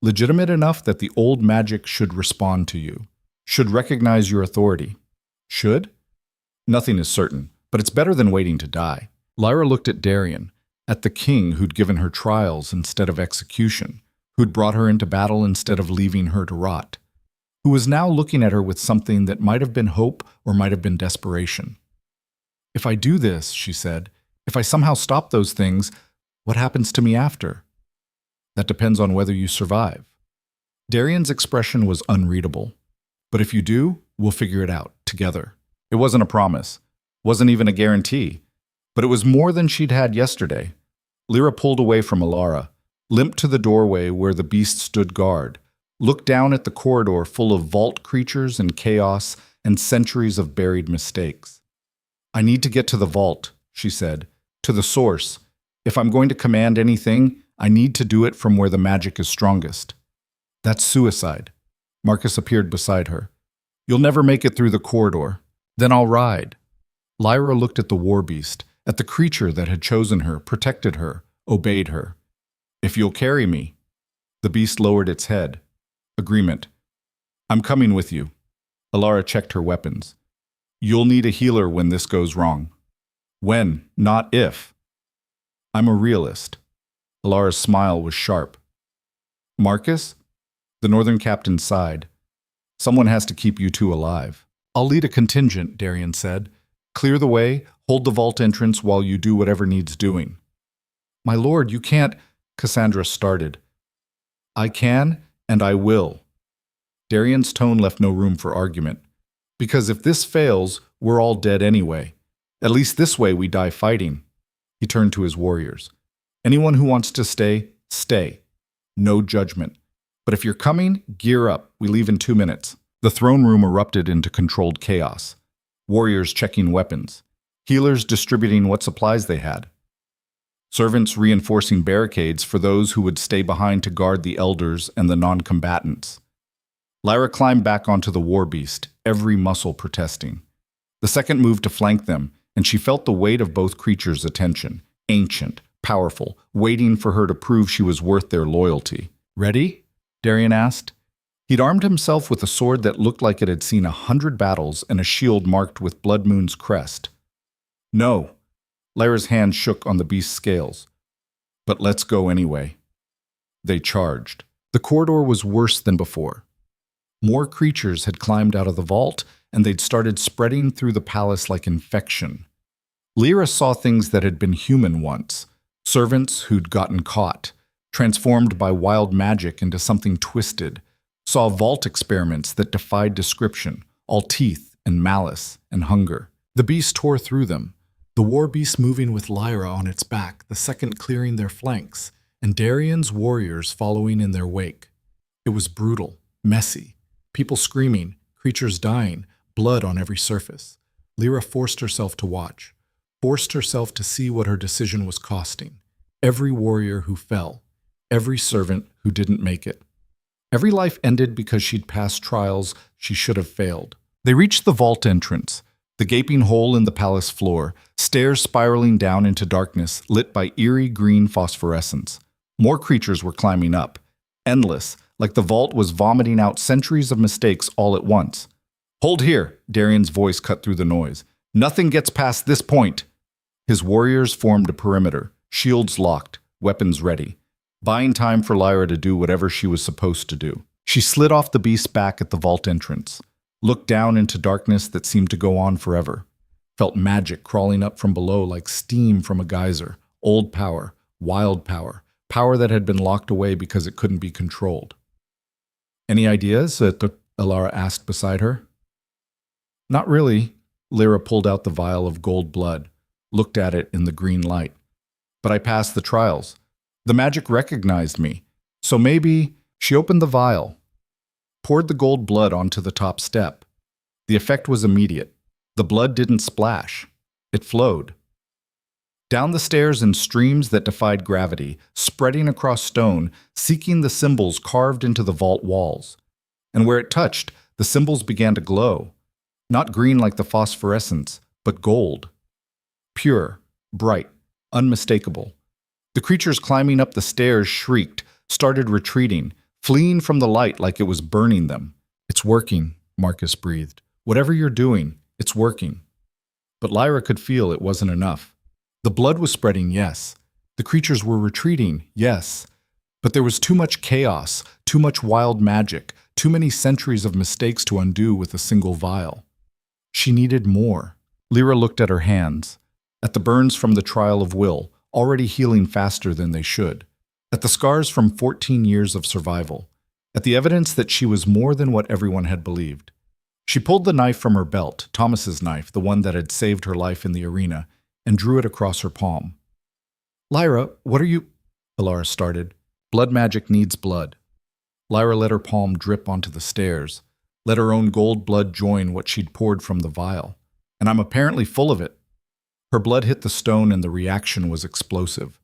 Legitimate enough that the old magic should respond to you, should recognize your authority. Should? Nothing is certain, but it's better than waiting to die. Lyra looked at Darian, at the king who'd given her trials instead of execution, who'd brought her into battle instead of leaving her to rot, who was now looking at her with something that might have been hope or might have been desperation. If I do this, she said, if I somehow stop those things, what happens to me after? That depends on whether you survive. Darian's expression was unreadable. But if you do, we'll figure it out, together. It wasn't a promise. Wasn't even a guarantee. But it was more than she'd had yesterday. Lyra pulled away from Alara, limped to the doorway where the beast stood guard, looked down at the corridor full of vault creatures and chaos and centuries of buried mistakes. I need to get to the vault, she said, to the source. If I'm going to command anything, I need to do it from where the magic is strongest. That's suicide. Marcus appeared beside her. You'll never make it through the corridor. Then I'll ride. Lyra looked at the war beast, at the creature that had chosen her, protected her, obeyed her. If you'll carry me. The beast lowered its head. Agreement. I'm coming with you. Alara checked her weapons. You'll need a healer when this goes wrong. When, not if. I'm a realist. Alara's smile was sharp. Marcus? The northern captain sighed. Someone has to keep you two alive. I'll lead a contingent, Darian said. Clear the way, hold the vault entrance while you do whatever needs doing. My lord, you can't, Cassandra started. I can, and I will. Darian's tone left no room for argument. Because if this fails, we're all dead anyway. At least this way we die fighting. He turned to his warriors. Anyone who wants to stay, stay. No judgment. But if you're coming, gear up. We leave in 2 minutes. The throne room erupted into controlled chaos. Warriors checking weapons. Healers distributing what supplies they had. Servants reinforcing barricades for those who would stay behind to guard the elders and the non-combatants. Lyra climbed back onto the war beast, every muscle protesting. The second moved to flank them, and she felt the weight of both creatures' attention, ancient, powerful, waiting for her to prove she was worth their loyalty. Ready? Darian asked. He'd armed himself with a sword that looked like it had seen 100 battles and a shield marked with Blood Moon's crest. No. Lyra's hand shook on the beast's scales. But let's go anyway. They charged. The corridor was worse than before. More creatures had climbed out of the vault, and they'd started spreading through the palace like infection. Lyra saw things that had been human once, servants who'd gotten caught, transformed by wild magic into something twisted, saw vault experiments that defied description, all teeth and malice and hunger. The beast tore through them, the war beast moving with Lyra on its back, the second clearing their flanks, and Darian's warriors following in their wake. It was brutal, messy, people screaming, creatures dying, blood on every surface. Lyra forced herself to watch, forced herself to see what her decision was costing. Every warrior who fell, every servant who didn't make it. Every life ended because she'd passed trials she should have failed. They reached the vault entrance, the gaping hole in the palace floor, stairs spiraling down into darkness lit by eerie green phosphorescence. More creatures were climbing up, endless, like the vault was vomiting out centuries of mistakes all at once. Hold here, Darian's voice cut through the noise. Nothing gets past this point. His warriors formed a perimeter, shields locked, weapons ready. buying time for Lyra to do whatever she was supposed to do. She slid off the beast's back at the vault entrance, looked down into darkness that seemed to go on forever, felt magic crawling up from below like steam from a geyser, old power, wild power, power that had been locked away because it couldn't be controlled. "Any ideas?" Alara asked beside her. "Not really." Lyra pulled out the vial of gold blood, looked at it in the green light. "But I passed the trials. The magic recognized me. So maybe..." She opened the vial, poured the gold blood onto the top step. The effect was immediate. The blood didn't splash. It flowed. Down the stairs in streams that defied gravity, spreading across stone, seeking the symbols carved into the vault walls. And where it touched, the symbols began to glow. Not green like the phosphorescence, but gold. Pure, bright, unmistakable. The creatures climbing up the stairs shrieked, started retreating, fleeing from the light like it was burning them. "It's working," Marcus breathed. "Whatever you're doing, it's working." But Lyra could feel it wasn't enough. The blood was spreading, yes. The creatures were retreating, yes. But there was too much chaos, too much wild magic, too many centuries of mistakes to undo with a single vial. She needed more. Lyra looked at her hands, at the burns from the trial of will, already healing faster than they should, at the scars from 14 years of survival, at the evidence that she was more than what everyone had believed. She pulled the knife from her belt, Thomas's knife, the one that had saved her life in the arena, and drew it across her palm. "Lyra, what are you..." Alara started. "Blood magic needs blood." Lyra let her palm drip onto the stairs, let her own gold blood join what she'd poured from the vial. "And I'm apparently full of it." Her blood hit the stone and the reaction was explosive.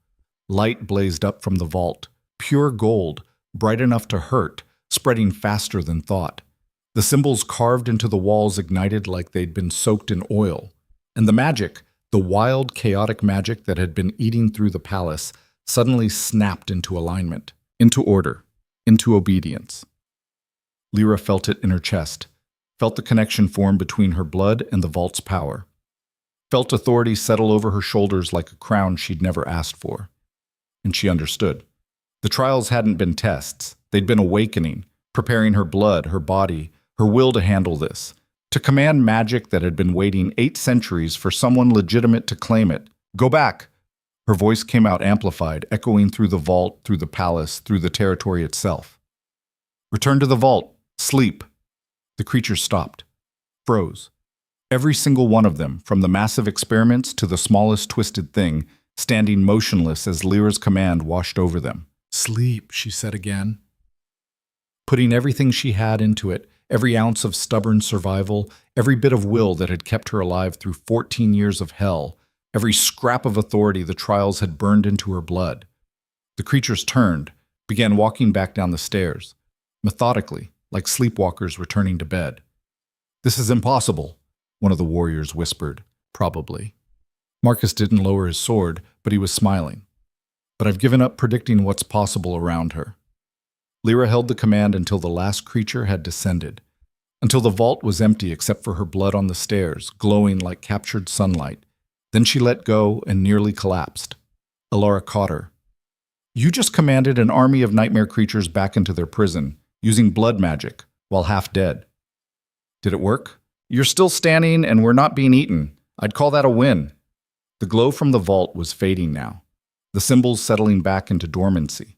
Light blazed up from the vault, pure gold, bright enough to hurt, spreading faster than thought. The symbols carved into the walls ignited like they'd been soaked in oil. And the magic, the wild, chaotic magic that had been eating through the palace, suddenly snapped into alignment, into order, into obedience. Lyra felt it in her chest, felt the connection form between her blood and the vault's power, felt authority settle over her shoulders like a crown she'd never asked for. And she understood. The trials hadn't been tests. They'd been awakening, preparing her blood, her body, her will to handle this, to command magic that had been waiting 8 centuries for someone legitimate to claim it. "Go back!" Her voice came out amplified, echoing through the vault, through the palace, through the territory itself. "Return to the vault. Sleep." The creatures stopped, froze. Every single one of them, from the massive experiments to the smallest twisted thing, standing motionless as Lyra's command washed over them. "Sleep," she said again. Putting everything she had into it, every ounce of stubborn survival, every bit of will that had kept her alive through 14 years of hell, every scrap of authority the trials had burned into her blood. The creatures turned, began walking back down the stairs, methodically, like sleepwalkers returning to bed. "This is impossible," one of the warriors whispered. "Probably." Marcus didn't lower his sword, but he was smiling. "But I've given up predicting what's possible around her." Lyra held the command until the last creature had descended, until the vault was empty except for her blood on the stairs, glowing like captured sunlight. Then she let go and nearly collapsed. Alara caught her. "You just commanded an army of nightmare creatures back into their prison, using blood magic, while half dead. Did it work? You're still standing and we're not being eaten. I'd call that a win." The glow from the vault was fading now, the symbols settling back into dormancy.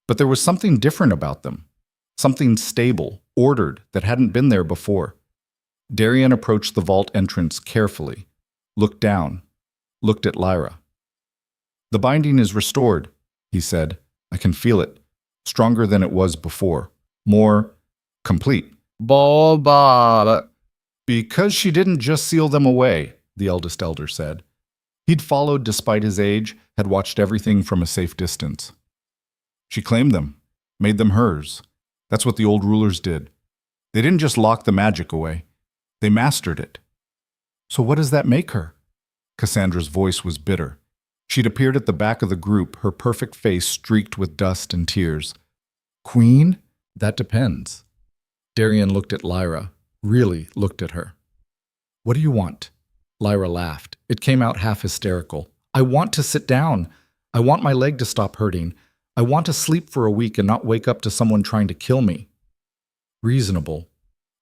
But there was something different about them, something stable, ordered, that hadn't been there before. Darian approached the vault entrance carefully, looked down, looked at Lyra. "The binding is restored," he said. "I can feel it, stronger than it was before, more complete." "Boba." "Because she didn't just seal them away," the eldest elder said. He'd followed despite his age, had watched everything from a safe distance. "She claimed them, made them hers. That's what the old rulers did. They didn't just lock the magic away. They mastered it." "So what does that make her?" Cassandra's voice was bitter. She'd appeared at the back of the group, her perfect face streaked with dust and tears. "Queen? That depends." Darian looked at Lyra, really looked at her. "What do you want?" Lyra laughed. It came out half hysterical. "I want to sit down. I want my leg to stop hurting. I want to sleep for a week and not wake up to someone trying to kill me. Reasonable.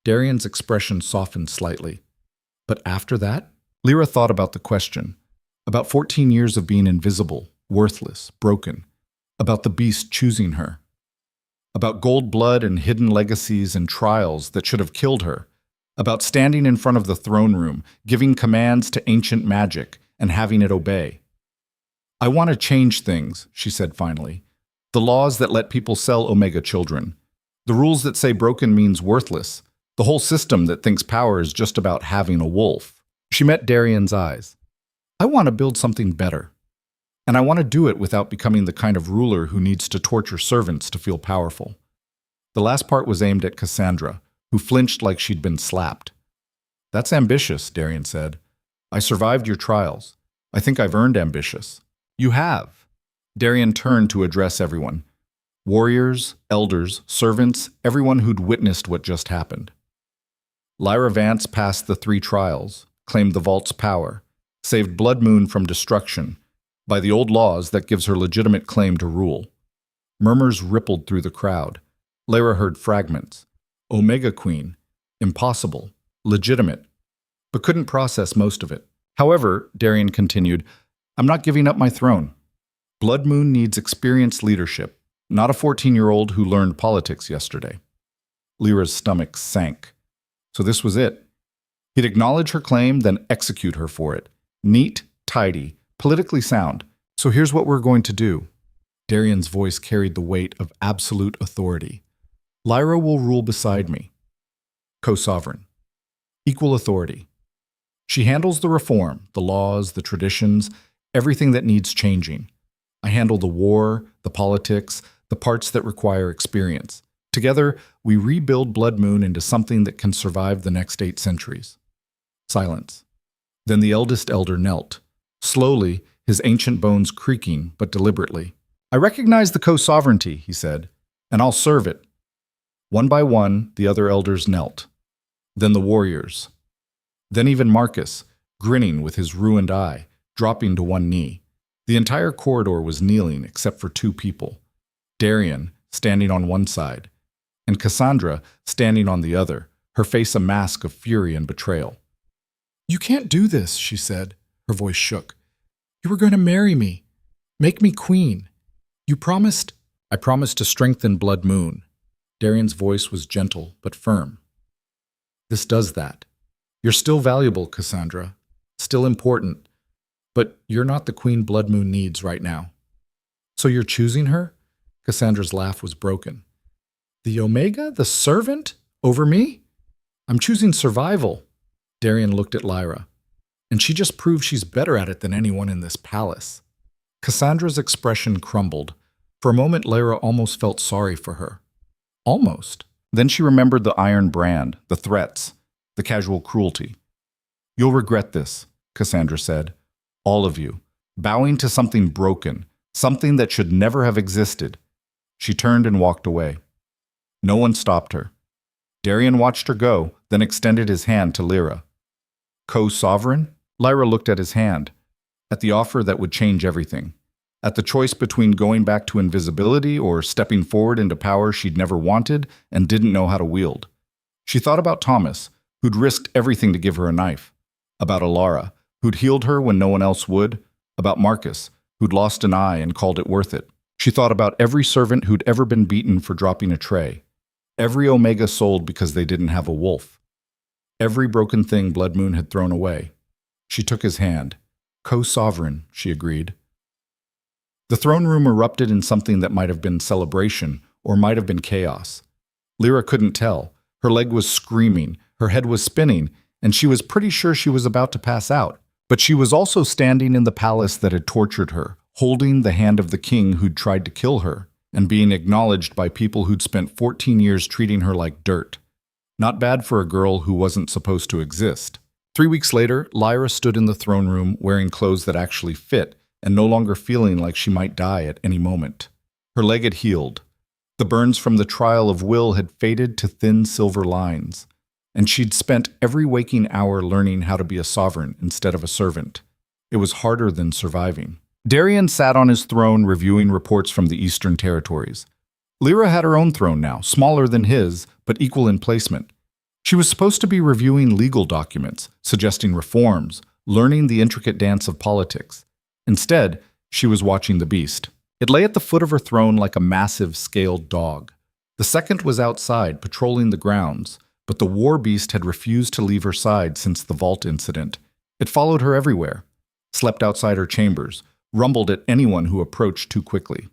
Darian's expression softened slightly. But after that? Lyra thought about the question. About 14 years of being invisible, worthless, broken. About the beast choosing her. About gold blood and hidden legacies and trials that should have killed her. About standing in front of the throne room, giving commands to ancient magic, and having it obey. I want to change things, she said finally. The laws that let people sell Omega children. The rules that say broken means worthless. The whole system that thinks power is just about having a wolf. She met Darian's eyes. I want to build something better. And I want to do it without becoming the kind of ruler who needs to torture servants to feel powerful. The last part was aimed at Cassandra, who flinched like she'd been slapped. That's ambitious, Darian said. I survived your trials. I think I've earned ambitious. You have. Darian turned to address everyone. Warriors, elders, servants, everyone who'd witnessed what just happened. Lyra Vance passed the 3 trials, claimed the vault's power, saved Blood Moon from destruction, by the old laws that gives her legitimate claim to rule. Murmurs rippled through the crowd. Lyra heard fragments. Omega Queen. Impossible. Legitimate. But couldn't process most of it. However, Darian continued, I'm not giving up my throne. Blood Moon needs experienced leadership, not a 14-year-old who learned politics yesterday. Lyra's stomach sank. So this was it. He'd acknowledge her claim, then execute her for it. Neat, tidy, politically sound. So here's what we're going to do. Darian's voice carried the weight of absolute authority. Lyra will rule beside me. Co-sovereign. Equal authority. She handles the reform, the laws, the traditions, everything that needs changing. I handle the war, the politics, the parts that require experience. Together, we rebuild Blood Moon into something that can survive the next 8 centuries. Silence. Then the eldest elder knelt, slowly, his ancient bones creaking, but deliberately. I recognize the co-sovereignty, he said, and I'll serve it. One by one, the other elders knelt. Then the warriors. Then even Marcus, grinning with his ruined eye, dropping to one knee. The entire corridor was kneeling except for 2 people. Darian, standing on one side, and Cassandra, standing on the other, her face a mask of fury and betrayal. You can't do this, she said. Her voice shook. You were going to marry me. Make me queen. You promised? I promised to strengthen Blood Moon. Darian's voice was gentle but firm. This does that. You're still valuable, Cassandra. Still important. But you're not the queen Blood Moon needs right now. So you're choosing her? Cassandra's laugh was broken. The Omega? The servant? Over me? I'm choosing survival. Darian looked at Lyra. And she just proved she's better at it than anyone in this palace. Cassandra's expression crumbled. For a moment, Lyra almost felt sorry for her. Almost. Then she remembered the iron brand, the threats, the casual cruelty. You'll regret this, Cassandra said. All of you. Bowing to something broken, something that should never have existed. She turned and walked away. No one stopped her. Darian watched her go, then extended his hand to Lyra. Co-sovereign? Lyra looked at his hand, at the offer that would change everything, at the choice between going back to invisibility or stepping forward into power she'd never wanted and didn't know how to wield. She thought about Thomas, who'd risked everything to give her a knife, about Alara, who'd healed her when no one else would, about Marcus, who'd lost an eye and called it worth it. She thought about every servant who'd ever been beaten for dropping a tray, every Omega sold because they didn't have a wolf, every broken thing Blood Moon had thrown away. She took his hand. Co-sovereign, she agreed. The throne room erupted in something that might have been celebration or might have been chaos. Lyra couldn't tell. Her leg was screaming, her head was spinning, and she was pretty sure she was about to pass out. But she was also standing in the palace that had tortured her, holding the hand of the king who'd tried to kill her, and being acknowledged by people who'd spent 14 years treating her like dirt. Not bad for a girl who wasn't supposed to exist. 3 weeks later, Lyra stood in the throne room wearing clothes that actually fit and no longer feeling like she might die at any moment. Her leg had healed. The burns from the trial of will had faded to thin silver lines, and she'd spent every waking hour learning how to be a sovereign instead of a servant. It was harder than surviving. Darien sat on his throne reviewing reports from the Eastern Territories. Lyra had her own throne now, smaller than his, but equal in placement. She was supposed to be reviewing legal documents, suggesting reforms, learning the intricate dance of politics. Instead, she was watching the beast. It lay at the foot of her throne like a massive, scaled dog. The second was outside, patrolling the grounds, but the war beast had refused to leave her side since the vault incident. It followed her everywhere, slept outside her chambers, rumbled at anyone who approached too quickly.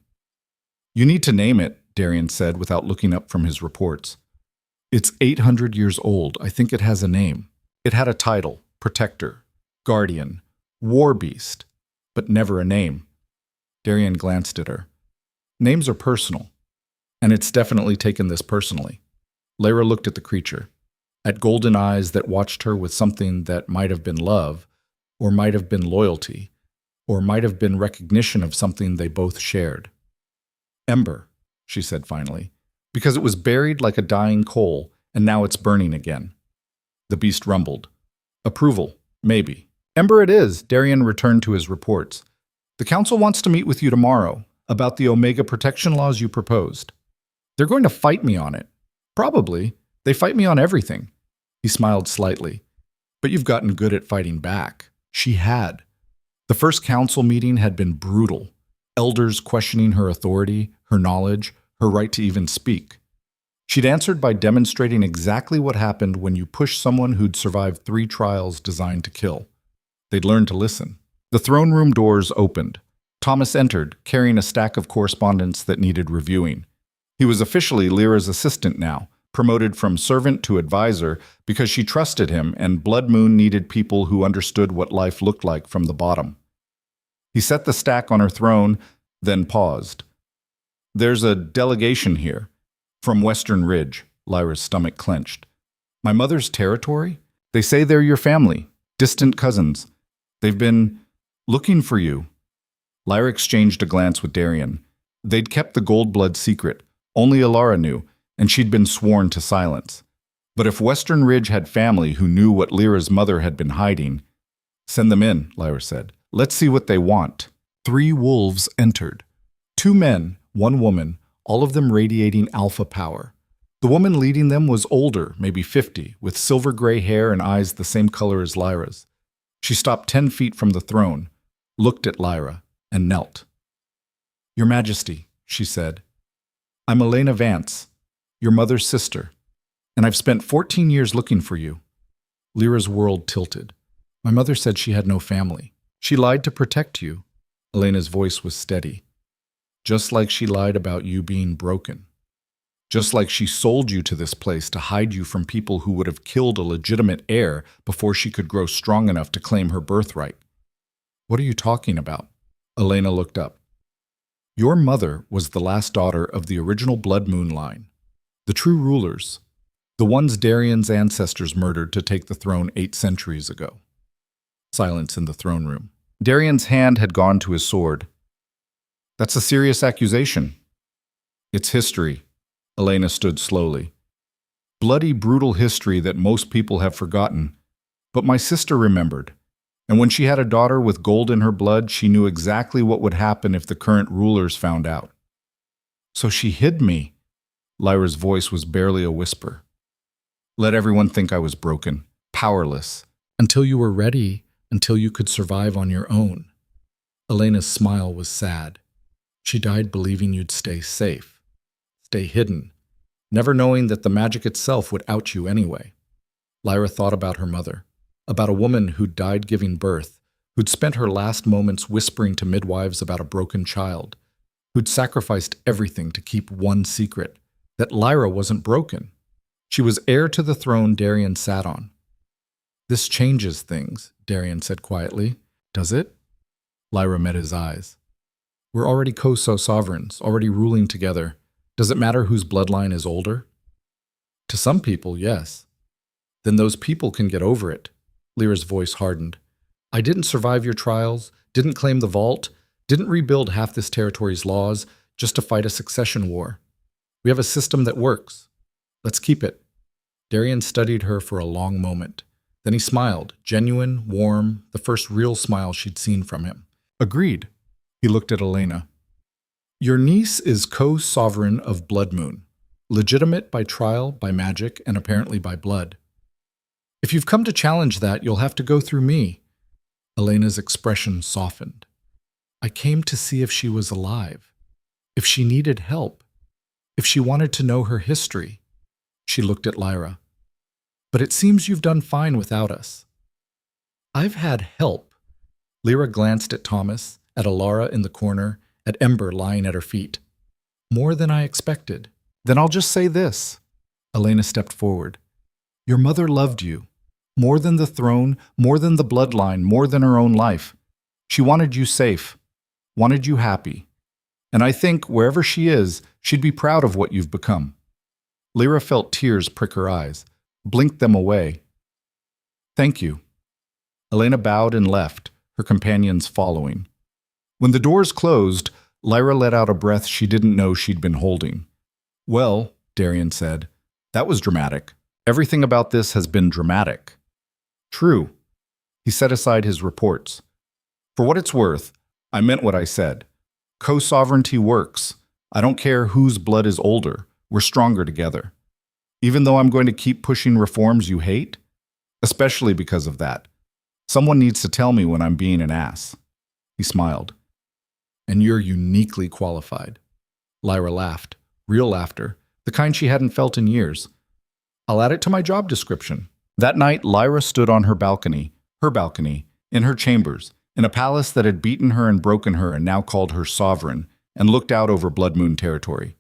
"You need to name it," Darien said without looking up from his reports. "It's 800 years old. I think it has a name." It had a title: Protector, Guardian, War Beast, but never a name. Darien glanced at her. Names are personal, and it's definitely taken this personally. Lyra looked at the creature, at golden eyes that watched her with something that might have been love, or might have been loyalty, or might have been recognition of something they both shared. "Ember," she said finally, "because it was buried like a dying coal, and now it's burning again." The beast rumbled. "Approval, maybe." "Ember it is," Darien returned to his reports. "The council wants to meet with you tomorrow about the Omega protection laws you proposed. They're going to fight me on it. Probably. They fight me on everything." He smiled slightly. "But you've gotten good at fighting back." She had. The first council meeting had been brutal. Elders questioning her authority, her knowledge, her right to even speak. She'd answered by demonstrating exactly what happened when you push someone who'd survived 3 trials designed to kill. They'd learned to listen. The throne room doors opened. Thomas entered, carrying a stack of correspondence that needed reviewing. He was officially Lyra's assistant now, promoted from servant to advisor because she trusted him and Blood Moon needed people who understood what life looked like from the bottom. He set the stack on her throne, then paused. "There's a delegation here. From Western Ridge." Lyra's stomach clenched. "My mother's territory? They say they're your family, distant cousins. They've been looking for you." Lyra exchanged a glance with Darien. They'd kept the Gold Blood secret. Only Alara knew, and she'd been sworn to silence. But if Western Ridge had family who knew what Lyra's mother had been hiding— "Send them in," Lyra said. "Let's see what they want." 3 wolves entered. 2 men, 1 woman, all of them radiating alpha power. The woman leading them was older, maybe 50, with silver gray hair and eyes the same color as Lyra's. She stopped 10 feet from the throne, looked at Lyra, and knelt. "Your Majesty," she said, "I'm Elena Vance, your mother's sister, and I've spent 14 years looking for you." Lyra's world tilted. "My mother said she had no family. She lied to protect you." Elena's voice was steady. "Just like she lied about you being broken. Just like she sold you to this place to hide you from people who would have killed a legitimate heir before she could grow strong enough to claim her birthright." "What are you talking about?" Elena looked up. "Your mother was the last daughter of the original Blood Moon line. The true rulers. The ones Darien's ancestors murdered to take the throne 8 centuries ago." Silence in the throne room. Darien's hand had gone to his sword. "That's a serious accusation." "It's history." Elena stood slowly. "Bloody, brutal history that most people have forgotten. But my sister remembered. And when she had a daughter with gold in her blood, she knew exactly what would happen if the current rulers found out. So she hid me." Lyra's voice was barely a whisper. "Let everyone think I was broken, powerless, until you were ready, until you could survive on your own." Elena's smile was sad. "She died believing you'd stay safe, stay hidden, never knowing that the magic itself would out you anyway." Lyra thought about her mother, about a woman who'd died giving birth, who'd spent her last moments whispering to midwives about a broken child, who'd sacrificed everything to keep one secret, that Lyra wasn't broken. She was heir to the throne Darien sat on. "This changes things," Darien said quietly. "Does it?" Lyra met his eyes. "We're already Koso sovereigns, already ruling together. Does it matter whose bloodline is older?" "To some people, yes." "Then those people can get over it." Lyra's voice hardened. "I didn't survive your trials, didn't claim the vault, didn't rebuild half this territory's laws just to fight a succession war. We have a system that works. Let's keep it." Darien studied her for a long moment. Then he smiled, genuine, warm, the first real smile she'd seen from him. "Agreed." He looked at Elena. Your niece is co-sovereign of Blood Moon, legitimate by trial, by magic, and apparently by blood. If you've come to challenge that, you'll have to go through me. Elena's expression softened. I came to see if she was alive, if she needed help, if she wanted to know her history. She looked at Lyra. But it seems you've done fine without us. I've had help. Lyra glanced at Thomas, at Alara in the corner, at Ember lying at her feet. More than I expected. Then I'll just say this. Elena stepped forward. Your mother loved you. More than the throne, more than the bloodline, more than her own life. She wanted you safe, wanted you happy. And I think, wherever she is, she'd be proud of what you've become. Lyra felt tears prick her eyes, blinked them away. Thank you. Elena bowed and left, her companions following. When the doors closed, Lyra let out a breath she didn't know she'd been holding. Well, Darian said, that was dramatic. Everything about this has been dramatic. True. He set aside his reports. For what it's worth, I meant what I said. Co-sovereignty works. I don't care whose blood is older. We're stronger together. Even though I'm going to keep pushing reforms you hate? Especially because of that. Someone needs to tell me when I'm being an ass. He smiled. And you're uniquely qualified. Lyra laughed. Real laughter. The kind she hadn't felt in years. I'll add it to my job description. That night, Lyra stood on her balcony, in her chambers, in a palace that had beaten her and broken her and now called her sovereign, and looked out over Blood Moon territory.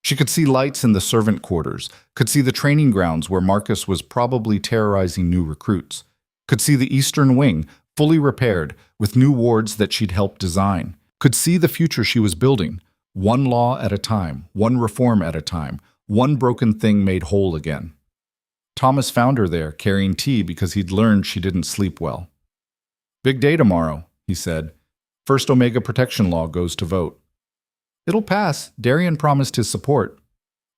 She could see lights in the servant quarters, could see the training grounds where Marcus was probably terrorizing new recruits, could see the Eastern Wing, fully repaired, with new wards that she'd helped design, could see the future she was building, one law at a time, one reform at a time, one broken thing made whole again. Thomas found her there, carrying tea because he'd learned she didn't sleep well. Big day tomorrow, he said. First Omega protection law goes to vote. It'll pass. Darian promised his support.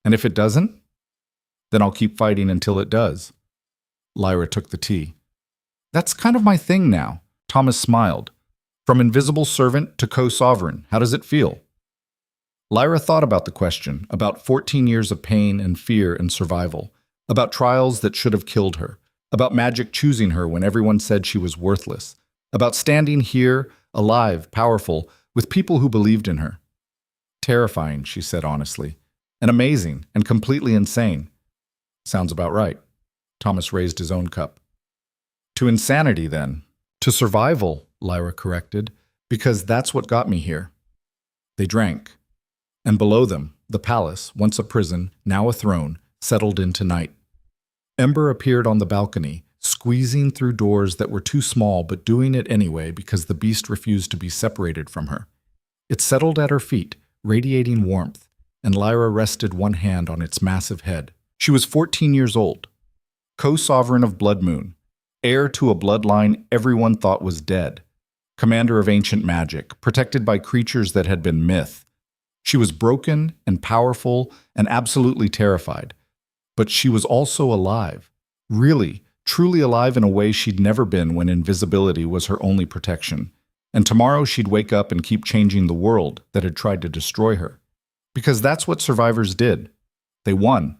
And if it doesn't, then I'll keep fighting until it does. Lyra took the tea. That's kind of my thing now. Thomas smiled. From invisible servant to co-sovereign, how does it feel? Lyra thought about the question, about 14 years of pain and fear and survival, about trials that should have killed her, about magic choosing her when everyone said she was worthless, about standing here, alive, powerful, with people who believed in her. Terrifying, she said honestly, and amazing, and completely insane. Sounds about right. Thomas raised his own cup. To insanity, then. To survival, Lyra corrected, because that's what got me here. They drank. And below them, the palace, once a prison, now a throne, settled into night. Ember appeared on the balcony, squeezing through doors that were too small but doing it anyway because the beast refused to be separated from her. It settled at her feet, radiating warmth, and Lyra rested one hand on its massive head. She was 14 years old, co-sovereign of Blood Moon, heir to a bloodline everyone thought was dead, commander of ancient magic, protected by creatures that had been myth. She was broken and powerful and absolutely terrified. But she was also alive. Really, truly alive in a way she'd never been when invisibility was her only protection. And tomorrow she'd wake up and keep changing the world that had tried to destroy her. Because that's what survivors did. They won.